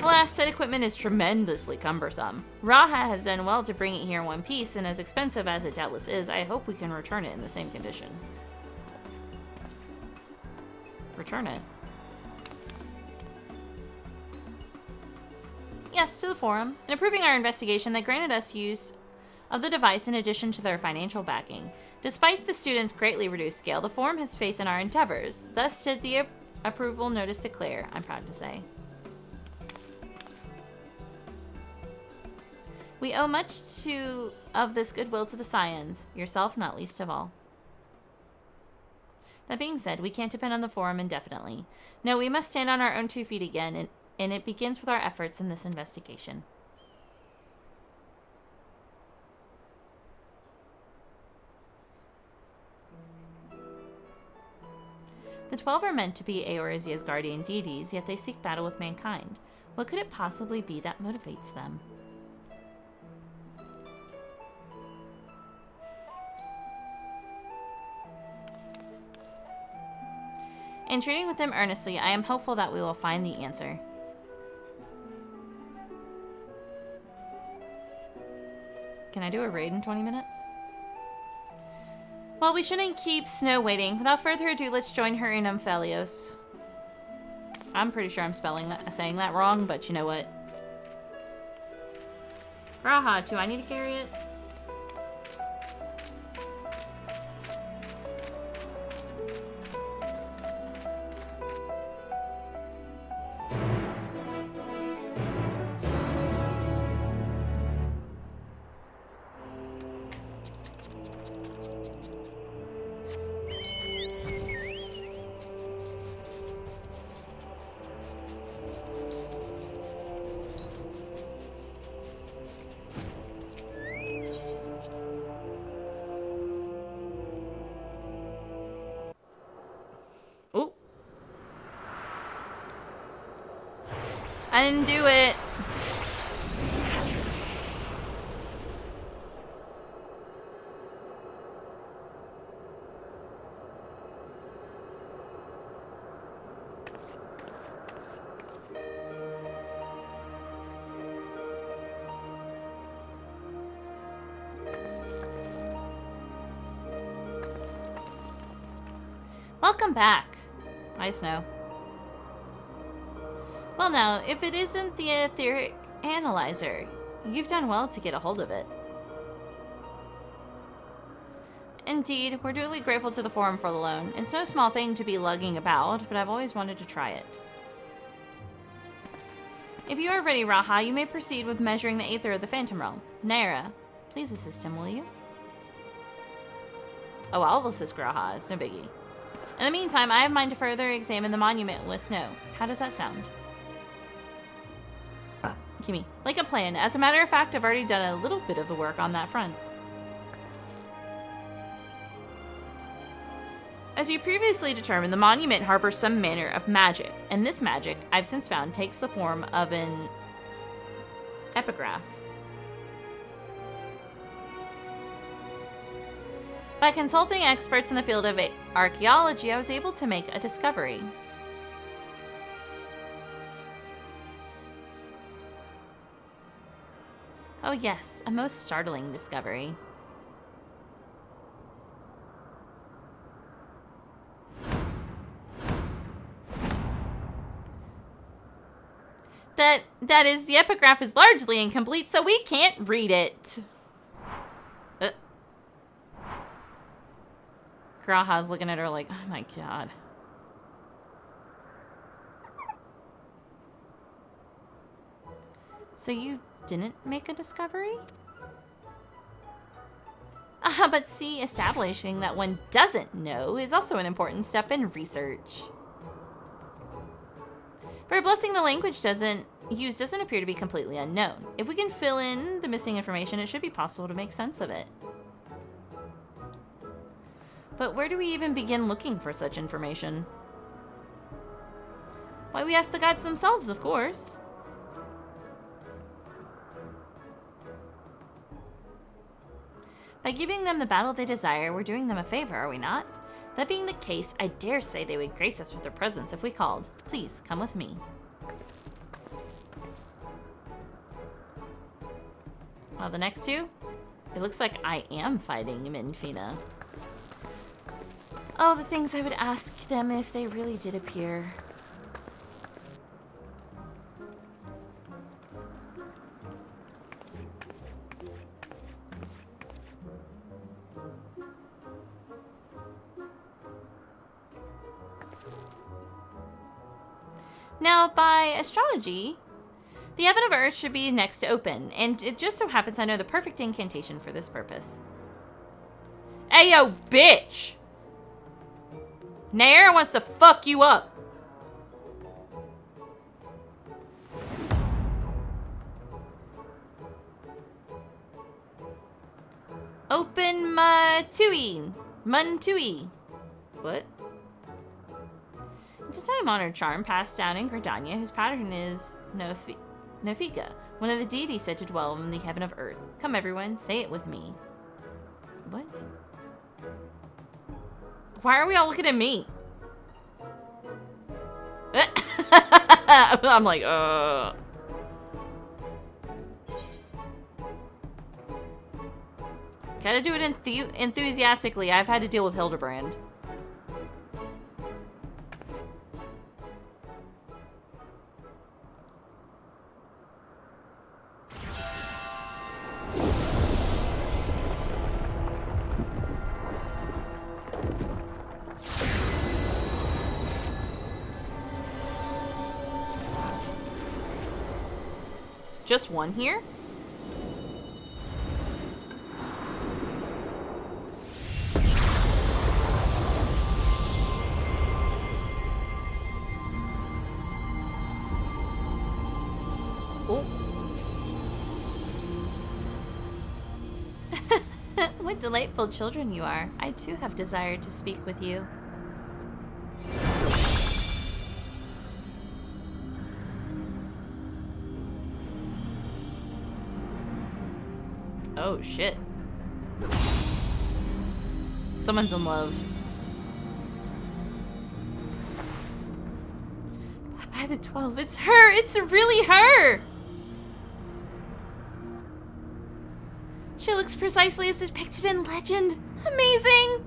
Alas, said equipment is tremendously cumbersome. Raha has done well to bring it here in one piece, and as expensive as it doubtless is, I hope we can return it in the same condition. Return it? Yes, to the forum. In approving our investigation, they granted us use of the device in addition to their financial backing. Despite the students' greatly reduced scale, the forum has faith in our endeavors. Thus did the approval notice declare, I'm proud to say. We owe much of this goodwill to the Scions, yourself not least of all. That being said, we can't depend on the forum indefinitely. No, we must stand on our own 2 feet again, and it begins with our efforts in this investigation. The 12 are meant to be Eorzea's guardian deities, yet they seek battle with mankind. What could it possibly be that motivates them? In treating with them earnestly, I am hopeful that we will find the answer. Can I do a raid in 20 minutes? Well, we shouldn't keep Snow waiting. Without further ado, let's join her in Umphelios. I'm pretty sure I'm saying that wrong, but you know what? Graha, do I need to carry it? I didn't do it. Welcome back. Hi, Snow. Well now, if it isn't the etheric analyzer, you've done well to get a hold of it. Indeed, we're duly grateful to the forum for the loan. It's no small thing to be lugging about, but I've always wanted to try it. If you are ready, Raha, you may proceed with measuring the aether of the Phantom Realm. Naira, please assist him, will you? Oh, I'll assist Graha. It's no biggie. In the meantime, I have mine to further examine the monument with snow. How does that sound? Kimi, like a plan. As a matter of fact, I've already done a little bit of the work on that front. As you previously determined, the monument harbors some manner of magic, and this magic, I've since found, takes the form of an epigraph. By consulting experts in the field of archaeology, I was able to make a discovery. Oh yes, a most startling discovery. That is, the epigraph is largely incomplete, so we can't read it. Graha's looking at her like, oh my god. So you didn't make a discovery? But see, establishing that one doesn't know is also an important step in research. For a blessing, the language doesn't appear to be completely unknown. If we can fill in the missing information, it should be possible to make sense of it. But where do we even begin looking for such information? Why, we ask the gods themselves, of course. By giving them the battle they desire, we're doing them a favor, are we not? That being the case, I dare say they would grace us with their presence if we called. Please, come with me. Well, the next two? It looks like I am fighting Minfina. Oh, the things I would ask them if they really did appear. Now, by astrology, the Heaven of Earth should be next to open, and it just so happens I know the perfect incantation for this purpose. Ayo, bitch! Nair wants to fuck you up. Open Matui. Muntui. What? It's a time-honored charm passed down in Gridania, whose pattern is Nofika, one of the deities said to dwell in the heaven of earth. Come, everyone, say it with me. What? Why are we all looking at me? I'm like, Gotta do it enthusiastically. I've had to deal with Hildebrand. Just one here? Oh. What delightful children you are. I too have desired to speak with you. Oh, shit. Someone's in love. By the 12, it's her! It's really her! She looks precisely as depicted in legend. Amazing!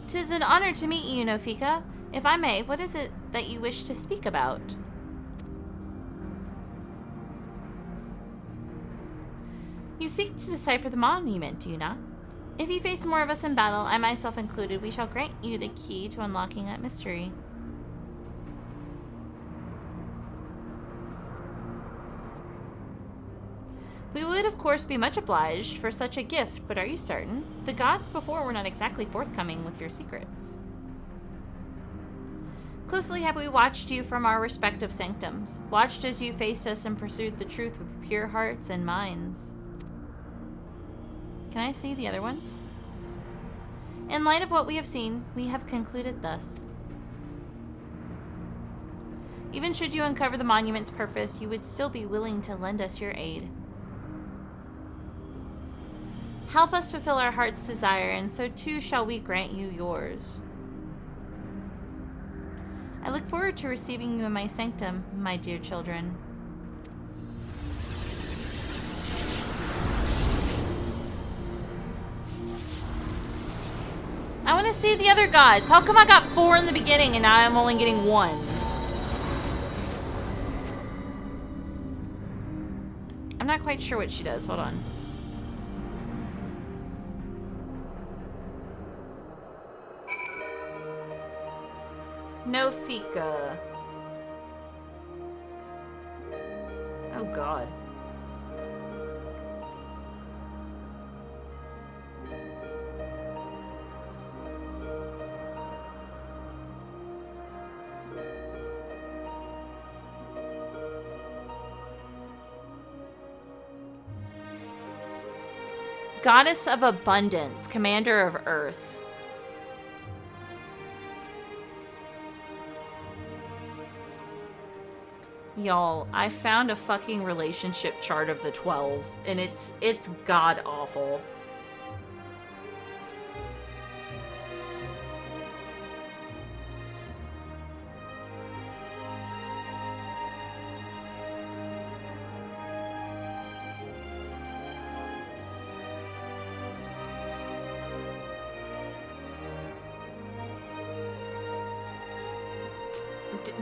"'Tis an honor to meet you, Nofika. If I may, what is it that you wish to speak about?" You seek to decipher the monument, do you not? If you face more of us in battle, I myself included, we shall grant you the key to unlocking that mystery. course, be much obliged for such a gift, but are you certain? The gods before were not exactly forthcoming with your secrets. Closely have we watched you from our respective sanctums, watched as you faced us and pursued the truth with pure hearts and minds. Can I see the other ones? In light of what we have seen, we have concluded thus. Even should you uncover the monument's purpose, you would still be willing to lend us your aid. Help us fulfill our heart's desire, and so too shall we grant you yours. I look forward to receiving you in my sanctum, my dear children. I want to see the other gods. How come I got 4 in the beginning and now I'm only getting 1? I'm not quite sure what she does. Hold on. No fika. Oh God. Goddess of Abundance, Commander of Earth. Y'all, I found a fucking relationship chart of the 12, and it's god awful.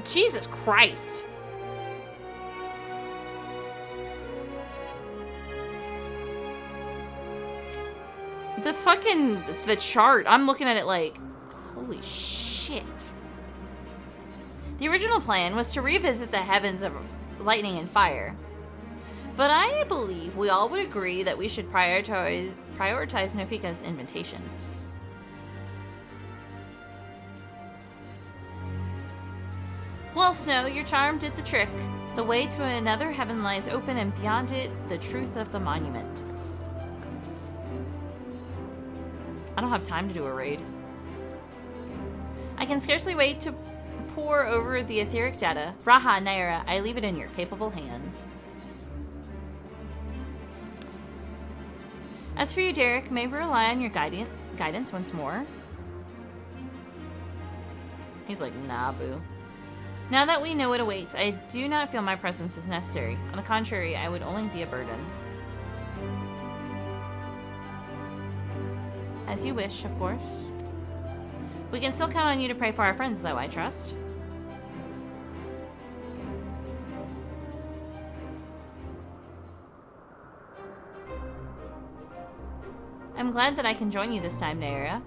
Jesus Christ. The chart, I'm looking at it like, holy shit. The original plan was to revisit the heavens of lightning and fire. But I believe we all would agree that we should prioritize Nofika's invitation. Well, Snow, your charm did the trick. The way to another heaven lies open, and beyond it, the truth of the monument. I don't have time to do a raid. I can scarcely wait to pore over the etheric data. Raha, Naira, I leave it in your capable hands. As for you, Derek, may we rely on your guidance once more? He's like, nah, boo. Now that we know what awaits, I do not feel my presence is necessary. On the contrary, I would only be a burden. As you wish, of course. We can still count on you to pray for our friends, though, I trust. I'm glad that I can join you this time, Naira.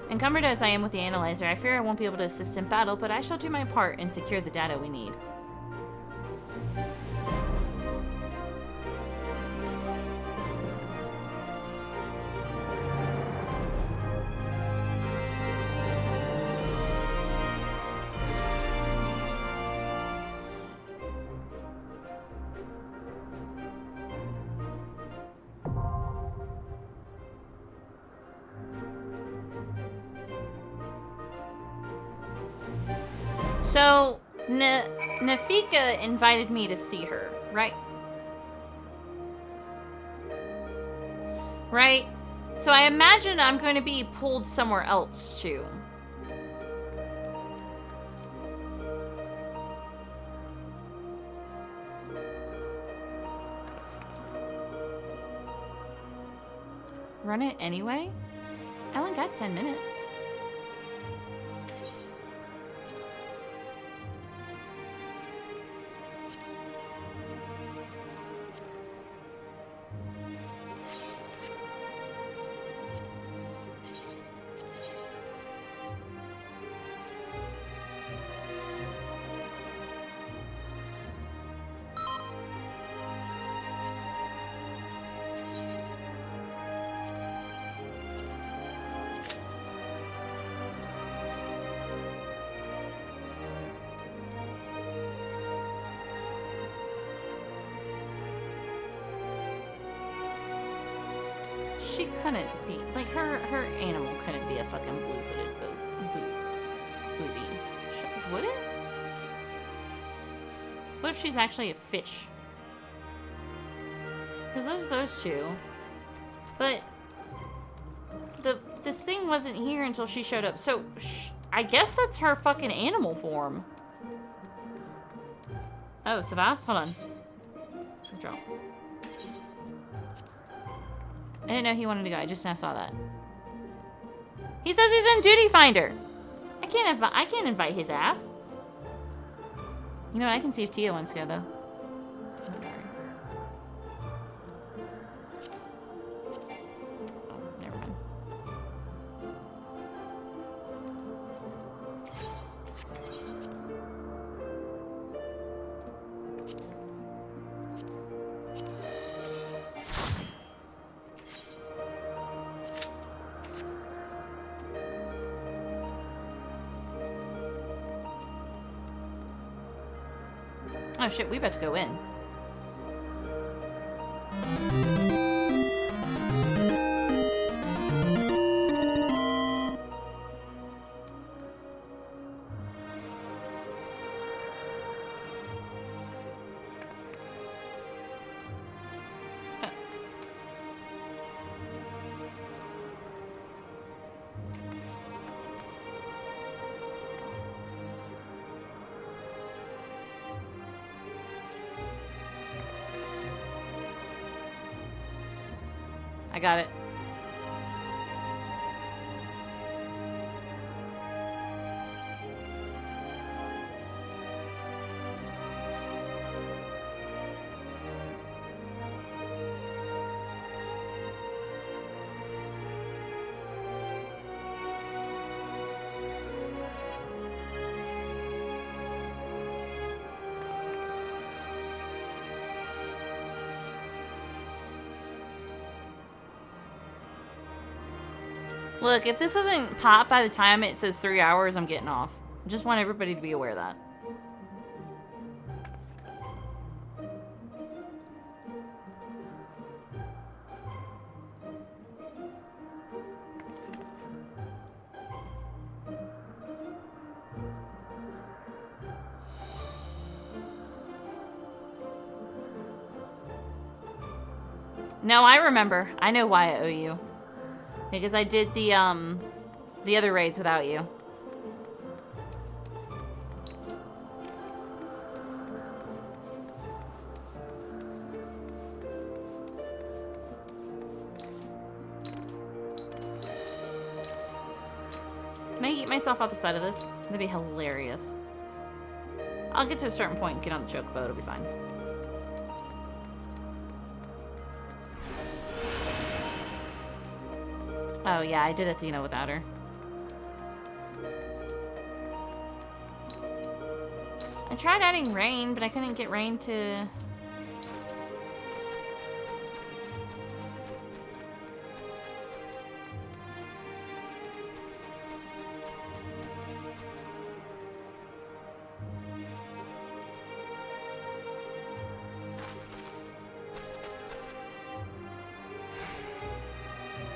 Encumbered as I am with the analyzer, I fear I won't be able to assist in battle, but I shall do my part and secure the data we need. So, Nafika invited me to see her, right? Right? So I imagine I'm going to be pulled somewhere else, too. Run it anyway? I only got 10 minutes. she couldn't be, like, her animal couldn't be a fucking blue-footed booty. Would it? What if she's actually a fish? Because there's those two. But this thing wasn't here until she showed up. So I guess that's her fucking animal form. Oh, Savas? Hold on. Draw. I didn't know he wanted to go. I just now saw that. He says he's in Duty Finder. I can't invite his ass. You know what? I can see if Tia wants to go, though. Oh, never mind. Oh shit, we about to go in. I got it. Look, if this doesn't pop by the time it says 3 hours, I'm getting off. I just want everybody to be aware of that. No, I remember. I know why I owe you. Because I did the other raids without you. Can I eat myself off the side of this? That'd be hilarious. I'll get to a certain point and get on the chocobo, it'll be fine. Oh yeah, I did Athena without her. I tried adding Rain, but I couldn't get Rain to...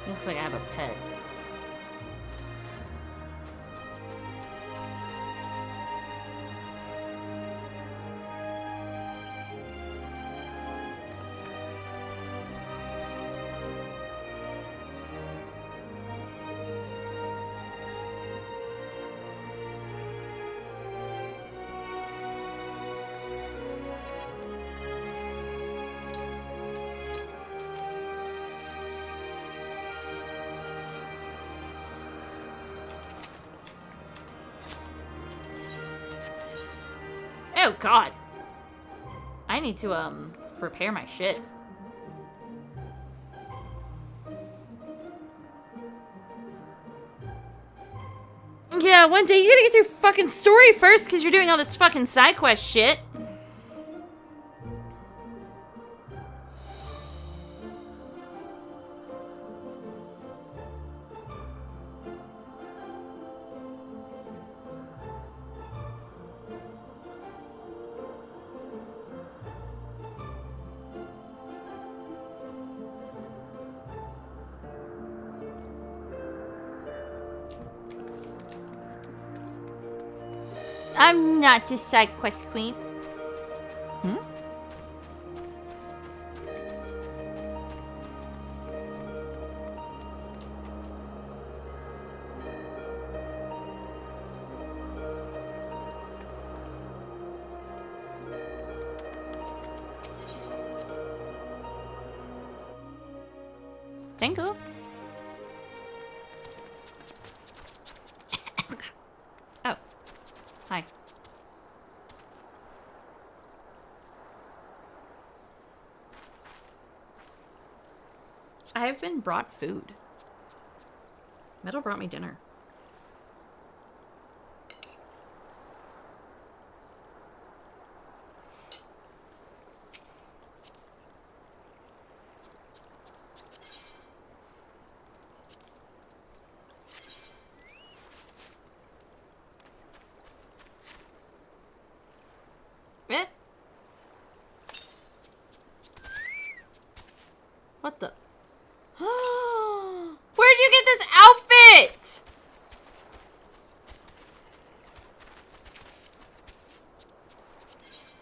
Looks like I have a pet. Oh god. I need to repair my shit. Yeah, one day you gotta get your fucking story first because you're doing all this fucking side quest shit. I'm not a side quest queen. Thank you. Oh. Hi. I've been brought food. Metal brought me dinner. Eh? What the? Where'd you get this outfit?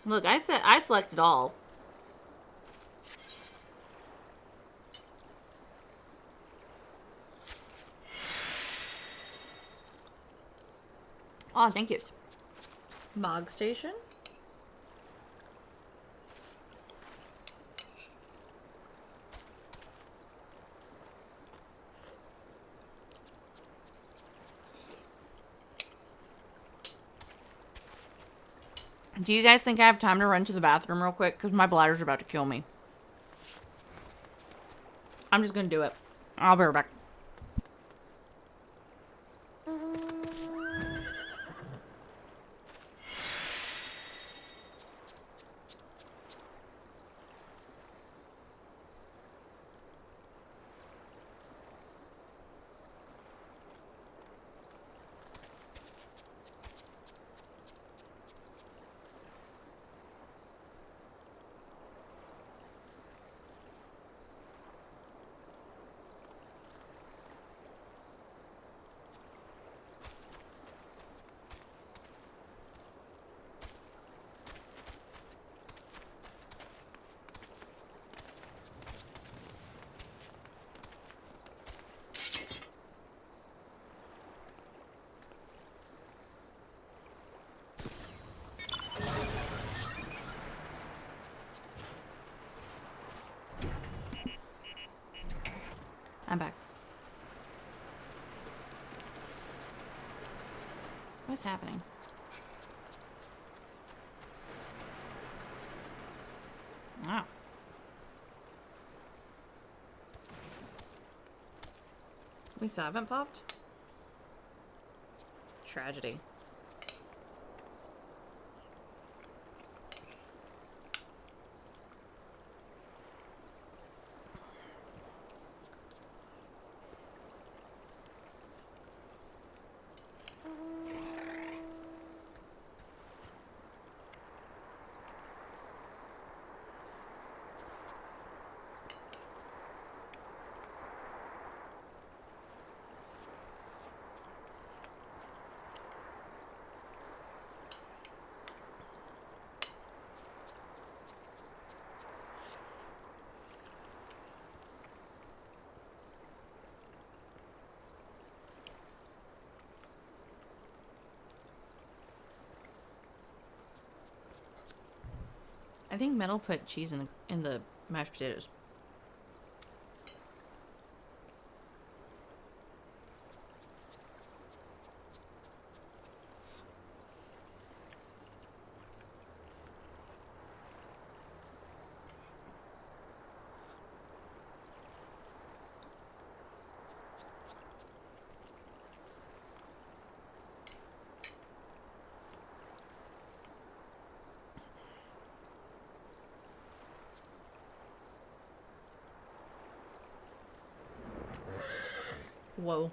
Look, I selected all. Oh, thank you. Mog station? Do you guys think I have time to run to the bathroom real quick? Because my bladder's about to kill me. I'm just going to do it. I'll be right back. I'm back. What's happening? Wow. We still haven't popped? Tragedy. I think Metal put cheese in the mashed potatoes. Whoa.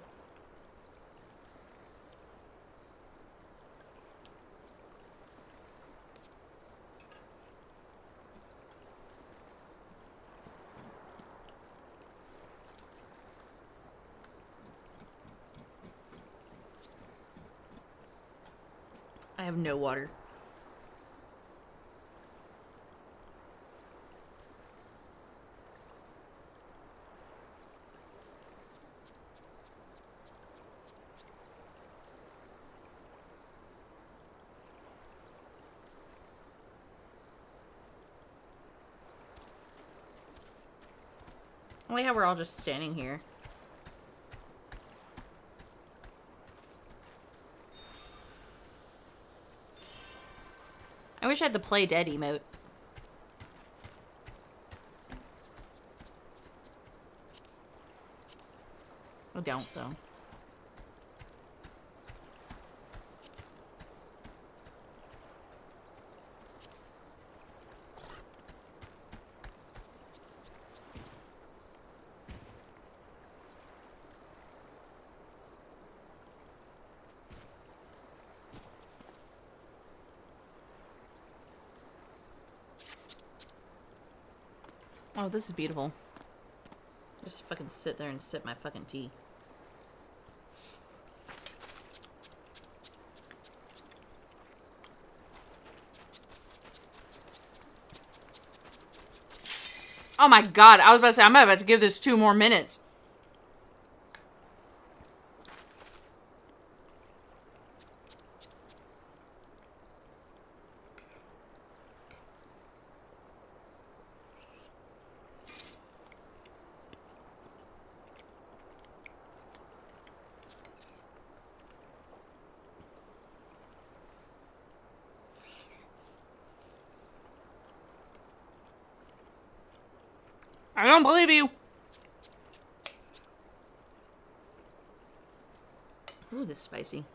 I have no water. I like how we're all just standing here. I wish I had the play dead emote. I don't, though. Oh, this is beautiful. Just fucking sit there and sip my fucking tea. Oh my god, I was about to say, I'm about to give this 2 more minutes. I don't believe you. Ooh, this is spicy.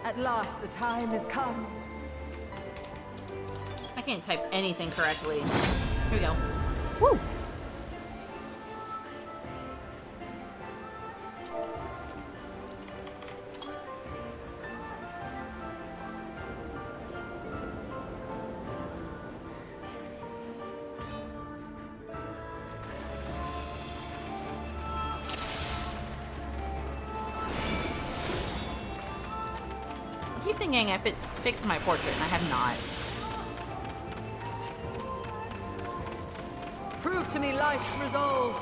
At last, the time has come. I can't type anything correctly. Here we go. Woo! I keep thinking I fixed my portrait, and I have not. Prove to me life's resolve.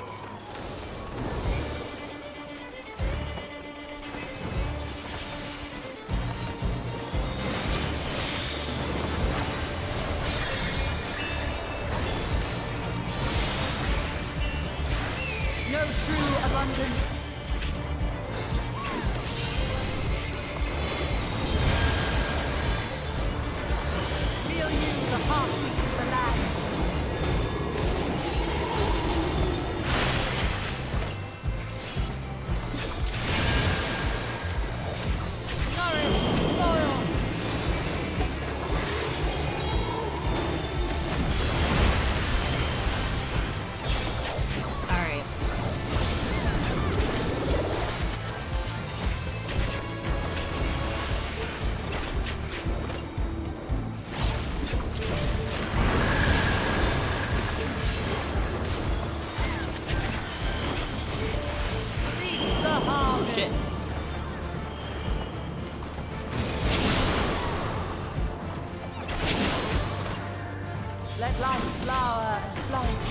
No true abundance. Feel you the heartbeat of the land. Shit. Let life flower and flourish.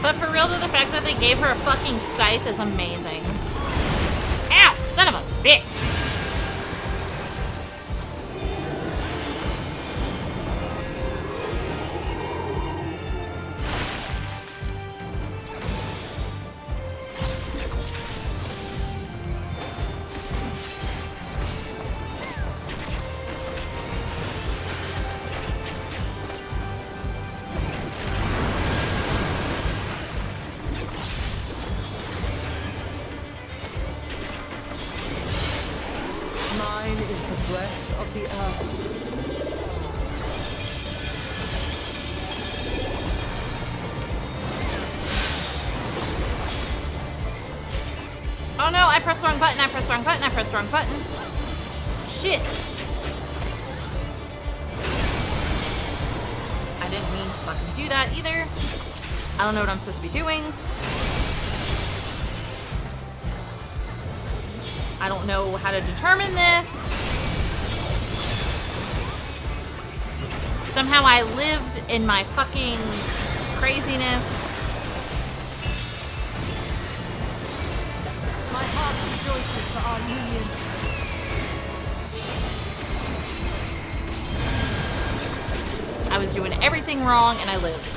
But for real, though, the fact that they gave her a fucking scythe is amazing. Ow! Son of a bitch! Mine is the breath of the earth. Oh no, I pressed the wrong button, I pressed the wrong button, I pressed the wrong button. Shit. I didn't mean to fucking do that either. I don't know what I'm supposed to be doing. I don't know how to determine this. Somehow I lived in my fucking craziness. My heart rejoices for our union. I was doing everything wrong and I lived.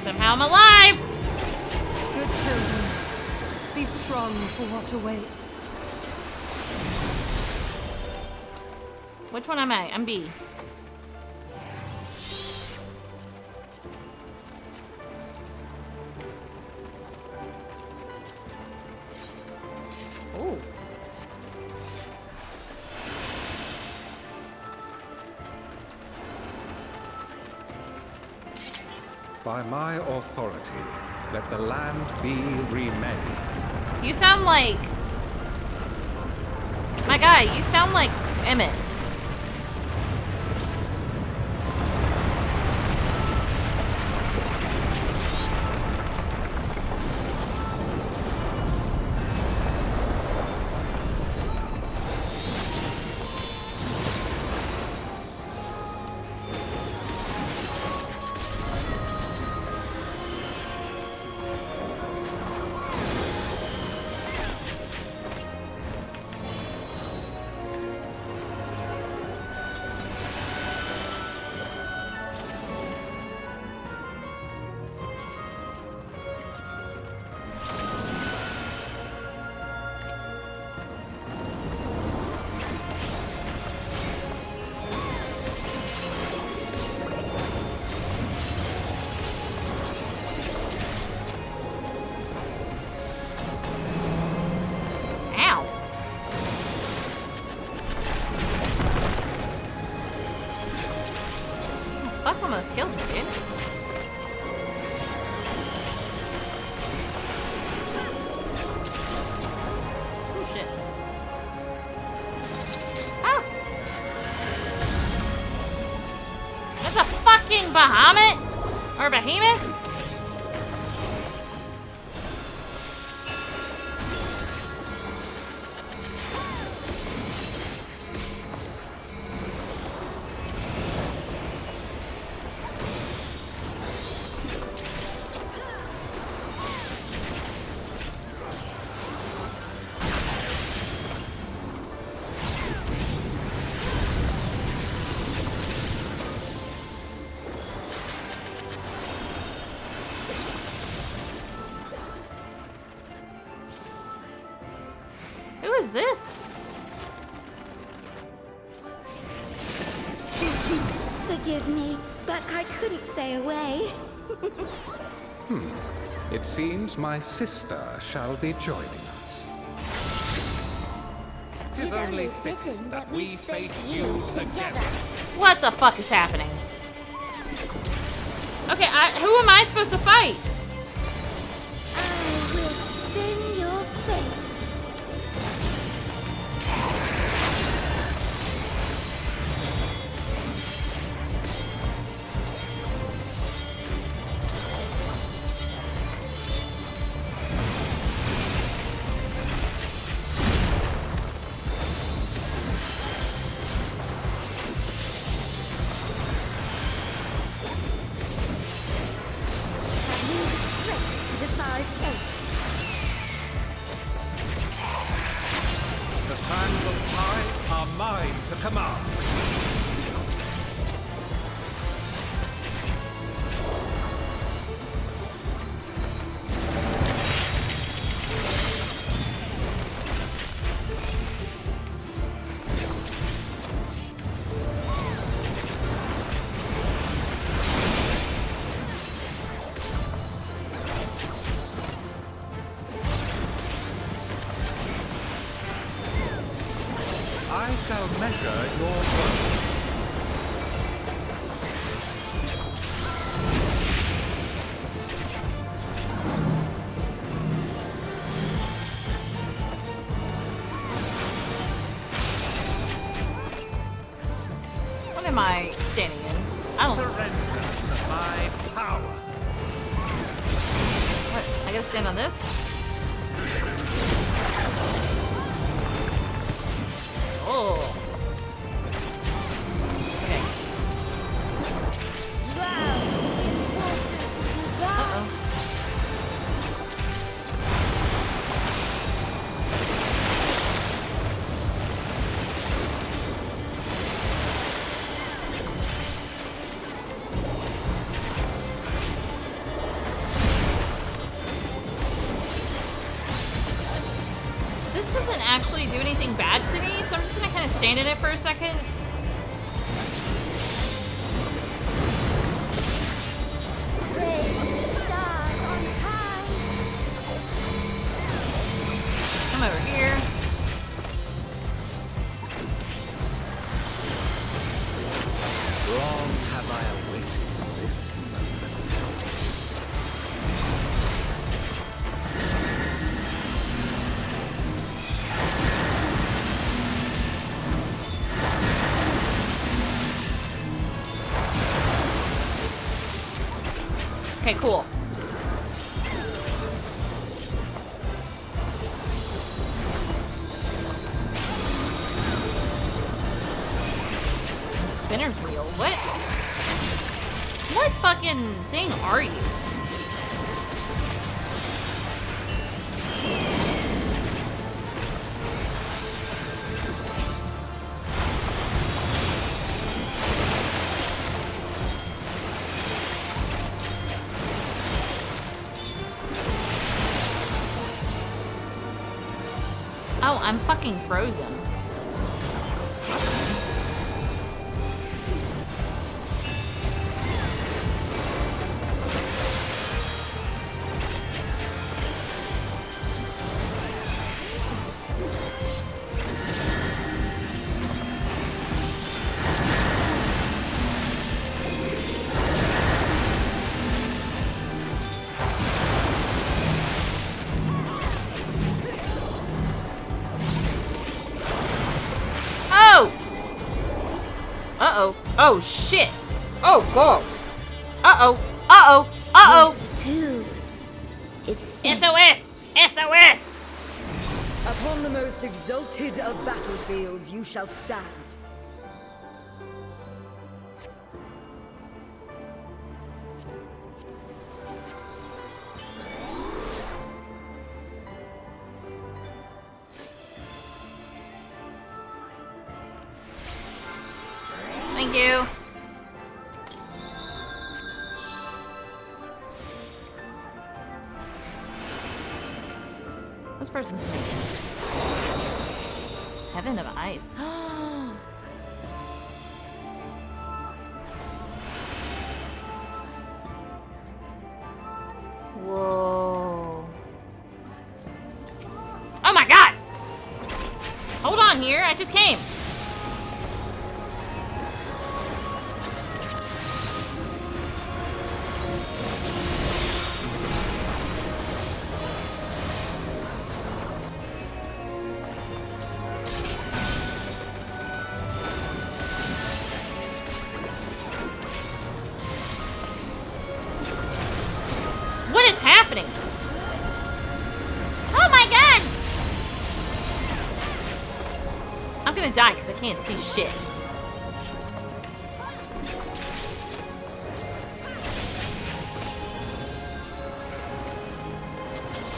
Somehow I'm alive! Good children, be strong for what awaits. Which one am I? I'm B. Ooh. By my authority, let the land be remade. You sound like... My guy, you sound like Emmett. Almost killed me, dude. Oh, shit. Ah! That's a fucking Bahamut? Or Behemoth? Who is this? Forgive me, but I couldn't stay away. It seems my sister shall be joining us. It is only fitting that we face you together. What the fuck is happening? Okay, who am I supposed to fight? I will spin your fate. To decide fate. mine to command. I shall measure your worth. What am I standing in? I don't know. Surrender to my power. What? I gotta stand on this? Oh. Okay. Uh-oh. This doesn't actually do anything bad to me, so I'm just gonna kind of stand in it for a second. Come over here. Long have I awaited this moment. Okay, cool. Spinner's wheel. What? What fucking thing are you? Oh, I'm fucking frozen. Uh-oh. Oh, shit. Oh, God. Uh-oh. Uh-oh. Uh-oh. This too is SOS! SOS! Upon the most exalted of battlefields you shall stand. Thank you. This person's name. Heaven of Ice. Whoa. Oh my god! Hold on here, I just came. What is happening? Oh my god! I'm gonna die because I can't see shit.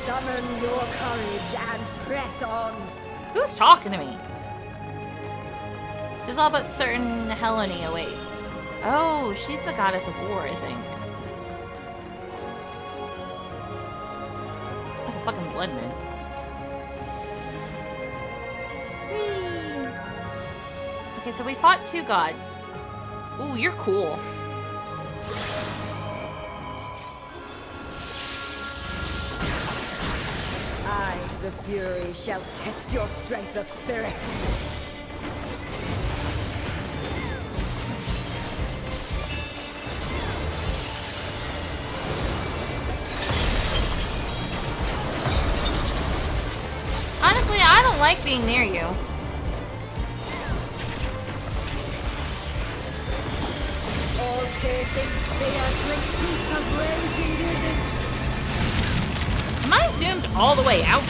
Summon your courage and press on. Who's talking to me? This is all but certain Helene awaits. Oh, she's the goddess of war, I think. That's a fucking blood moon. Whee! Okay, so we fought 2 gods. Ooh, you're cool. I, the Fury, shall test your strength of spirit. Honestly, I don't like being near you. All piercing spear drinks deep of raging visage. Am I zoomed all the way out?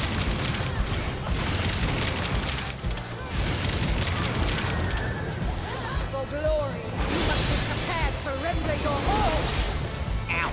For glory, you must be prepared to render your all. Ow.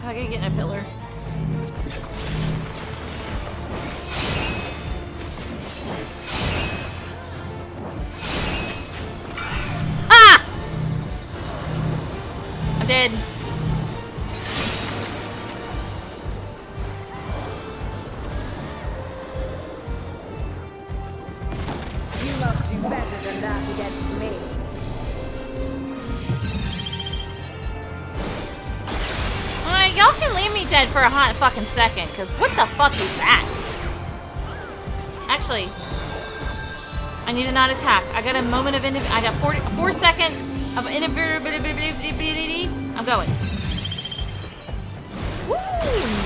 I gotta get in a pillar. Ah! I'm dead. You must do better than that against me. Alright, y'all can leave me dead for a hot fucking second, because what the fuck is that? Actually, I need to not attack. I got a moment of I got 4 seconds of invulnerability. I'm going. Woo!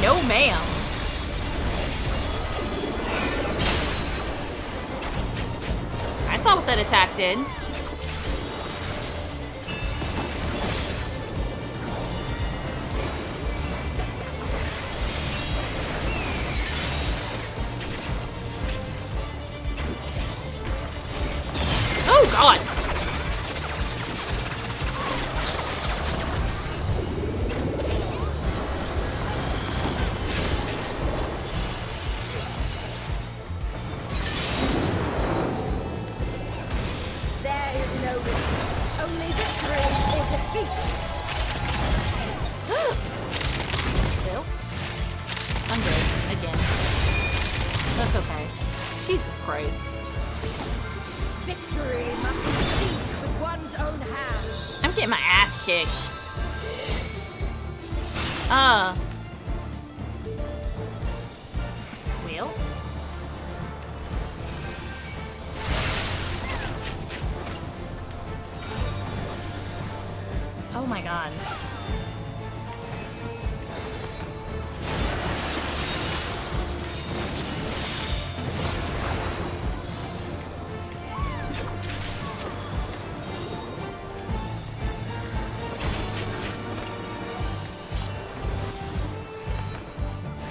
No ma'am. I saw what that attack did. Oh god! There is no victory. Only victory or defeat. Bill? I'm dead. Again. That's okay. Jesus Christ. Victory must be seized with one's own hand. I'm getting my ass kicked. Will? Oh my god.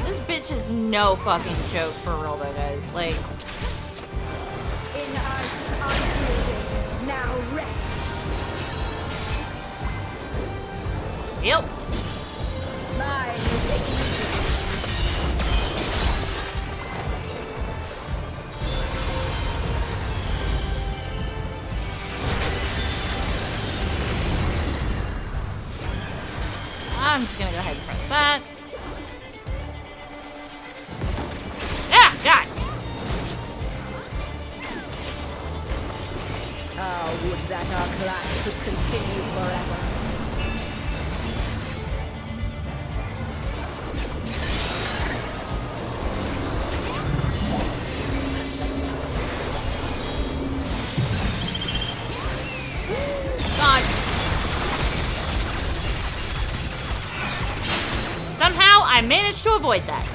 This bitch is no fucking joke for real though, guys. Like, In ice unyielding, now rest. yep. Mine is ignition. I'm just gonna go ahead and press that. Ah, God! Ah, would that our clash could continue forever. God. Somehow I managed to avoid that.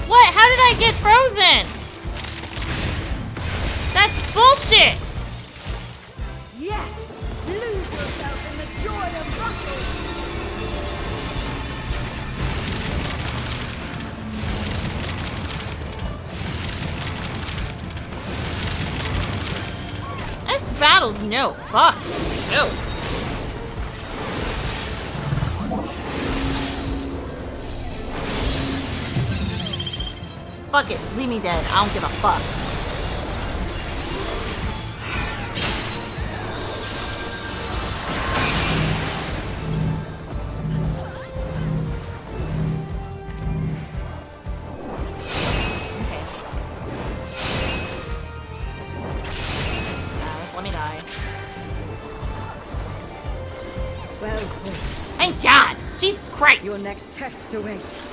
What? How did I get frozen? That's bullshit! Yes! Lose yourself in the joy of battle! This battle's no fuck. No. Fuck it. Leave me dead. I don't give a fuck. Let me die. Well, Thank God! Jesus Christ! your next test awaits.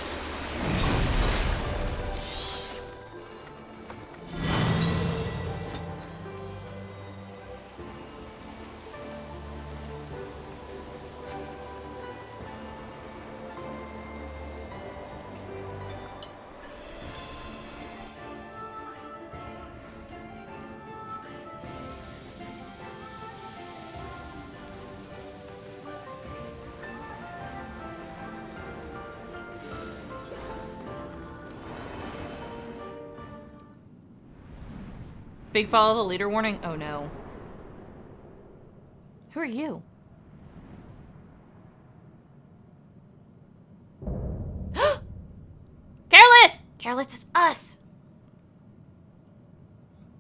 Big follow the leader warning? Oh no. Who are you? Careless! Careless is us!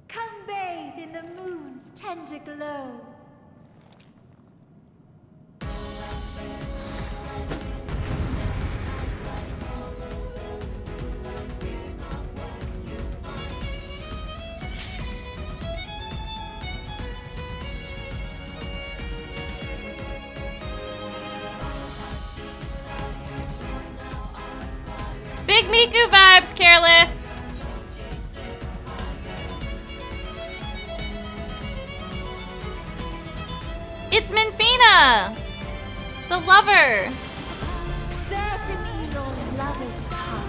Come bathe in the moon's tender glow. Big Miku vibes, Careless! It's Minfina! The lover! Bear to me your lover's heart.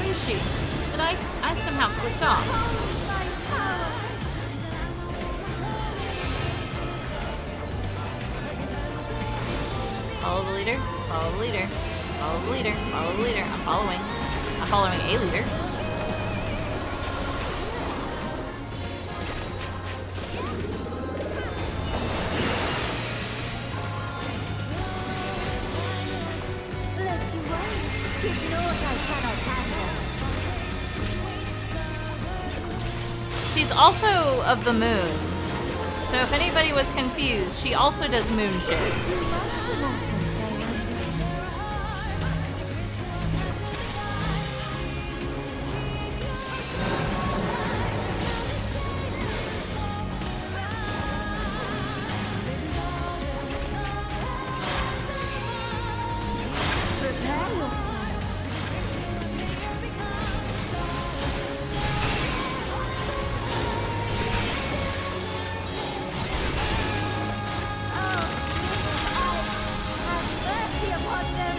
Where is she? Did I somehow clicked off. Follow the leader, follow the leader, follow the leader, follow the leader. I'm following. I'm following a leader. Lest you worry, 'tis naught I cannot handle. She's also of the moon. So if anybody was confused, she also does moon shit. Prepare yourself. Mercy upon them.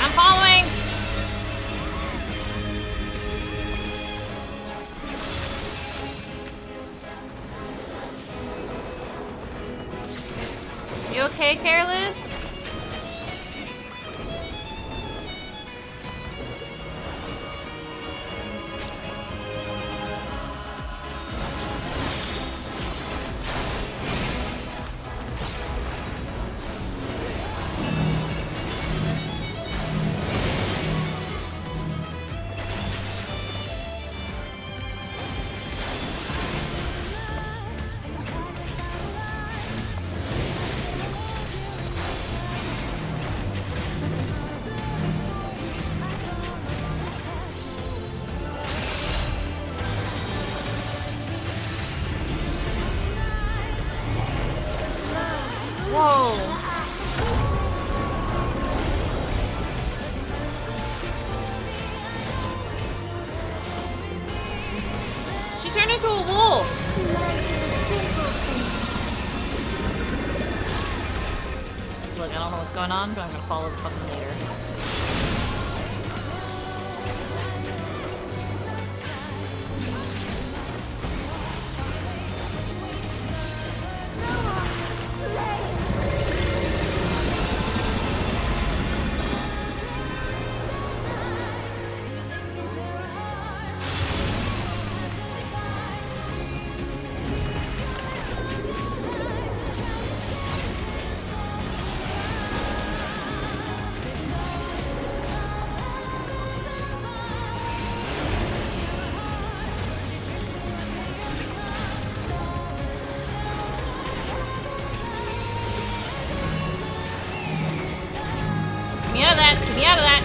I'm following! You okay, Careless? into a wolf. Look, I don't know what's going on, but I'm gonna follow the fucking leader. Get me out of that! Get me out of that!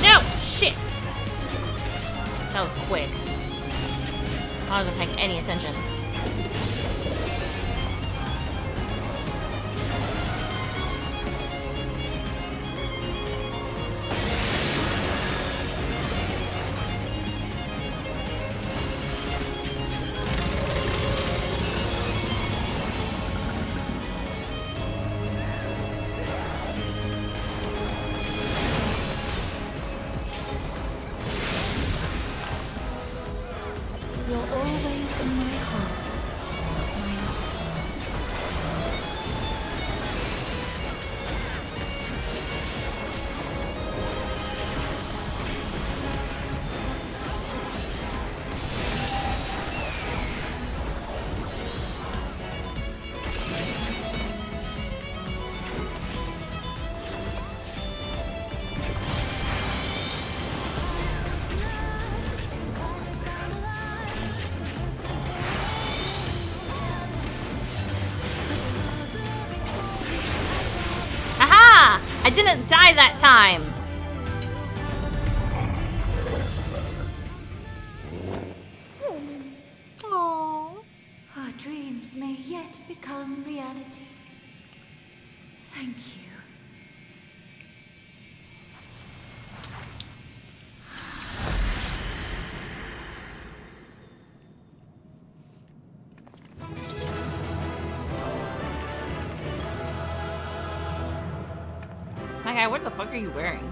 No! Shit! That was quick. I wasn't paying any attention. You're always in my heart. Aha! I didn't die that time! Aww. Our dreams may yet become reality. Thank you. My guy, what the fuck are you wearing?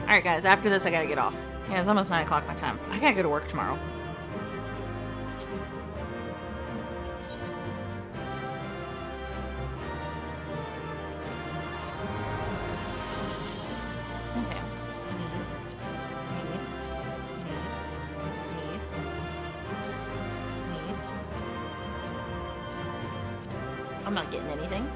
Alright guys, after this I gotta get off. Yeah, it's almost 9 o'clock my time. I gotta go to work tomorrow. Okay. I'm not getting anything.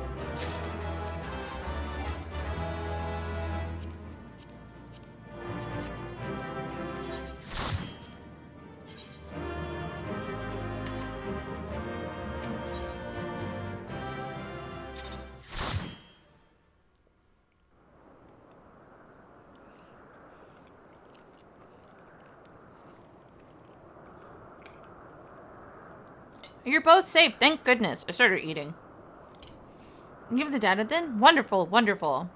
You're both safe, thank goodness. I started eating. Give the data then? Wonderful, wonderful.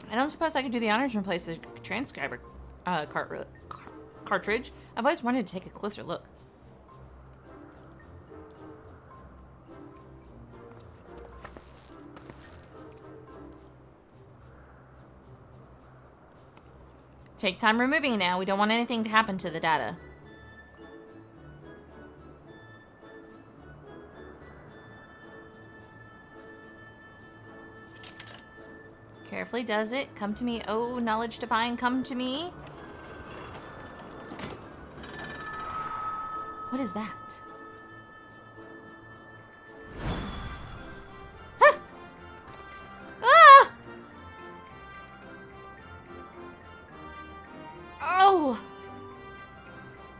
I don't suppose I could do the honors and replace the transcriber cartridge. I've always wanted to take a closer look. Take time removing it now. We don't want anything to happen to the data. Carefully does it. Come to me. Oh, knowledge divine, come to me. What is that? Ah! Ah! Oh!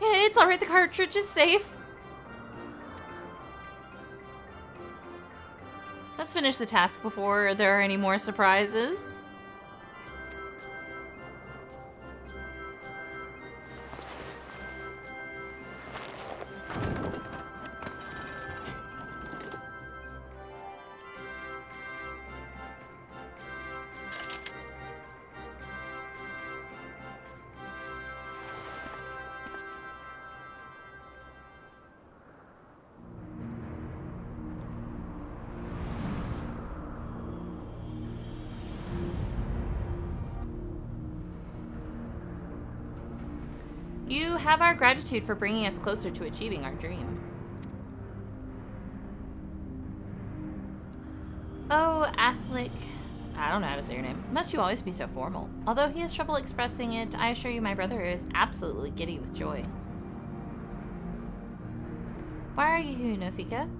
Yeah, it's alright. The cartridge is safe. Let's finish the task before there are any more surprises. You have our gratitude for bringing us closer to achieving our dream. Oh, Athlic. I don't know how to say your name. Must you always be so formal? Although he has trouble expressing it, I assure you my brother is absolutely giddy with joy. Why are you here, Nofika?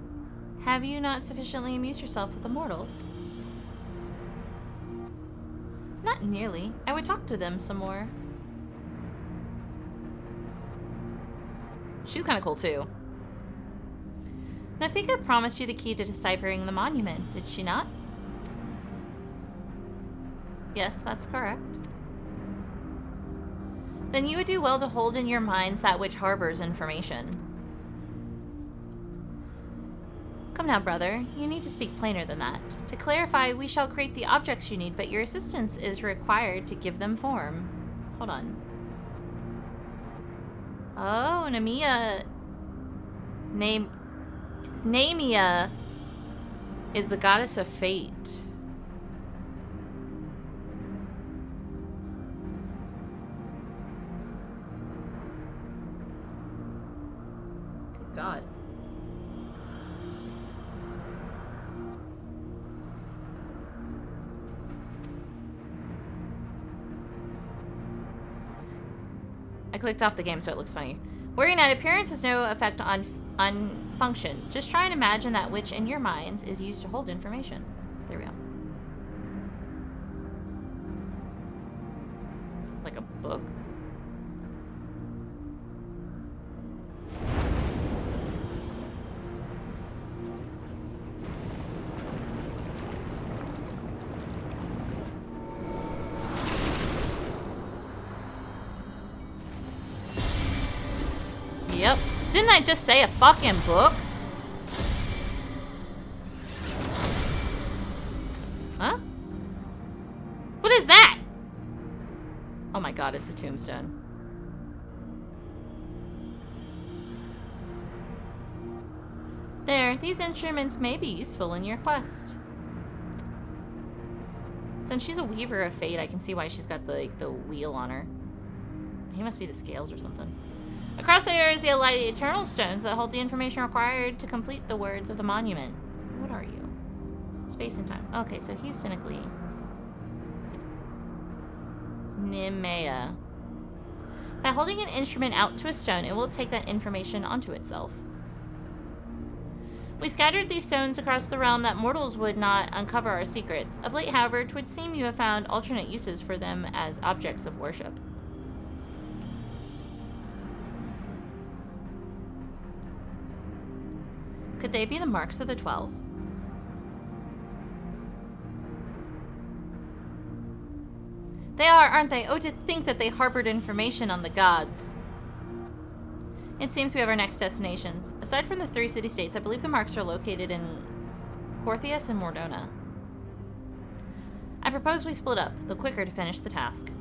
Have you not sufficiently amused yourself with the mortals? Not nearly. I would talk to them some more. She's kind of cool, too. Nofika promised you the key to deciphering the monument, did she not? Yes, that's correct. Then you would do well to hold in your minds that which harbors information. Come now, brother. You need to speak plainer than that. To clarify, we shall create the objects you need, but your assistance is required to give them form. Hold on. Oh, Nemia... Nemia is the goddess of fate. Good God. I clicked off the game so it looks funny. Worrying at appearance has no effect on function. Just try and imagine that which in your minds is used to hold information. There we go. Like a book? Yep. Didn't I just say a fucking book? Huh? What is that? Oh my god, it's a tombstone. There, these instruments may be useful in your quest. Since she's a weaver of fate, I can see why she's got the wheel on her. He must be the scales or something. Across the areas, you'll light eternal stones that hold the information required to complete the words of the monument. What are you? Space and time. Okay, so he's technically Nemea. By holding an instrument out to a stone, it will take that information onto itself. We scattered these stones across the realm that mortals would not uncover our secrets. Of late, however, 'twould seem you have found alternate uses for them as objects of worship. Could they be the marks of the 12? They are, aren't they? Oh, to think that they harbored information on the gods. It seems we have our next destinations. Aside from the 3 city-states, I believe the marks are located in Corthius and Mordona. I propose we split up, the quicker to finish the task.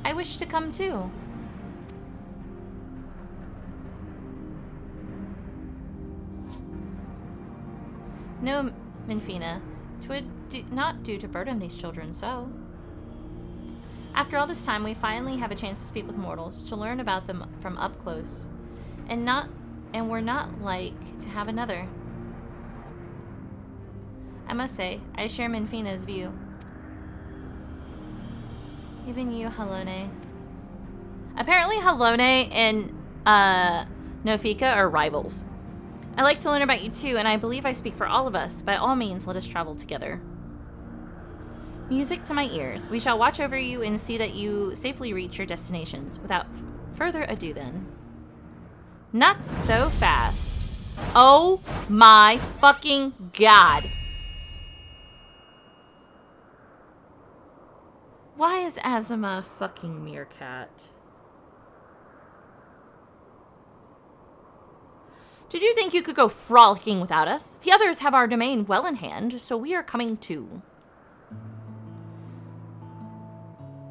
I wish to come too. No, Minfina, 'twould not do to burden these children so. After all this time, we finally have a chance to speak with mortals, to learn about them from up close, and we're not like to have another. I must say, I share Minfina's view. Even you, Halone. Apparently, Halone and Nofika are rivals. I like to learn about you too, and I believe I speak for all of us. By all means, let us travel together. Music to my ears. We shall watch over you and see that you safely reach your destinations. Without further ado then. Not so fast. Oh my fucking god. Why is Azuma a fucking meerkat? Did you think you could go frolicking without us? The others have our domain well in hand, so we are coming too.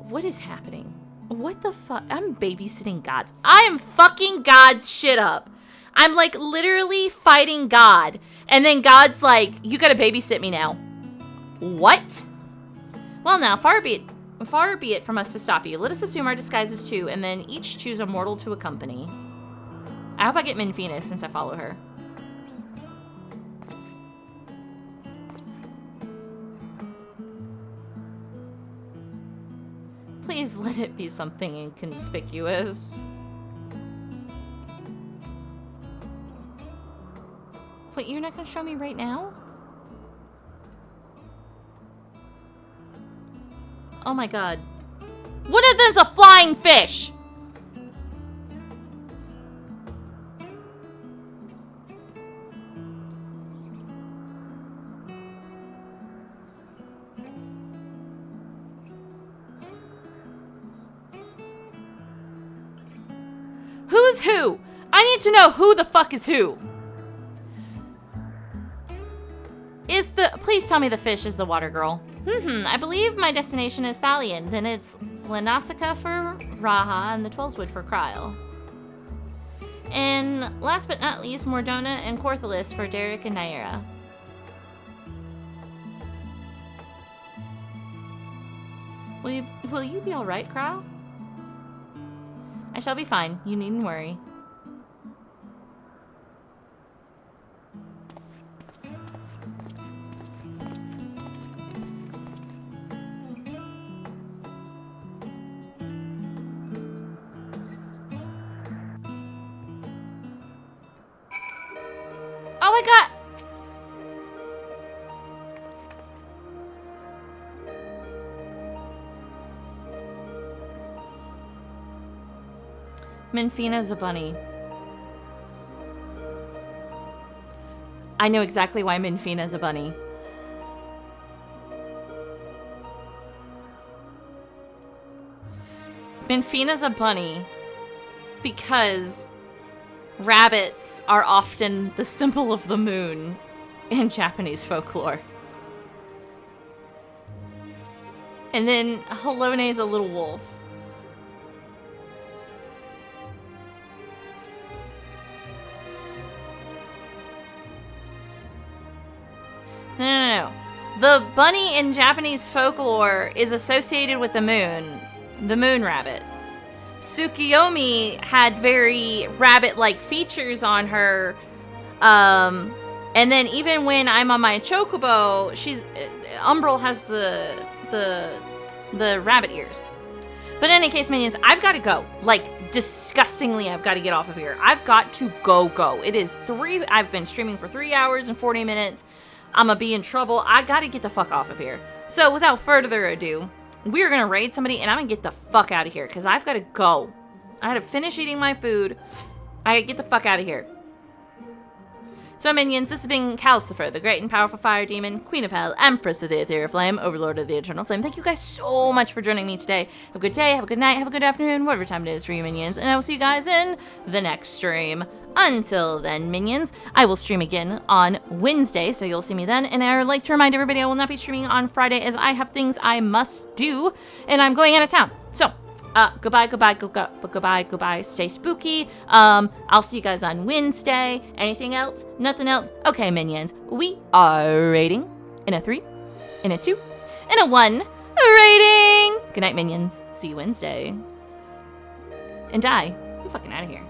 What is happening? What the fuck? I'm babysitting gods. I am fucking God's shit up. I'm like literally fighting God. And then God's like, you gotta babysit me now. What? Well now, far be Far be it from us to stop you. Let us assume our disguises too, and then each choose a mortal to accompany. I hope I get Minfina since I follow her. Please let it be something inconspicuous. Wait, you're not gonna show me right now? Oh my god. What if there's a flying fish? Who's who? I need to know who the fuck is who. Please tell me the fish is the water girl. I believe my destination is Thalion. Then it's Lenasica for Raha and the Twelveswood for Kryl. And last but not least, Mordona and Corthalis for Derek and Naira. Will you be alright, Kryl? I shall be fine. You needn't worry. Oh my god! Minfina's a bunny. I know exactly why Minfina's a bunny. Minfina's a bunny because rabbits are often the symbol of the moon in Japanese folklore. And then Halone's a little wolf. No. The bunny in Japanese folklore is associated with the moon rabbits. Tsukiyomi had very rabbit-like features on her. And then even when I'm on my chocobo, Umbral has the rabbit ears. But in any case, minions, I've got to go. Like, disgustingly, I've got to get off of here. I've got to go. It is I've been streaming for 3 hours and 40 minutes. I'm gonna be in trouble. I gotta get the fuck off of here. So without further ado, we are gonna raid somebody and I'm gonna get the fuck out of here because I've gotta go. I gotta finish eating my food. I gotta get the fuck out of here. So minions, this has been Kalcifer, the great and powerful fire demon, Queen of Hell, Empress of the Ethereal Flame, Overlord of the Eternal Flame. Thank you guys so much for joining me today. Have a good day, have a good night, have a good afternoon, whatever time it is for you minions, and I will see you guys in the next stream. Until then, minions, I will stream again on Wednesday, so you'll see me then. And I would like to remind everybody I will not be streaming on Friday as I have things I must do, and I'm going out of town. So, goodbye. Stay spooky. I'll see you guys on Wednesday. Anything else? Nothing else? Okay, minions, we are rating in a 3, in a 2, in a 1 rating. Good night, minions. See you Wednesday. And I'm fucking out of here.